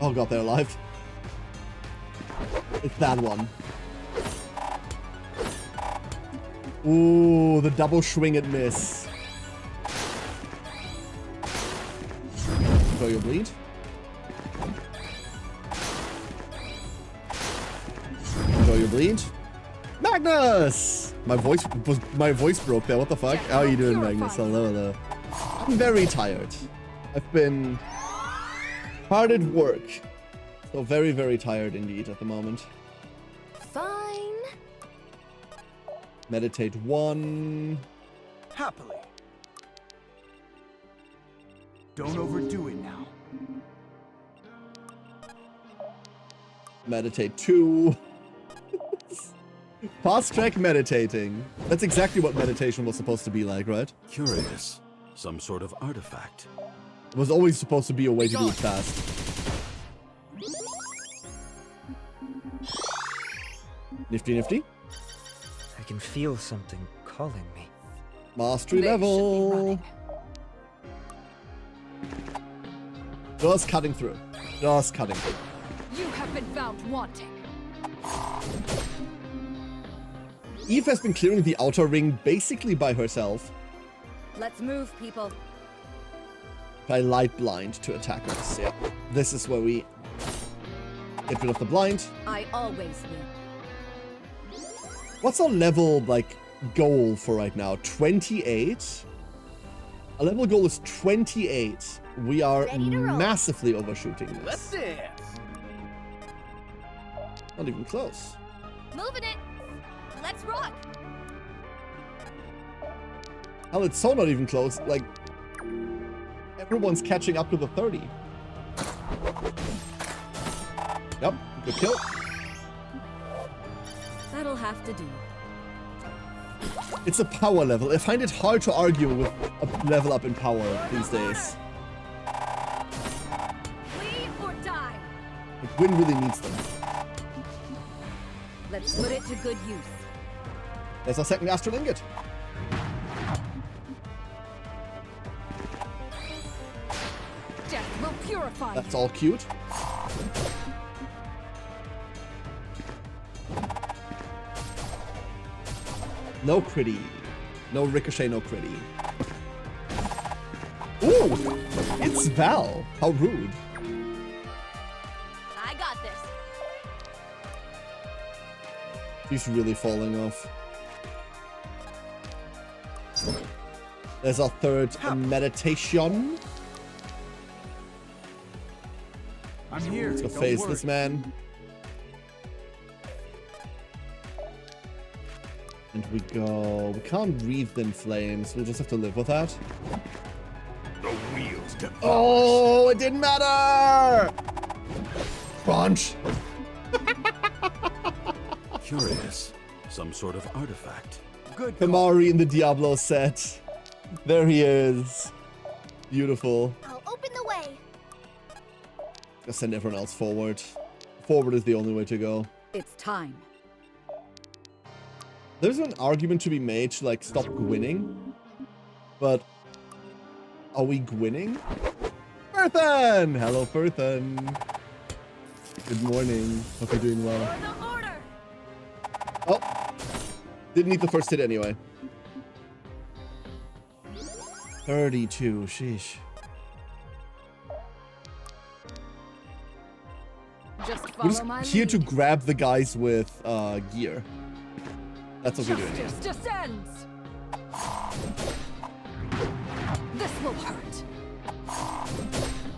Oh god, they're alive. It's that one. Ooh, the double swing and miss. Enjoy your bleed. Enjoy your bleed. Magnus! My voice broke there. What the fuck? How are you doing, Magnus? Hello, hello. I'm very tired. I've been hard at work. So very, very tired indeed at the moment. Fine. Meditate 1. Happily. Don't overdo it now. Meditate 2. Fast track meditating. That's exactly what meditation was supposed to be like, right? Curious. Some sort of artifact. It was always supposed to be a way to do it fast. Nifty, nifty. I can feel something calling me. Mastery level. Just cutting through. Just cutting through. You have been found wanting. Eve has been clearing the outer ring basically by herself. Let's move, people. By light blind to attack us. Yeah. This is where we get rid of the blind. I always win. What's our level, like, goal for right now? 28? Our level goal is 28. We are massively overshooting this. Let's dance. Not even close. Moving it. Let's rock. Hell, it's so not even close. Like, everyone's catching up to the 30. Yep, good kill. That'll have to do. It's a power level. I find it hard to argue with a level up in power these days. Leave or die. Like, Gwyn really needs them. Let's put it to good use. There's our second astral ingot. Death will purify That's you. all cute. No critty. No ricochet, no critty. Ooh! It's Val. How rude. I got this. She's really falling off. There's our third meditation. I'm here. Let's go Don't face worry. this man. And we go... We can't breathe in flames. We'll just have to live with that. The wheels devour. Oh, it didn't matter! Crunch! Curious. Some sort of artifact. Good. Kamari in the Diablo set. There he is. Beautiful. I'll open the way. I'll send everyone else forward. forward is the only way to go. It's time. There's an argument to be made to like stop gwinning, but are we gwinning? Furthen! Hello, Furthen. Good morning. Hope you're doing well. Oh, didn't need the first hit anyway. 32, sheesh. Just We're follow my just here lead. to grab the guys with gear. That's what we're doing. Justice descends. This will hurt.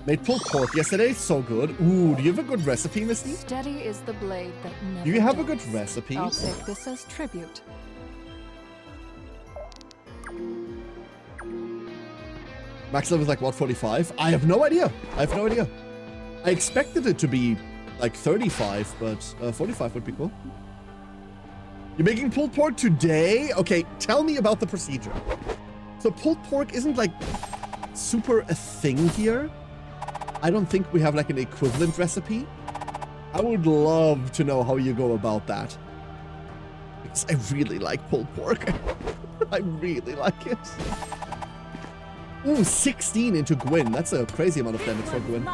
Made pulled pork yesterday, so good. Ooh, do you have a good recipe, Misty? Steady is the blade that never Do you have a bends. good recipe? I'll take this as tribute. Max level is like what, 45? I have no idea. I have no idea. I expected it to be like 35, but 45 would be cool. You're making pulled pork today? Okay, tell me about the procedure. So pulled pork isn't like super a thing here. I don't think we have like an equivalent recipe. I would love to know how you go about that. Because I really like pulled pork. I really like it. Ooh, 16 into Gwyn. That's a crazy amount of damage for Gwyn.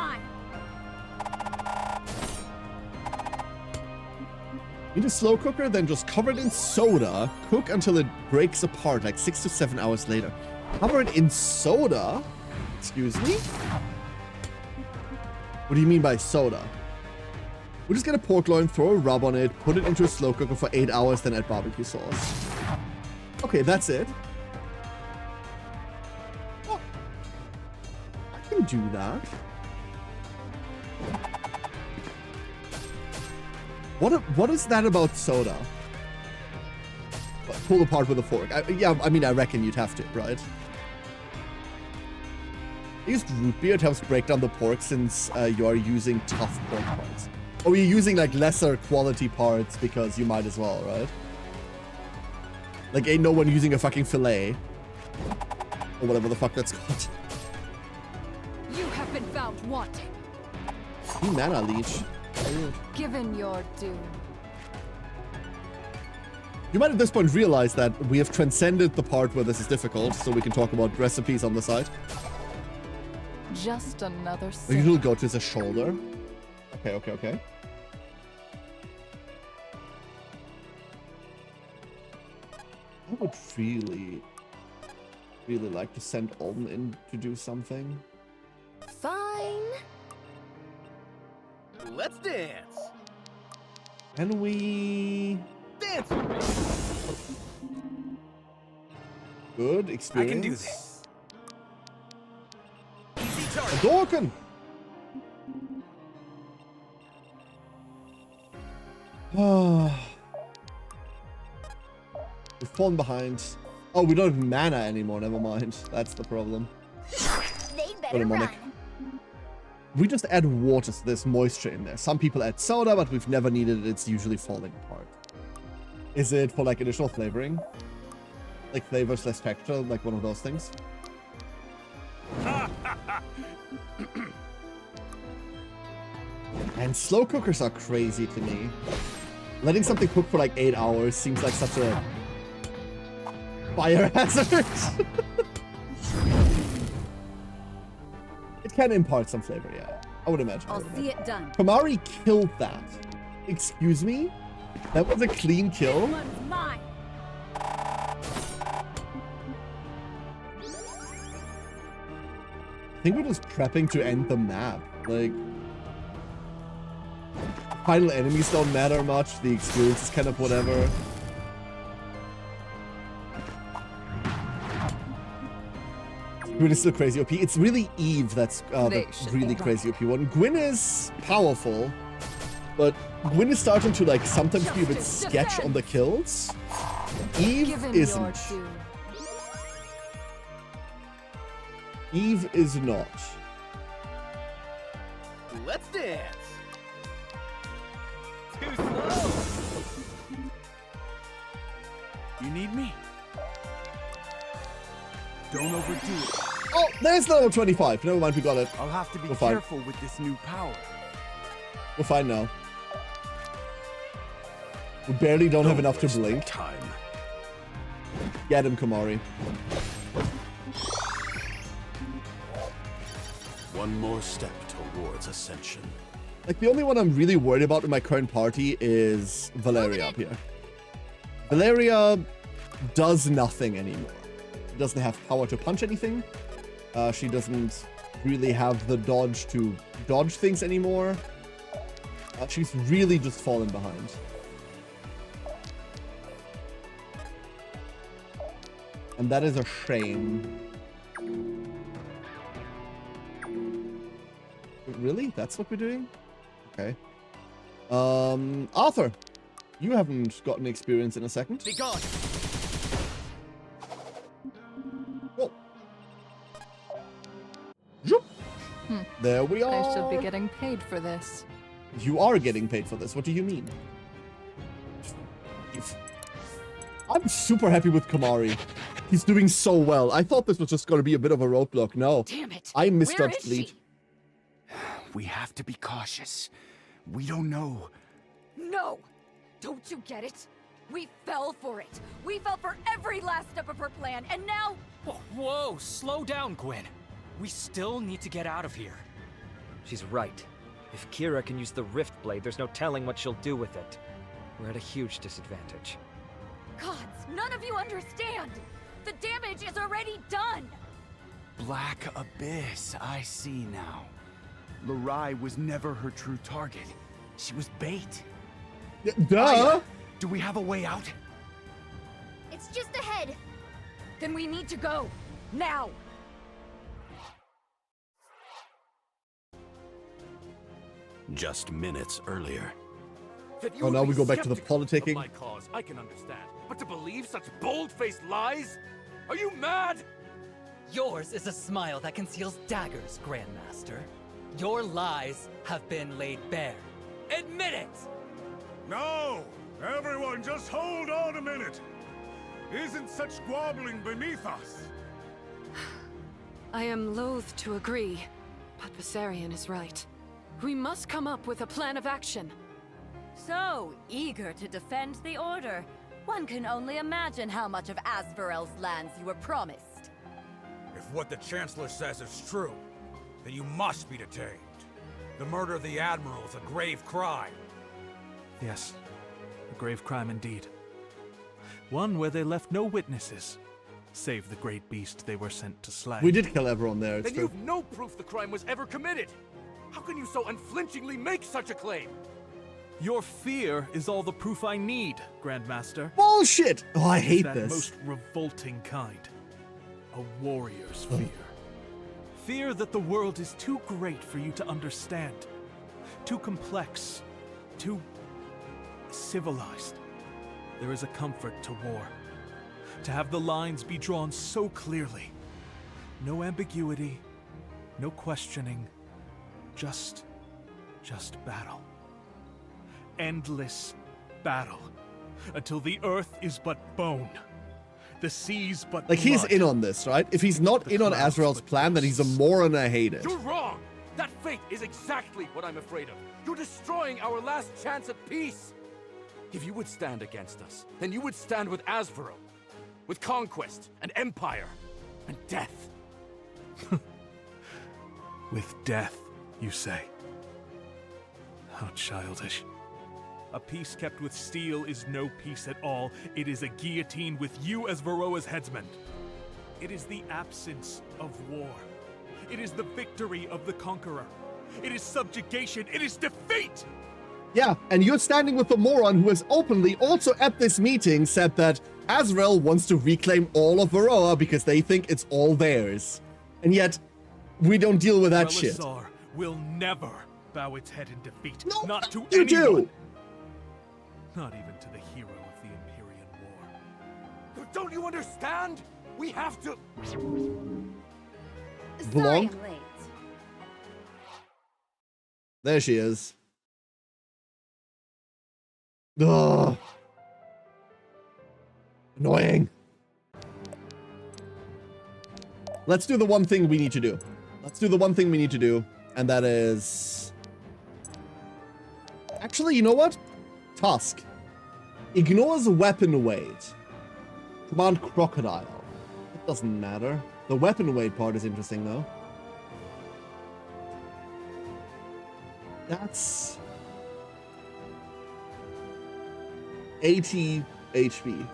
Need a slow cooker, then just cover it in soda. Cook until it breaks apart, like 6 to 7 hours later. Cover it in soda? Excuse me? What do you mean by soda? We'll just get a pork loin, throw a rub on it, put it into a slow cooker for 8 hours, then add barbecue sauce. Okay, that's it. Oh, I can do that. What is that about soda? Pull apart with a fork. Yeah, I mean, I reckon you'd have to, right? I used root beer. It helps break down the pork since you are using tough pork parts. Or you're using like lesser quality parts because you might as well, right? Like ain't no one using a fucking fillet. Or whatever the fuck that's called. You have been found wanting. You mana leech. Weird. Given your due. You might at this point realize that we have transcended the part where this is difficult, so we can talk about recipes on the side. Just another The usual go-to is a shoulder. Okay. I would really like to send Alden in to do something. Fine. Let's dance. Can we... Dance with me. Good experience. I can do this. Easy A target. Dorkin! We've fallen behind. Oh, we don't have mana anymore. Never mind. That's the problem. They Go better to Monic. run. We just add water, so there's moisture in there. Some people add soda, but we've never needed it. It's usually falling apart. Is it for like additional flavoring? Like flavors less texture, like one of those things? And slow cookers are crazy to me. Letting something cook for like 8 hours seems like such a fire hazard. It can impart some flavor, yeah. I would imagine. I'll see it done. Kamari killed that. Excuse me? That was a clean kill? One's mine. I think we're just prepping to end the map. Like, final enemies don't matter much. The experience is kind of whatever. Gwyn is still crazy OP. It's really Eve that's the really crazy OP one. Gwyn is powerful, but Gwyn is starting to like sometimes be a bit sketch on the kills. Eve Given your isn't. due. Eve is not. Let's dance. Too slow. You need me? Don't overdo it. Oh, there's level 25. Never mind, we got it. I'll have to be We're fine. careful with this new power. We're fine now. We barely don't have enough to blink. Time. Get him, Kamari. One more step towards ascension. Like, the only one I'm really worried about in my current party is Valeria up here. Valeria does nothing anymore. She doesn't have power to punch anything. She doesn't really have the dodge to dodge things anymore. She's really just fallen behind. And that is a shame. Really? That's what we're doing? Okay. Arthur, you haven't gotten experience in a second. Be gone. Oh. There we are. I should be getting paid for this. You are getting paid for this. What do you mean? I'm super happy with Kamari. He's doing so well. I thought this was just going to be a bit of a roadblock. No. Damn it. I misjudged Lead. We have to be cautious. We don't know. No! Don't you get it? We fell for it. We fell for every last step of her plan, and now... Whoa, slow down, Gwen. We still need to get out of here. She's right. If Kira can use the Rift Blade, there's no telling what she'll do with it. We're at a huge disadvantage. Gods, none of you understand! The damage is already done! Black Abyss, I see now. Larai was never her true target. She was bait. Duh! Aya, do we have a way out? It's just ahead. Then we need to go. Now! Just minutes earlier. Oh, now we go back to the politicking. My cause, I can understand. But to believe such bold-faced lies? Are you mad? Yours is a smile that conceals daggers, Grandmaster. Your lies have been laid bare. Admit it! No! Everyone, just hold on a minute! Isn't such squabbling beneath us? I am loath to agree, but Viserion is right. We must come up with a plan of action. So eager to defend the Order. One can only imagine how much of Asvarel's lands you were promised. If what the Chancellor says is true, then you must be detained. The murder of the Admiral is a grave crime. Yes, a grave crime indeed. One where they left no witnesses, save the great beast they were sent to slay. We did kill everyone there. Then you've no proof the crime was ever committed. How can you so unflinchingly make such a claim? Your fear is all the proof I need, Grandmaster. Bullshit! Oh, I hate that this. Most revolting kind. A warrior's fear. Fear that the world is too great for you to understand. Too complex. Too civilized. There is a comfort to war. To have the lines be drawn so clearly. No ambiguity. No questioning. Just battle. Endless battle. Until the earth is but bone. The seas but Like, he's blood. in on this, right? If he's not in on Azrael's plan, then he's a moron and I hate it. You're wrong! That fate is exactly what I'm afraid of. You're destroying our last chance at peace! If you would stand against us, then you would stand with Asvarel. With conquest, and empire, and death. With death, you say? How childish. A peace kept with steel is no peace at all. It is a guillotine with you as Varroa's headsman. It is the absence of war. It is the victory of the conqueror. It is subjugation. It is defeat! Yeah, and you're standing with the moron who has openly, also at this meeting, said that Azrael wants to reclaim all of Varroa because they think it's all theirs. And yet, we don't deal with that shit. Relisar will never bow its head in defeat. No, not to you anyone. do! Not even to the hero of the Empyrean War. Don't you understand? We have to... Belong? There she is. Ugh. Annoying. Let's do the one thing we need to do. Let's do the one thing we need to do, and that is... Actually, you know what? Tusk. Ignores weapon weight. Command crocodile. It doesn't matter. The weapon weight part is interesting though. That's 80 HP.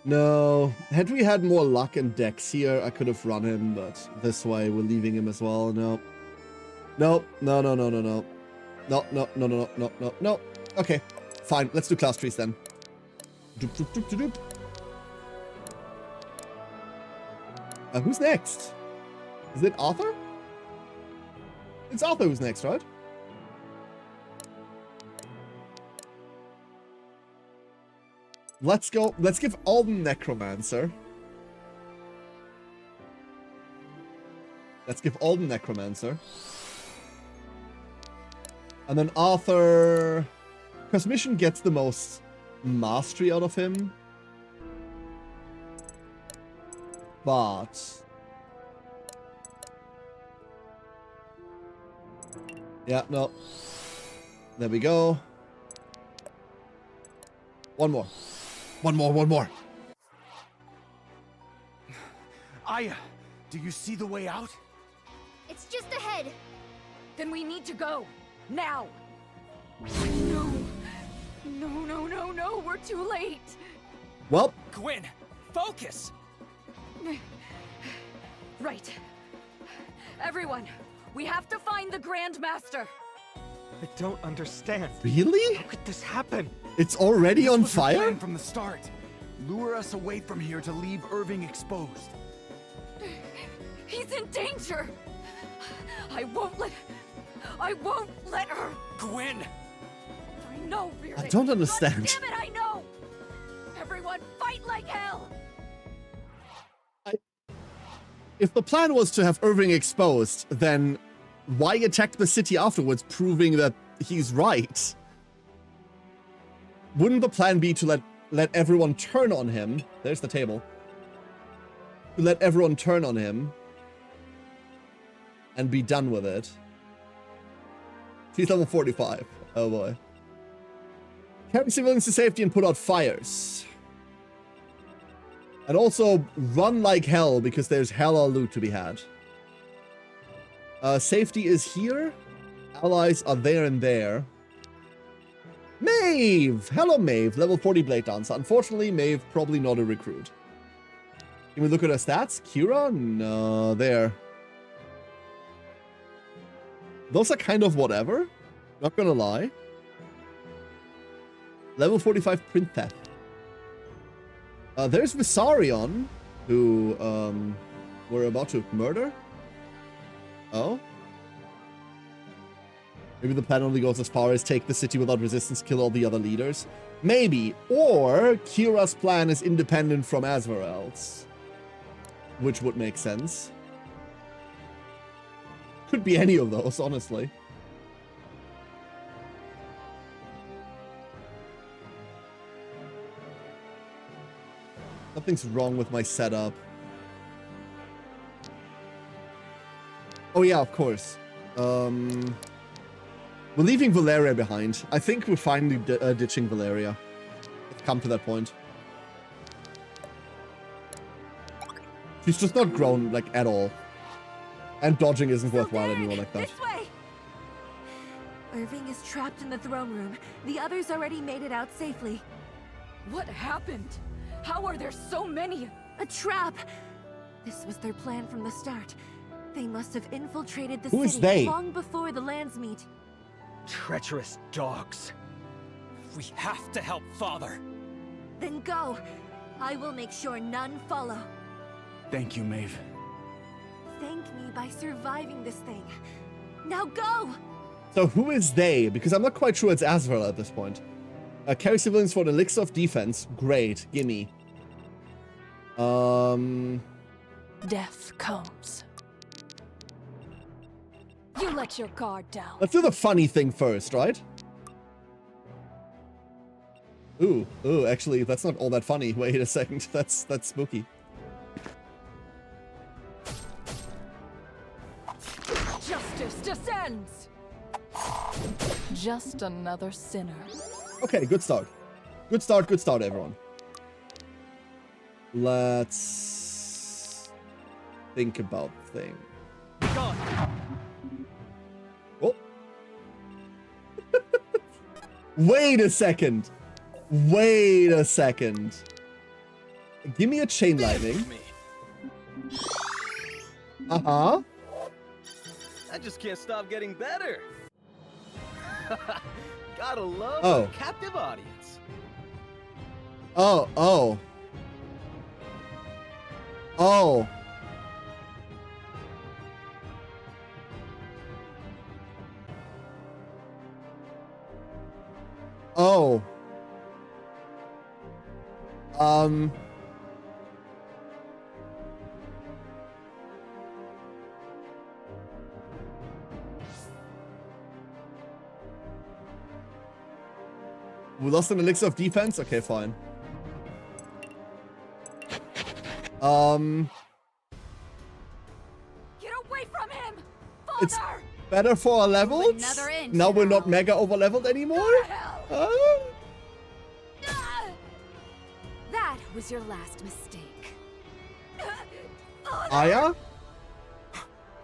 No, had we had more luck and dex here, I could have run him, but this way we're leaving him as well. No. No, no, no, no, no, no. No, no, no, no, no, no, no. Okay, fine. Let's do class trees then. Doop, doop, doop, doop, doop. Who's next? Is it Arthur? It's Arthur who's next, right? Let's go. Let's give Alden Necromancer. Let's give Alden Necromancer. And then Arthur... Because Mission gets the most mastery out of him. But... Yeah, no. There we go. One more. One more, one more. Aya, do you see the way out? It's just ahead. Then we need to go. Now! No. No, no, no, no, we're too late. Well... Gwyn, focus! Right. Everyone, we have to find the Grand Master. I don't understand. Really? How could this happen? It's already on This was her fire? plan from the start. Lure us away from here to leave Irving exposed. He's in danger. I won't let her. Gwyn! I know, Bearded. I don't understand. God damn it, I know. Everyone, fight like hell. If the plan was to have Irving exposed, then why attack the city afterwards, proving that he's right? Wouldn't the plan be to let everyone turn on him? There's the table. To let everyone turn on him and be done with it. He's level 45. Oh boy. Carry civilians to safety and put out fires. And also run like hell because there's hella loot to be had. Safety is here. Allies are there and there. Maeve! Hello, Maeve. Level 40 Blade Dancer. Unfortunately, Maeve probably not a recruit. Can we look at her stats? Kira? No, there. Those are kind of whatever. Not gonna lie. Level 45 Princess. There's Visarion, who we're about to murder. Oh? Maybe the plan only goes as far as take the city without resistance, kill all the other leaders. Maybe. Or Kira's plan is independent from Azrael's. Which would make sense. Could be any of those, honestly. Nothing's wrong with my setup. Oh yeah, of course. We're leaving Valeria behind. I think we're finally ditching Valeria. It's come to that point. She's just not grown, like, at all. And dodging isn't worthwhile anymore like that. This way! Irving is trapped in the throne room. The others already made it out safely. What happened? How are there so many? A trap! This was their plan from the start. They must have infiltrated the Who is city they? long before the lands meet. Treacherous dogs. We have to help Father. Then go. I will make sure none follow. Thank you, Maeve. Thank me by surviving this thing. Now go! So who is they? Because I'm not quite sure it's Azrael at this point. Carry civilians for an elixir of defense. Great, gimme. Death comes. You let your guard down. Let's do the funny thing first, right? Ooh, actually, that's not all that funny. Wait a second, that's spooky. Justice descends! Just another sinner. Okay, good start. Good start, everyone. Let's think about things. Oh. Wait a second. Wait a second. Give me a chain lightning. Uh-huh. I just can't stop getting better. Gotta love Oh. a captive audience. Oh. Oh. Oh. Oh. We lost an elixir of defense? Okay, fine. Get away from him! Father! It's better for our levels? another inch Now we're not mega over-leveled anymore? That was your last mistake. Aya?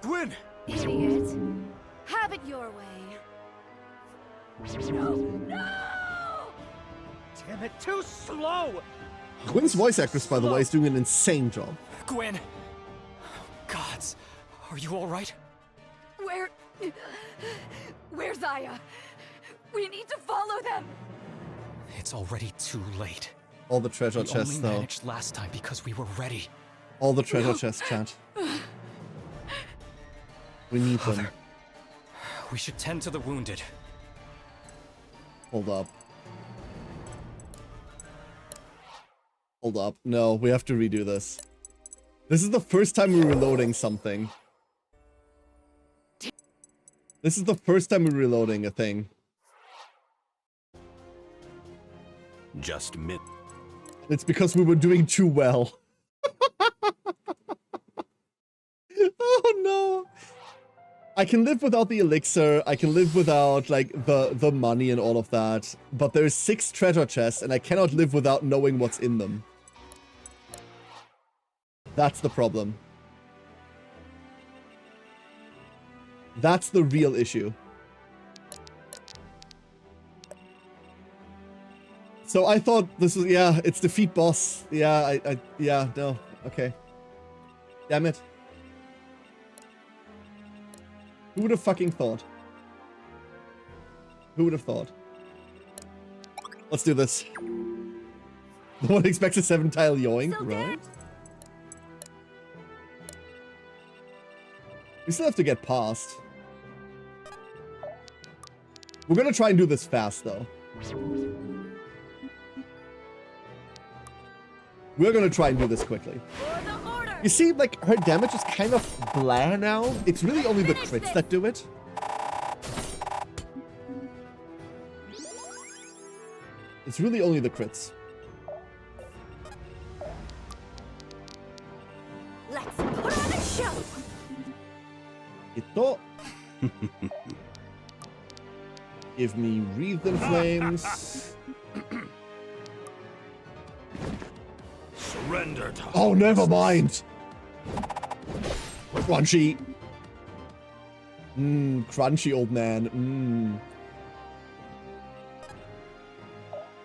Gwyn! Idiot. Have it your way. Damn it, too slow! Gwyn's voice actress, by the way, is doing an insane job. Gwyn! Gods, are you alright? Where's Aya? We need to follow them! It's already too late. All the treasure We chests, only though. managed last time because we were ready. All the treasure chests, chat. We need them. Father, we should tend to the wounded. Hold up. Hold up. No, we have to redo this. This is the first time we're reloading something. This is the first time we're reloading a thing. Just mid. It's because we were doing too well. Oh no. I can live without the elixir, I can live without, like, the money and all of that, but there's 6 treasure chests, and I cannot live without knowing what's in them. That's the problem. That's the real issue. So I thought this was, yeah, it's defeat boss. Yeah, yeah, no, okay. Damn it. Who would have fucking thought? Who would have thought? Let's do this. No one expects a 7-tile yoink, right? We still have to get past. We're gonna try and do this fast, though. We're gonna try and do this quickly. You see, like, her damage is kind of blah now. It's really only the crits that do it. It's really only the crits. Let's put on a show! Ito. Give me Wreathed in Flames. Surrender to Oh, never mind. Crunchy. Crunchy, old man.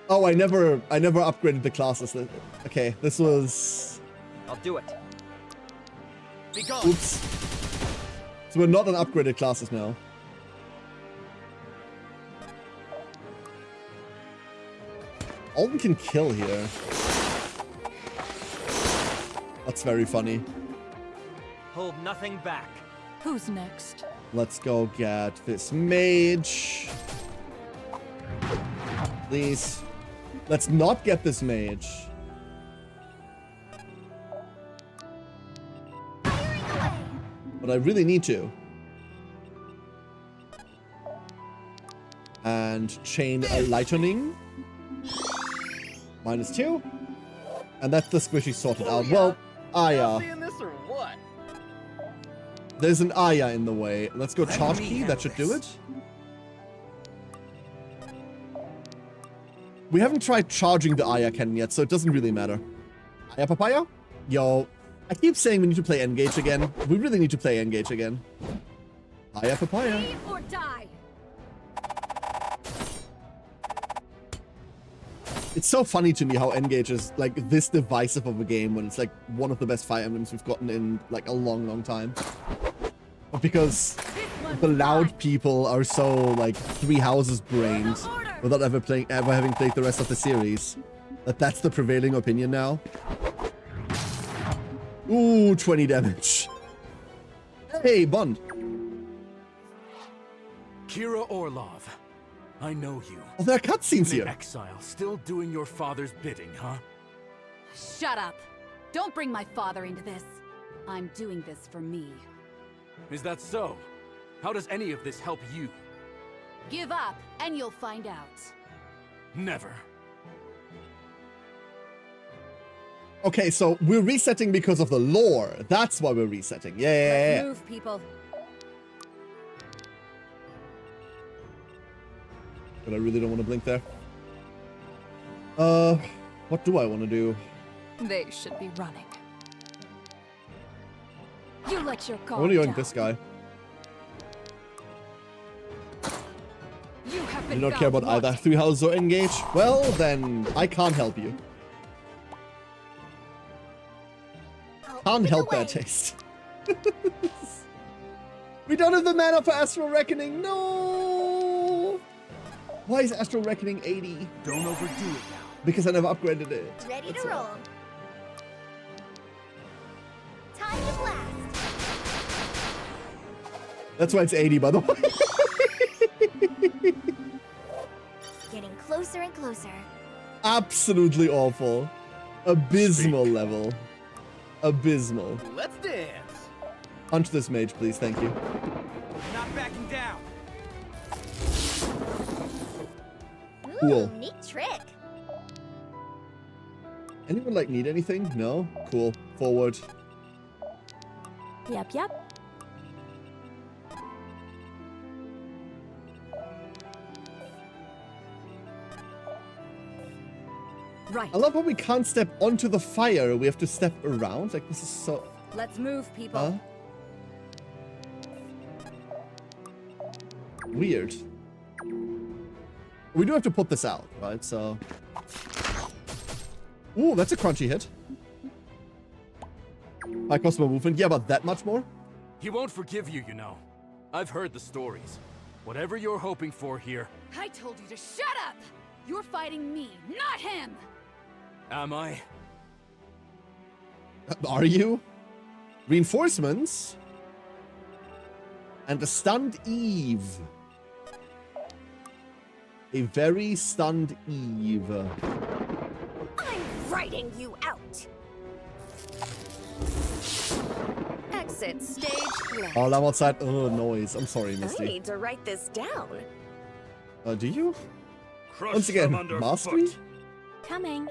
Oh, I never upgraded the classes. Okay, this was... I'll do it. Be gone. Oops. So we're not on upgraded classes now. Alden can kill here. That's very funny. Hold nothing back. Who's next? Let's go get this mage. Please. Let's not get this mage. But I really need to. And chain a lightning. -2. And that's the squishy sorted out. Well, Aya. This or what? There's an Aya in the way. Let's go charge key. That should do it. We haven't tried charging the Aya cannon yet, so it doesn't really matter. Aya Papaya? Yo, I keep saying we need to play Engage again. We really need to play Engage again. Aya Papaya. Leave or die. It's so funny to me how Engage is like this divisive of a game when it's like one of the best Fire Emblems we've gotten in like a long, long time. Because the loud people are so like Three Houses brained without ever having played the rest of the series. That's the prevailing opinion now. Ooh, 20 damage. Hey, Bond. Kira Orlov, I know you. Oh, there are cutscenes In here. exile, still doing your father's bidding, huh? Shut up. Don't bring my father into this. I'm doing this for me. Is that so? How does any of this help you? Give up, and you'll find out. Never. Okay, so we're resetting because of the lore. That's why we're resetting. Yeah. Let's move, people. But I really don't want to blink there. What do I want to do? They should be running. You let your I guard want to yoink down. this guy. You have You been don't care about found either Three Houses or Engage? Well, then I can't help you. Can't help bad taste. We don't have the mana for Astral Reckoning. No. Why is Astral Reckoning 80? Don't overdo it now. Because I never upgraded it. Ready That's to all. roll. Time to blast. That's why it's 80, by the way. Getting closer and closer. Absolutely awful. Abysmal level. Abysmal. Let's dance. Punch this mage, please. Thank you. Not backing down. Ooh, Cool. neat trick. Anyone like need anything? No? Cool. Forward. Yep. Right. I love how we can't step onto the fire. We have to step around. Like, this is so... Let's move, people. Huh? Weird. We do have to put this out, right? So... Ooh, that's a crunchy hit. High cost more movement. Yeah, but that much more? He won't forgive you, you know. I've heard the stories. Whatever you're hoping for here, I told you to shut up! You're fighting me, not him! am I? Are you? Reinforcements? And a stunned Eve. A very stunned Eve. I'm writing you out. Exit stage left. Oh, I'm outside. Oh, noise. I'm sorry, I Misty. need to write this down. Do you? Crush Once again, them mastery? underfoot. Coming.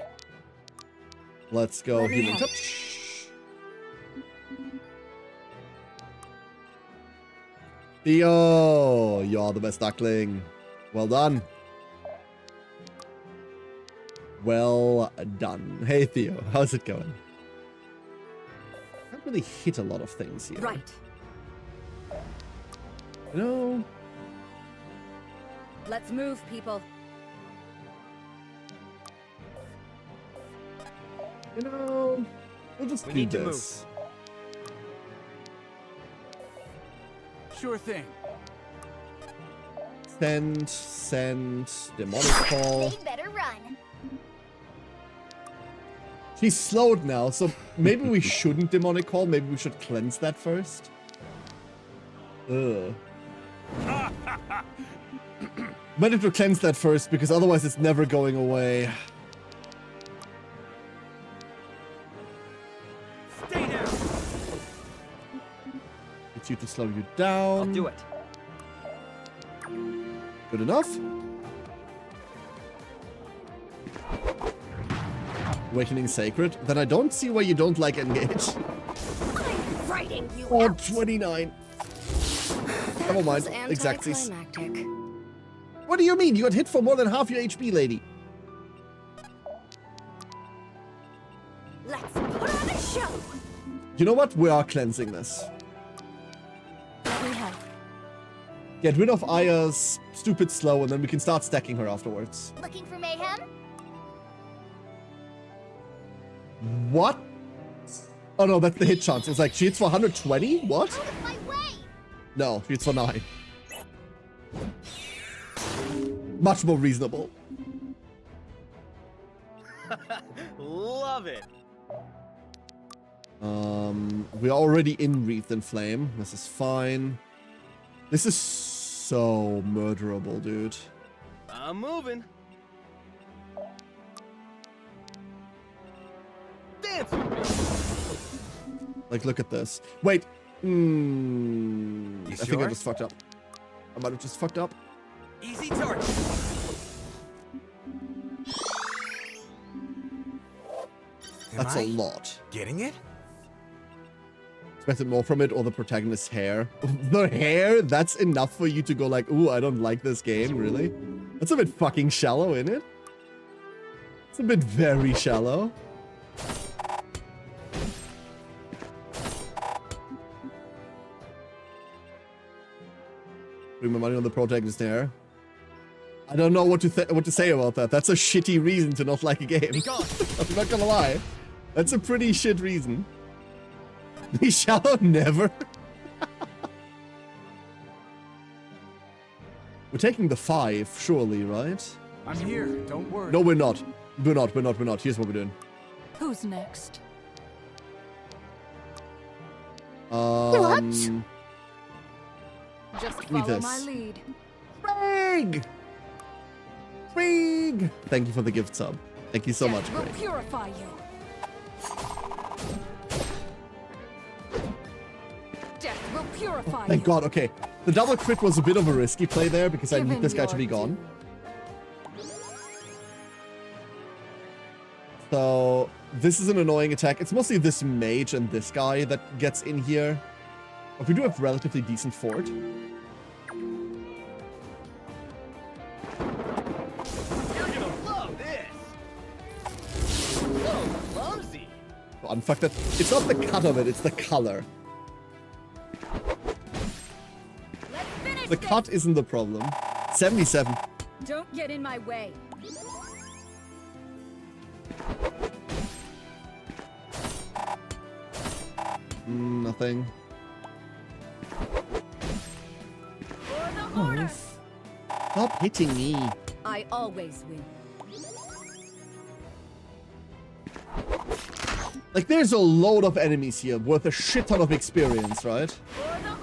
Let's go. Let me Healing help. touch. Theo, you're the best duckling. Well done. Well done. Hey, Theo, how's it going? Can't really hit a lot of things here. Right. No. Let's move, people. You know, we'll just We do need to this. Sure thing. Send, demonic call. They better run. She's slowed now, so maybe we shouldn't demonic call. Maybe we should cleanse that first. Ugh. Better to cleanse that first, because otherwise it's never going away. Stay down. It's you to slow you down. I'll do it. Good enough. Awakening Sacred. Then I don't see why you don't like Engage. I'm writing you Oh, out. 29. Never mind. Exactsies. Anticlimactic. What do you mean? You got hit for more than half your HP, lady. show. You know what? We are cleansing this. We have. Get rid of Aya's stupid slow, and then we can start stacking her afterwards. Looking for mayhem? What? Oh no, that's the hit chance. It's like she hits for 120? What? Out of my way! No, she hits for 9. Much more reasonable. Love it. We're already in Wreathed in Flame. This is fine. This is so murderable, dude. I'm moving. Dance with me. Like, look at this. Wait. I think I sure? just fucked up. I might have just fucked up. Easy target. That's a lot. Getting it? Expected more from it, or the protagonist's hair. The hair? That's enough for you to go like, ooh, I don't like this game, really? That's a bit fucking shallow, isn't it? It's a bit very shallow. Putting my money on the protagonist's hair. I don't know what to say about that. That's a shitty reason to not like a game. I'm not gonna lie. That's a pretty shit reason. Be shallow? Never. We're taking the 5, surely, right? I'm here, don't worry. No, we're not. We're not. Here's what we're doing. Who's next? What? Just Read follow this. my lead. Frig! Frig! Thank you for the gift sub. Thank you so much, Death will Greg. purify you. Death will purify Thank you. God, okay. The double crit was a bit of a risky play there because I Give need him this guy to your be gone. So, this is an annoying attack. It's mostly this mage and this guy that gets in here. But we do have relatively decent fort. You're gonna love this. Whoa, clumsy. Oh, unfuck that. It's not the cut of it, it's the color. The cut isn't the problem. 77. Don't get in my way. Nothing. Oh, stop hitting me. I always win. Like, there's a load of enemies here worth a shit ton of experience, right?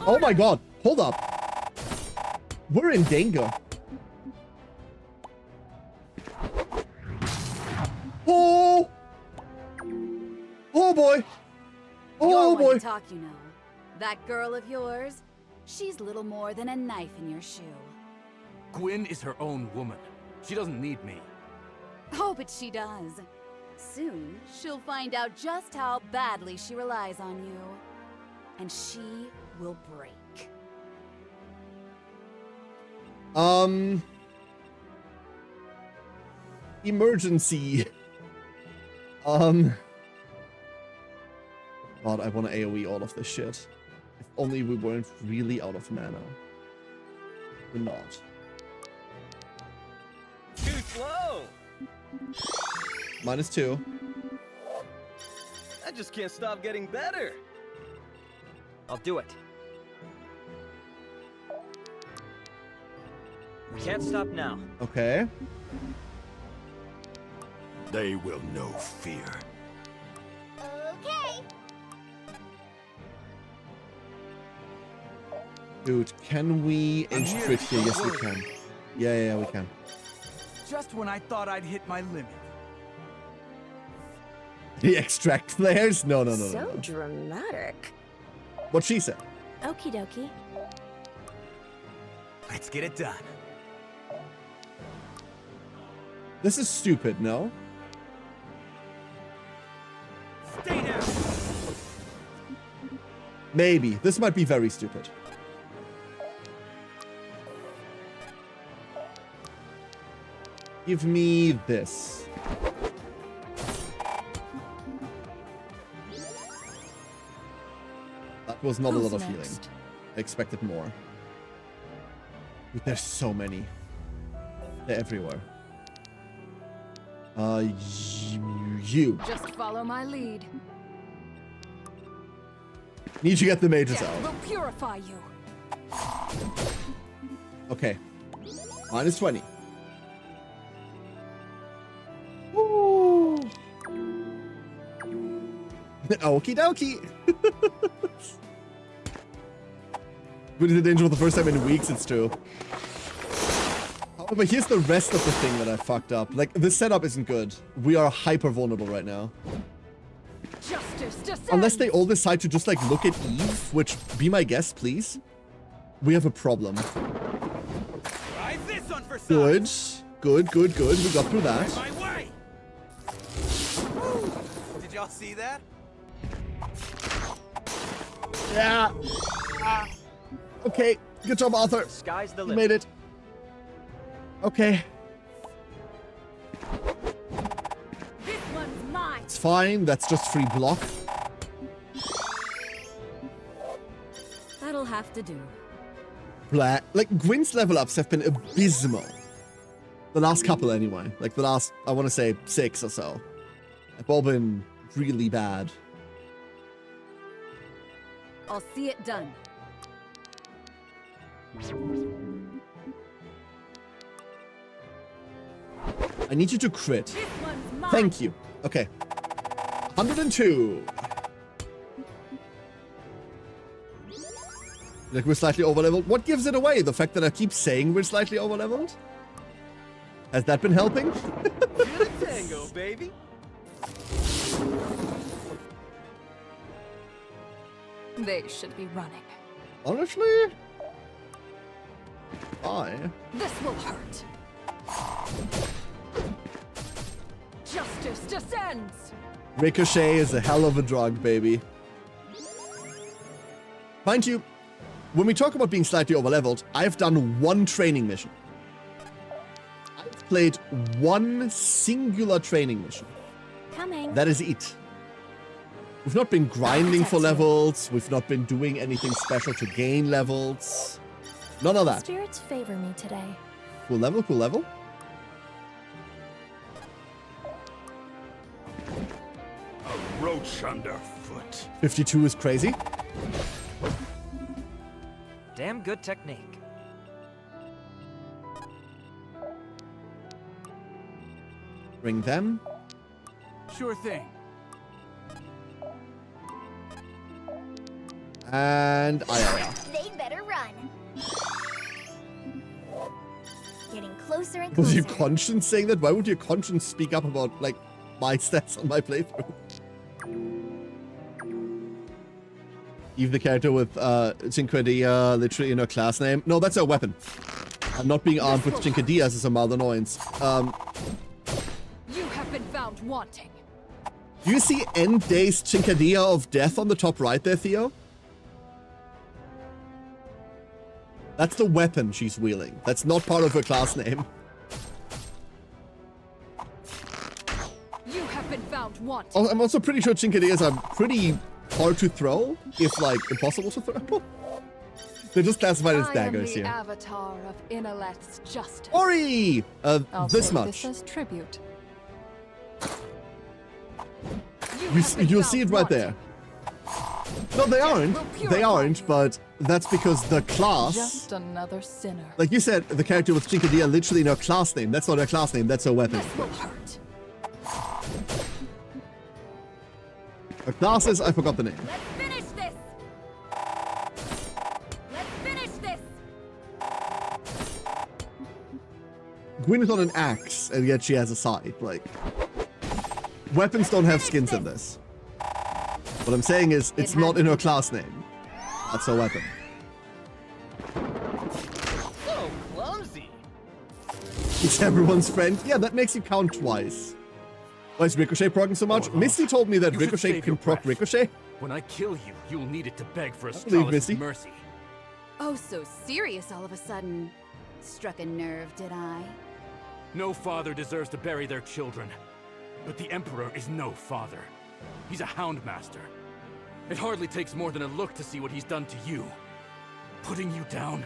Oh my god, hold up. We're in danger. Oh! Oh boy! Oh You're one boy! to talk, you know. That girl of yours, she's little more than a knife in your shoe. Gwyn is her own woman. She doesn't need me. Oh, but she does. Soon, she'll find out just how badly she relies on you. And she will break. Emergency. God, I want to AoE all of this shit. If only we weren't really out of mana. We're not. Too slow. -2. I just can't stop getting better. I'll do it. We can't stop now. Okay. They will know fear. Okay. Dude, can we inch straight here? Yes, we can. Yeah, we can. Just when I thought I'd hit my limit. The extract flares? No. So dramatic. What she said. Okie dokie. Let's get it done. This is stupid, no? Stay down. Maybe. This might be very stupid. Give me this. That was not a Who's lot of healing. next? I expected more. Dude, there's so many. They're everywhere. You. Just follow my lead. Need to get the mages Death out. will purify you. Okay. Minus 20. Woo. Okie dokie. Good in the danger for the first time in weeks, it's true. However, here's the rest of the thing that I fucked up. Like, the setup isn't good. We are hyper vulnerable right now. Justice descends. Unless they all decide to just, like, look at Eve, which, be my guest, please. We have a problem. Try this one for Good. Good, good, good. We got through that. my way. Did y'all see that? Yeah. Okay. Good job, Arthur. Sky's the You limit. made it. Okay. This one's mine. It's fine. That's just free block. That'll have to do. Blah. Like, Gwyn's level ups have been abysmal. The last couple, anyway. Like, the last, I want to say, 6 or so. They've all been really bad. I'll see it done. I need you to crit. This one's mine. Thank you. Okay. 102. Like, we're slightly overleveled. What gives it away? The fact that I keep saying we're slightly overleveled? Has that been helping? Feel the tango, baby. They should be running. Honestly? This will hurt. Justice descends. Ricochet is a hell of a drug, baby. Mind you, when we talk about being slightly overleveled, I've done one training mission. I've played one singular training mission. Coming. That is it. We've not been grinding for levels. We've not been doing anything special to gain levels. None of that. Spirits favor me today. Cool level, cool level. A roach underfoot. 52 is crazy. Damn good technique. Bring them. Sure thing. And They better run. Getting closer and Was closer. your conscience saying that? Why would your conscience speak up about, like, my stats on my playthrough? Eve, the character with Cinquedia literally in her class name. No, that's her weapon. I'm not being armed with Cincadias is a mild annoyance. You have been found wanting. Do you see End Days Cincadia of Death on the top right there, Theo? That's the weapon she's wielding. That's not part of her class name. You have been found wanting. Oh, I'm also pretty sure Cincadias are pretty hard to throw, if like impossible to throw. They're just classified as daggers I am the here. avatar of Inalet's justice. Ori! I'll This take much. This as tribute. You'll see it right there. No, they aren't. They aren't, but that's because the class... Just another sinner. Like you said, the character with Cincadia literally no class name. That's not her class name, that's her weapon. This will hurt. Her class is, I forgot the name. Let's finish this. Let's finish this. Gwyn is on an axe, and yet she has a scythe. Like, weapons don't have skins in this. What I'm saying is, it's not in her class name. That's her weapon. So clumsy. It's everyone's friend. Yeah, that makes you count twice. Why is Ricochet proccing so much? Misty told me that You should Ricochet save can your proc breath. Ricochet. When I kill you, you'll need it to beg for believe Astralis' Misty. mercy. Oh, so serious all of a sudden. Struck a nerve, did I? No father deserves to bury their children. But the Emperor is no father. He's a Houndmaster. It hardly takes more than a look to see what he's done to you. Putting you down,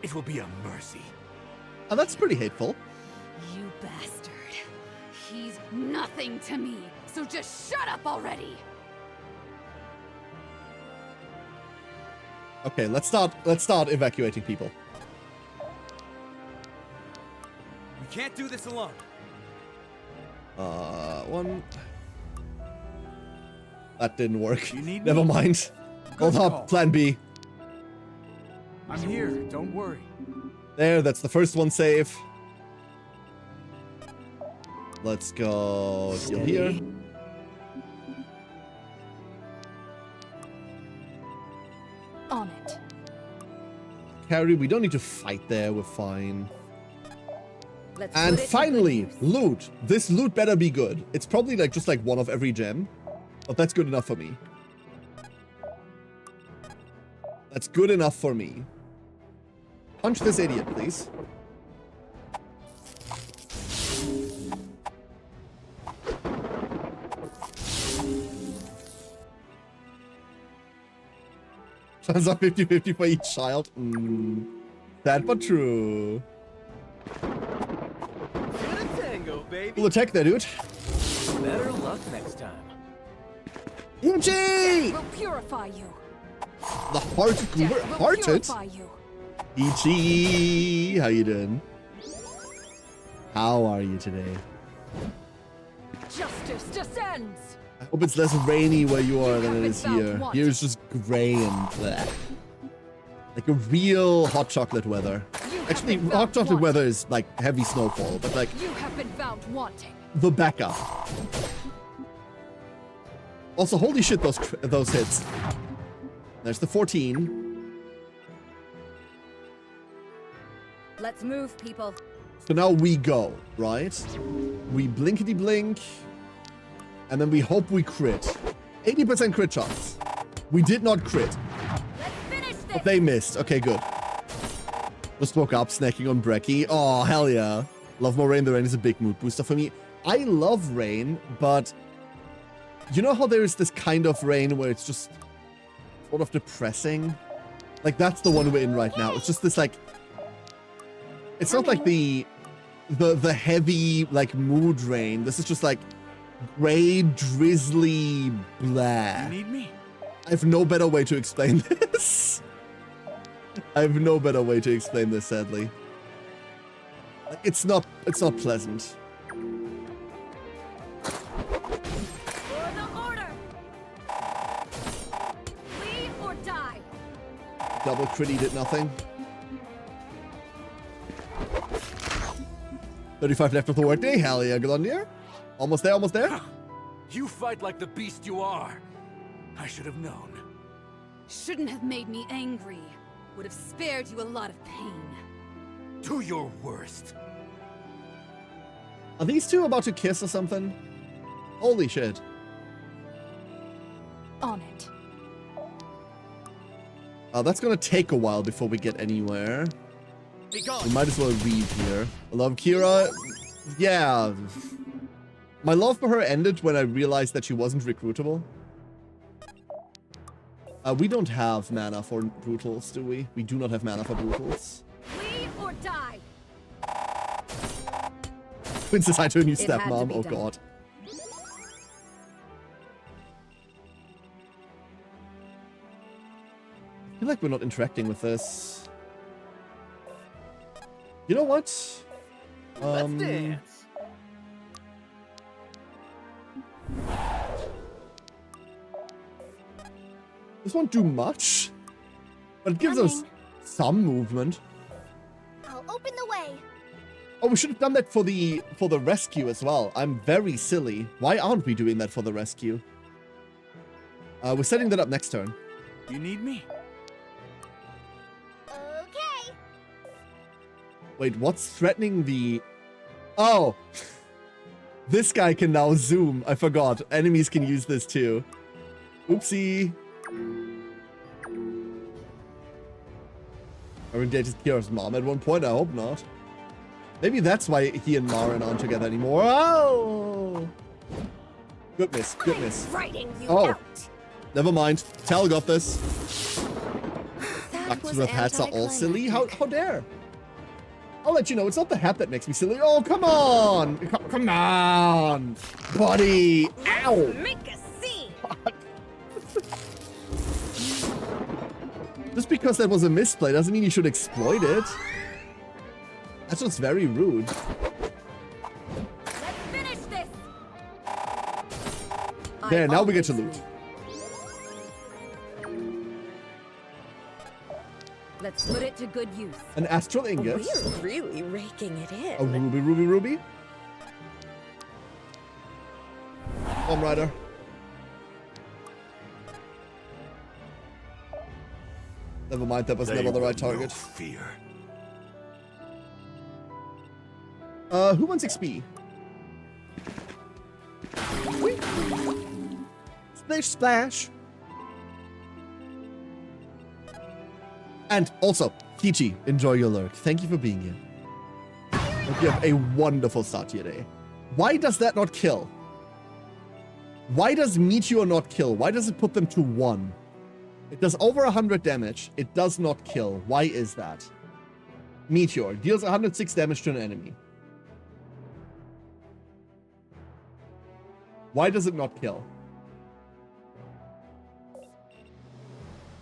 it will be a mercy. Oh, that's pretty hateful. You bastard. He's nothing to me, so just shut up already! Okay, let's start evacuating people. We can't do this alone. One. That didn't work. You need Never me? mind. Good Hold call. up, plan B. I'm here, don't worry. There, that's the first one safe. Let's go heal here. On it. Carry, we don't need to fight there, we're fine. Let's And put it to finally, good use. loot. This loot better be good. It's probably like just like one of every gem, but that's good enough for me. That's good enough for me. Punch this idiot, please. Chance of 50-50 for each child. Sad but true. Tango, baby. Cool attack there, dude. Better luck next time. EG! We'll purify you. The heart Death will hearted. purify you. EG, how you doing? How are you today? Justice descends. I hope it's less rainy where you are than it been is found here. wanting. Here it's just gray and bleh. Like a real hot chocolate weather. Actually, been hot found chocolate wanting. weather is like heavy snowfall, but like You have been found wanting. the backup. Also, holy shit, those hits. There's the 14. Let's move, people. So now we go, right? We blinkety blink. And then we hope we crit. 80% crit shots. We did not crit. But they missed. Okay, good. Just woke up snacking on brekkie. Oh, hell yeah. Love more rain. The rain is a big mood booster for me. I love rain, but you know how there is this kind of rain where it's just sort of depressing? Like, that's the one we're in right now. It's just this, like... It's not like the heavy, like, mood rain. This is just, like, gray, drizzly, blah. You need me? I have no better way to explain this. I have no better way to explain this, sadly. Like, it's not pleasant. For the order. Flee or die. Double critty did nothing. 35 left of the workday. Hell yeah, good on you. Almost there, almost there. You fight like the beast you are. I should have known. Shouldn't have made me angry. Would have spared you a lot of pain. Do your worst. Are these two about to kiss or something? Holy shit. On it. That's gonna take a while before we get anywhere. We might as well leave here. I love Kira. Yeah. My love for her ended when I realized that she wasn't recruitable. We don't have mana for brutals, do we? We do not have mana for brutals. Flee or die. Princess, I turn you It had to stepmom. be Oh done. god. I feel like we're not interacting with this. You know what? Let's dance. This won't do much, but it gives us some movement. I'll open the way. Oh, we should have done that for the rescue as well. I'm very silly. Why aren't we doing that for the rescue? We're setting that up next turn. You need me? Okay. Wait, what's threatening the... Oh! This guy can now zoom. I forgot. Enemies can use this too. Oopsie. Aaron dated Kira's mom at one point? I hope not. Maybe that's why he and Maren aren't together anymore. Oh! Goodness, goodness. Writing you Oh. out. Never mind. Tal got this. That was With hats are all silly? How anticlimactic. dare? I'll let you know, it's not the hat that makes me silly. Oh, come on! Come on! Buddy! Ow! Make a scene! Just because that was a misplay doesn't mean you should exploit it. That's just very rude. Let's finish this. There, now we get to loot. Let's put it to good use. An astral ingot. We're really raking it in. A ruby. Bomb Rider. Never mind, that was They never the right will target. know fear. Who wants XP? Whee! Splish splash. And also, Kichi, enjoy your lurk. Thank you for being here. Hope you have a wonderful start to your day. Why does that not kill? Why does Meteor not kill? Why does it put them to 1? It does over 100 damage. It does not kill. Why is that? Meteor deals 106 damage to an enemy. Why does it not kill?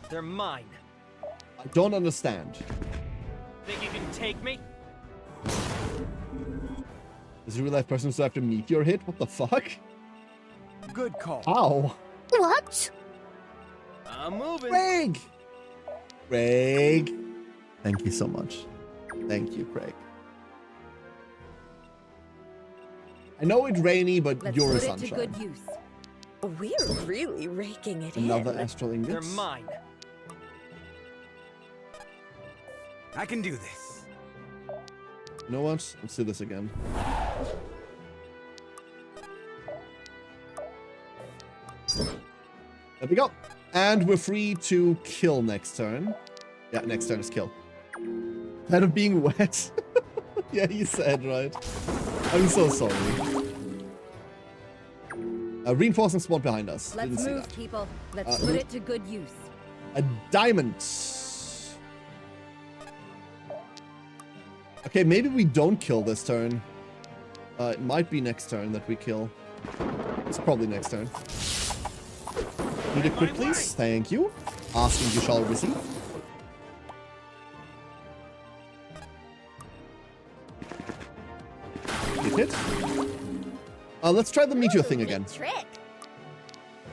They're mine. I don't understand. Think you can take me? Does a real life person still have to Meteor hit? What the fuck? Good call. Ow. What? I'm moving. Craig. Thank you so much. Thank you, Craig. I know it's rainy, but Let's you're a put it sunshine. to good use. We're really raking it Another in. astral ingot. They're mine. I can do this. You know what? Let's do this again. There we go. And we're free to kill next turn. Yeah, next turn is kill. Instead of being wet. Yeah, you said, right? I'm so sorry. Reinforcing spawn behind us. Let's Didn't see move, that. people. Let's put it to good use. A diamond. Okay, maybe we don't kill this turn. It might be next turn that we kill. It's probably next turn. Need a quick, please? Thank you. Asking you shall receive. Hit it. Let's try the meteor thing again. Trick.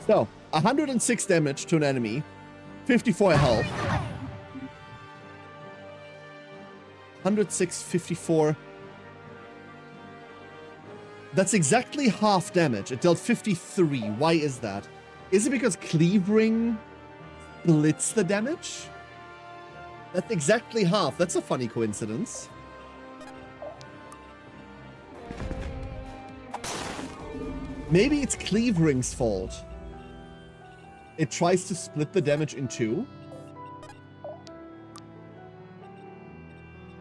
So, 106 damage to an enemy, 54 health. 106, 54. That's exactly half damage. It dealt 53. Why is that? Is it because Cleave Ring splits the damage? That's exactly half. That's a funny coincidence. Maybe it's Cleave Ring's fault. It tries to split the damage in 2.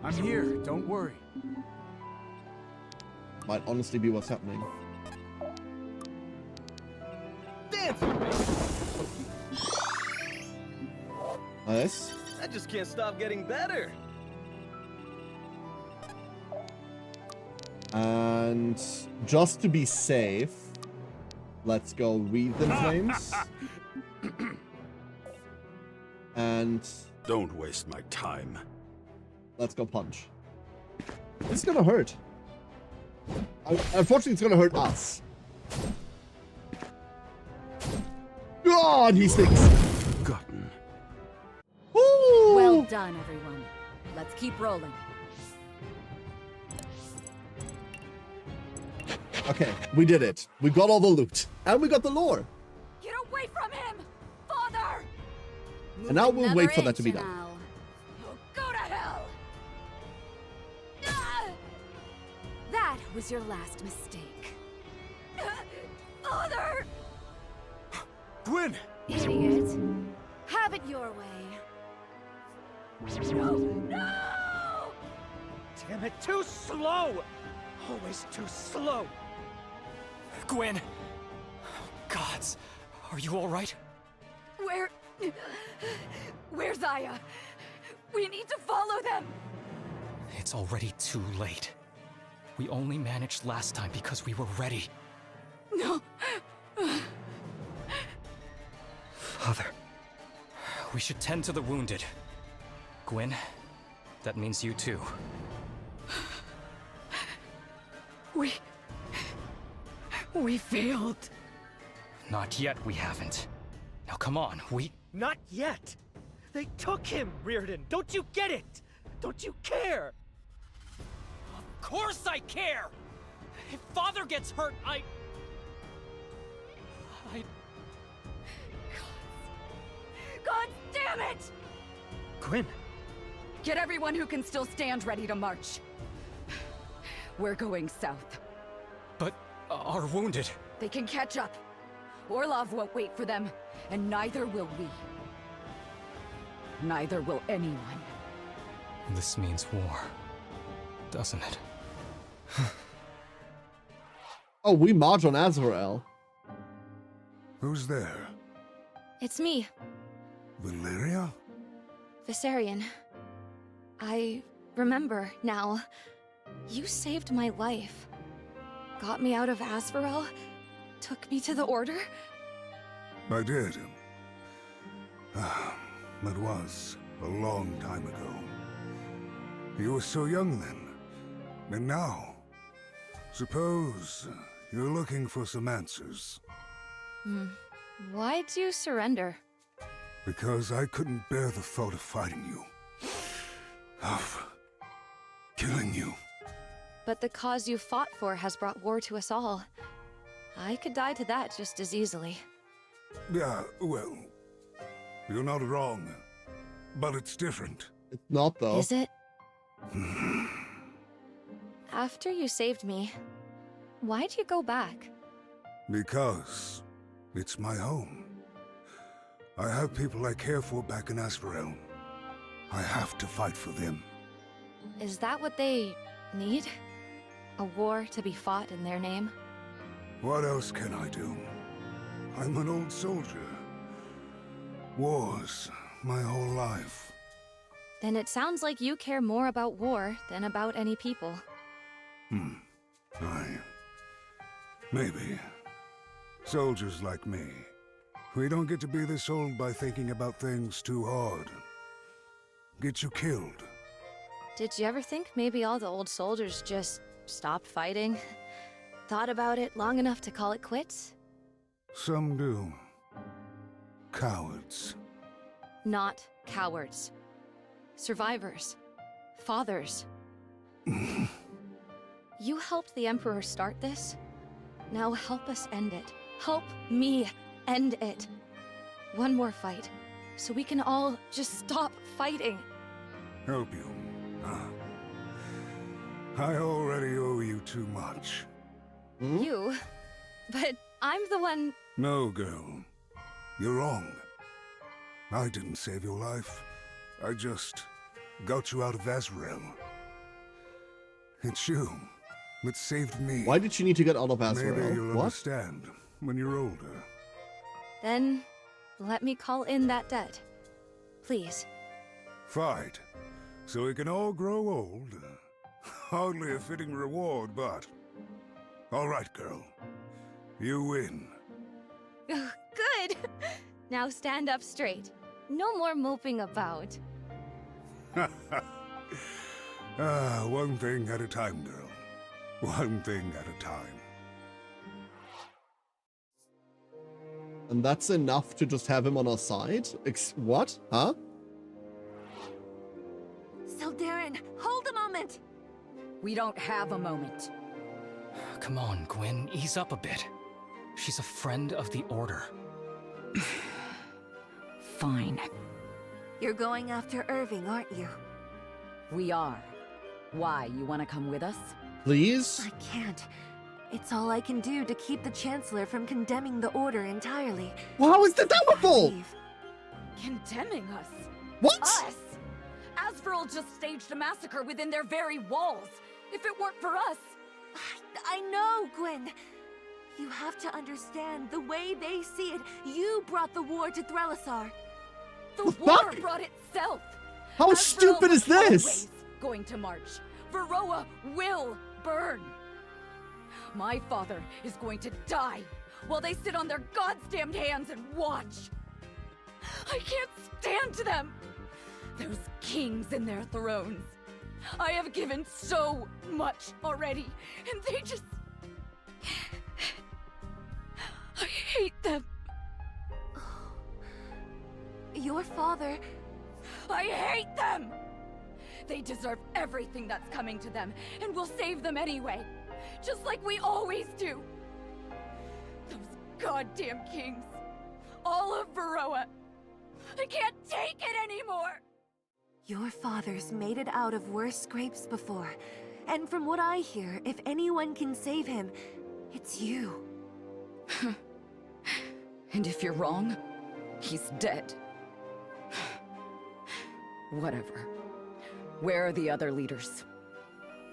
I'm here, don't worry. Might honestly be what's happening. Dance with me. Nice. I just can't stop getting better. And just to be safe, let's go Wreathed in Flames. And don't waste my time. Let's go Punch. This is gonna hurt. Unfortunately, it's gonna hurt us. God, he stinks. Forgotten. Well done, everyone. Let's keep rolling. Okay, we did it. We got all the loot. And we got the lore. Get away from him! Father! And now we'll Another wait for that to be inch done. and You'll go to hell! Ah! That was your last mistake. Father! Gwyn! Idiot. Have it your way. No! No! Damn it, too slow! Always too slow! Gwyn! Gods, are you alright? Where's Aya? We need to follow them! It's already too late. We only managed last time because we were ready. No. Father. We should tend to the wounded. Gwen, that means you too. We failed. Not yet, we haven't. Now come on, Not yet! They took him, Reardon! Don't you get it? Don't you care? Of course I care! If Father gets hurt, God damn it! Gwen! Get everyone who can still stand ready to march. We're going south. But our wounded... They can catch up. Orlov won't wait for them, and neither will we. Neither will anyone. This means war, doesn't it? Oh, we march on Azrael. Who's there? It's me, Valeria? Viserion. I remember now. You saved my life. Got me out of Asferel. Took me to the Order. I did. That was a long time ago. You were so young then. And now, suppose you're looking for some answers. Why'd you surrender? Because I couldn't bear the thought of fighting you. Of killing you. But the cause you fought for has brought war to us all. I could die to that just as easily. Yeah, well, you're not wrong. But it's different. It's not, though. Is it? After you saved me, why'd you go back? Because it's my home. I have people I care for back in Asferel. I have to fight for them. Is that what they need? A war to be fought in their name? What else can I do? I'm an old soldier. Wars, my whole life. Then it sounds like you care more about war than about any people. Maybe. Soldiers like me. We don't get to be this old by thinking about things too hard. Get you killed. Did you ever think maybe all the old soldiers just stopped fighting? Thought about it long enough to call it quits? Some do. Cowards. Not cowards. Survivors. Fathers. You helped the Emperor start this. Now help us end it. Help me end it. One more fight, so we can all just stop fighting. Help you? I already owe you too much. You? But I'm the one... No, girl. You're wrong. I didn't save your life. I just got you out of Azrael. It's you that saved me. Why did she need to get out of Azrael? Maybe you'll What? understand when you're older. Then, let me call in that debt. Please. Fight, so we can all grow old. Hardly a fitting reward, but... All right, girl. You win. Good! Now stand up straight. No more moping about. One thing at a time, girl. One thing at a time. And that's enough to just have him on our side? What? Huh? Seldarin, hold a moment! We don't have a moment. Come on, Gwen, ease up a bit. She's a friend of the Order. Fine. You're going after Irving, aren't you? We are. Why, you want to come with us? Please? I can't. It's all I can do to keep the Chancellor from condemning the Order entirely. Well, how is that doable? Condemning us? What? Us? Asferel just staged a massacre within their very walls. If it weren't for us... I know, Gwen. You have to understand, the way they see it, you brought the war to Threlasar. The war brought itself. How Azrael stupid was is this? always going to march. Varroa will burn. My father is going to die while they sit on their goddamned hands and watch. I can't stand them. Those kings and their thrones. I have given so much already, and they just... I hate them. Your father... I hate them! They deserve everything that's coming to them, and we'll save them anyway. Just like we always do. Those goddamn kings. All of Varroa. I can't take it anymore! Your father's made it out of worse scrapes before. And from what I hear, if anyone can save him, it's you. And if you're wrong, he's dead. Whatever. Where are the other leaders?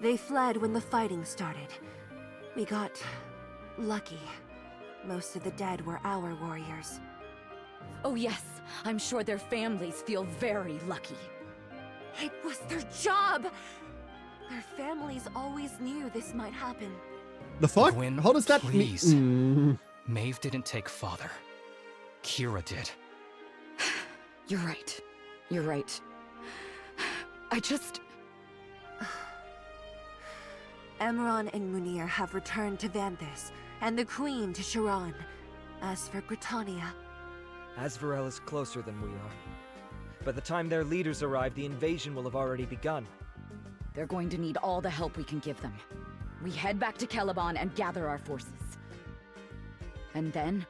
They fled when the fighting started. We got lucky. Most of the dead were our warriors. Oh yes, I'm sure their families feel very lucky. It was their job! Their families always knew this might happen. The fuck? Gwyn, How does that please. mean? Maeve didn't take father. Kira did. You're right. You're right. I just... Emron and Munir have returned to Vanthus, and the Queen to Sharon. As for Britannia... Azrael is closer than we are. By the time their leaders arrive, the invasion will have already begun. They're going to need all the help we can give them. We head back to Caliban and gather our forces. And then,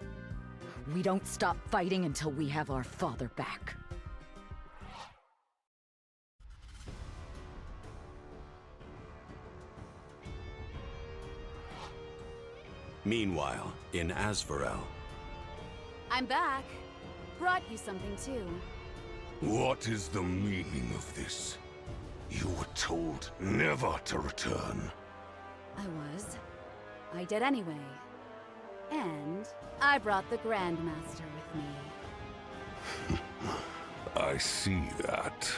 we don't stop fighting until we have our father back. Meanwhile, in Azvarel. I'm back. Brought you something too. What is the meaning of this? You were told never to return. I was. I did anyway. And I brought the Grandmaster with me. I see that.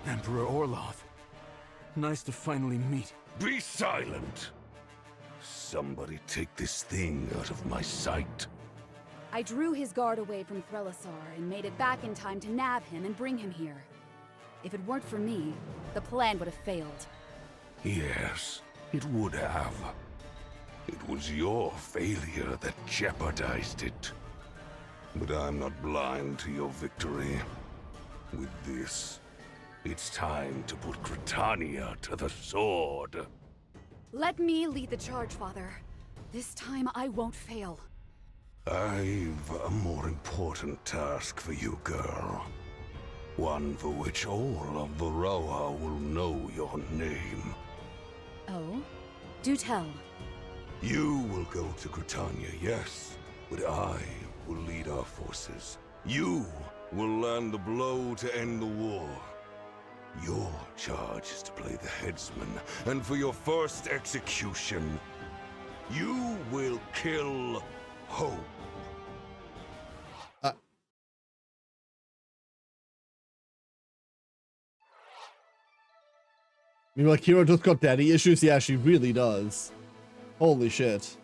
Emperor Orloth. Nice to finally meet. Be silent! Somebody take this thing out of my sight. I drew his guard away from Threlasar and made it back in time to nab him and bring him here. If it weren't for me, the plan would have failed. Yes, it would have. It was your failure that jeopardized it. But I'm not blind to your victory. With this, it's time to put Britannia to the sword. Let me lead the charge, Father. This time I won't fail. I've a more important task for you, girl. One for which all of Varroa will know your name. Oh? Do tell. You will go to Britannia, yes, but I will lead our forces. You will land the blow to end the war. Your charge is to play the headsman, and for your first execution, you will kill Hope. Meanwhile, Kira just got daddy issues. Yeah, she really does. Holy shit.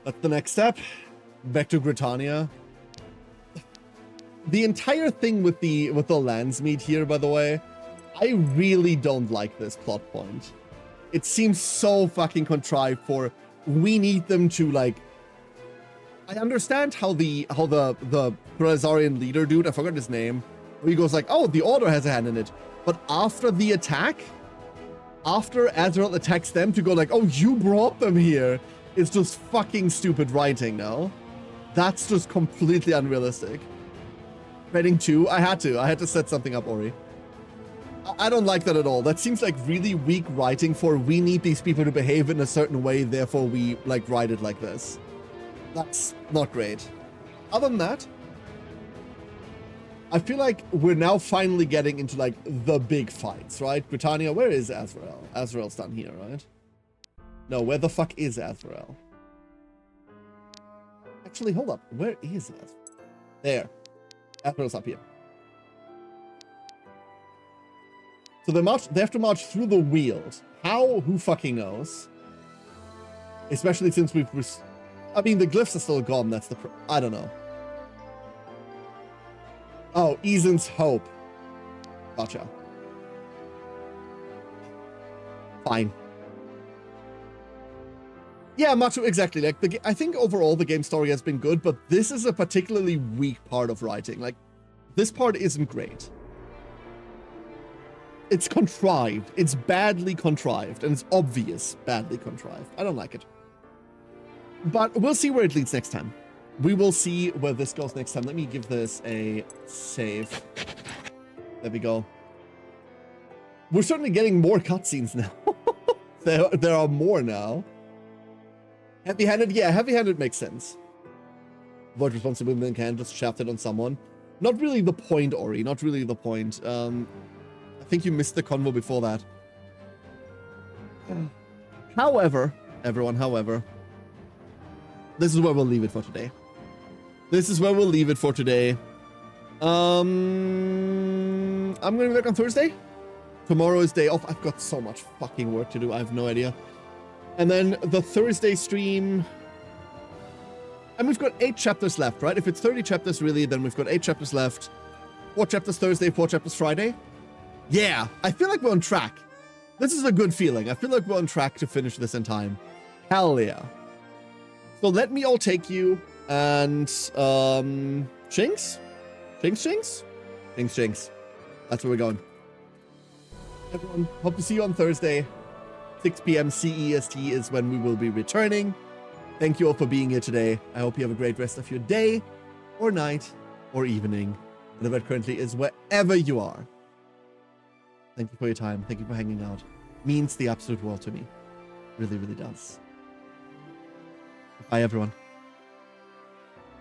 That's the next step. Back to Britannia. The entire thing with the Landsmeet here, by the way, I really don't like this plot point. It seems so fucking contrived for we need them to like. I understand how the Thrazarian leader dude, I forgot his name, he goes like, oh, the Order has a hand in it. But after the attack, after Azrael attacks them to go like, oh, you brought them here, it's just fucking stupid writing now. That's just completely unrealistic. Writing 2, I had to set something up, Ori. I don't like that at all. That seems like really weak writing for we need these people to behave in a certain way, therefore we like write it like this. That's not great. Other than that, I feel like we're now finally getting into like the big fights, right? Britannia, where is Azrael? Azrael's down here, right? No, where the fuck is Azrael? Actually, hold up. Where is Azrael? There. Azrael's up here. So they have to march through the wheels. How? Who fucking knows? Especially since we've... I mean, the glyphs are still gone. That's the... I don't know. Oh, Easen's Hope. Gotcha. Fine. Yeah, Macho, exactly. Like, I think overall the game story has been good, but this is a particularly weak part of writing. Like, this part isn't great. It's contrived. It's badly contrived, and it's obvious badly contrived. I don't like it. But we'll see where it leads next time. We will see where this goes next time. Let me give this a save. There we go. We're certainly getting more cutscenes now. there are more now. Heavy-handed? Yeah, heavy-handed makes sense. Avoid responsibility and can just shaft it on someone. Not really the point, Ori. Not really the point. I think you missed the convo before that. However, everyone, this is where we'll leave it for today. This is where we'll leave it for today. I'm gonna be back on Thursday. Tomorrow is day off. I've got so much fucking work to do. I have no idea. And then the Thursday stream... And we've got 8 chapters left, right? If it's 30 chapters, really, then we've got 8 chapters left. 4 chapters Thursday, 4 chapters Friday. Yeah, I feel like we're on track. This is a good feeling. I feel like we're on track to finish this in time. Hell yeah. So let me all take you and... Chinks? Chinks? That's where we're going. Everyone, hope to see you on Thursday. 6 p.m. CEST is when we will be returning. Thank you all for being here today. I hope you have a great rest of your day, or night, or evening, whatever it currently is, wherever you are. Thank you for your time. Thank you for hanging out. It means the absolute world to me. Really, really does. Bye, everyone.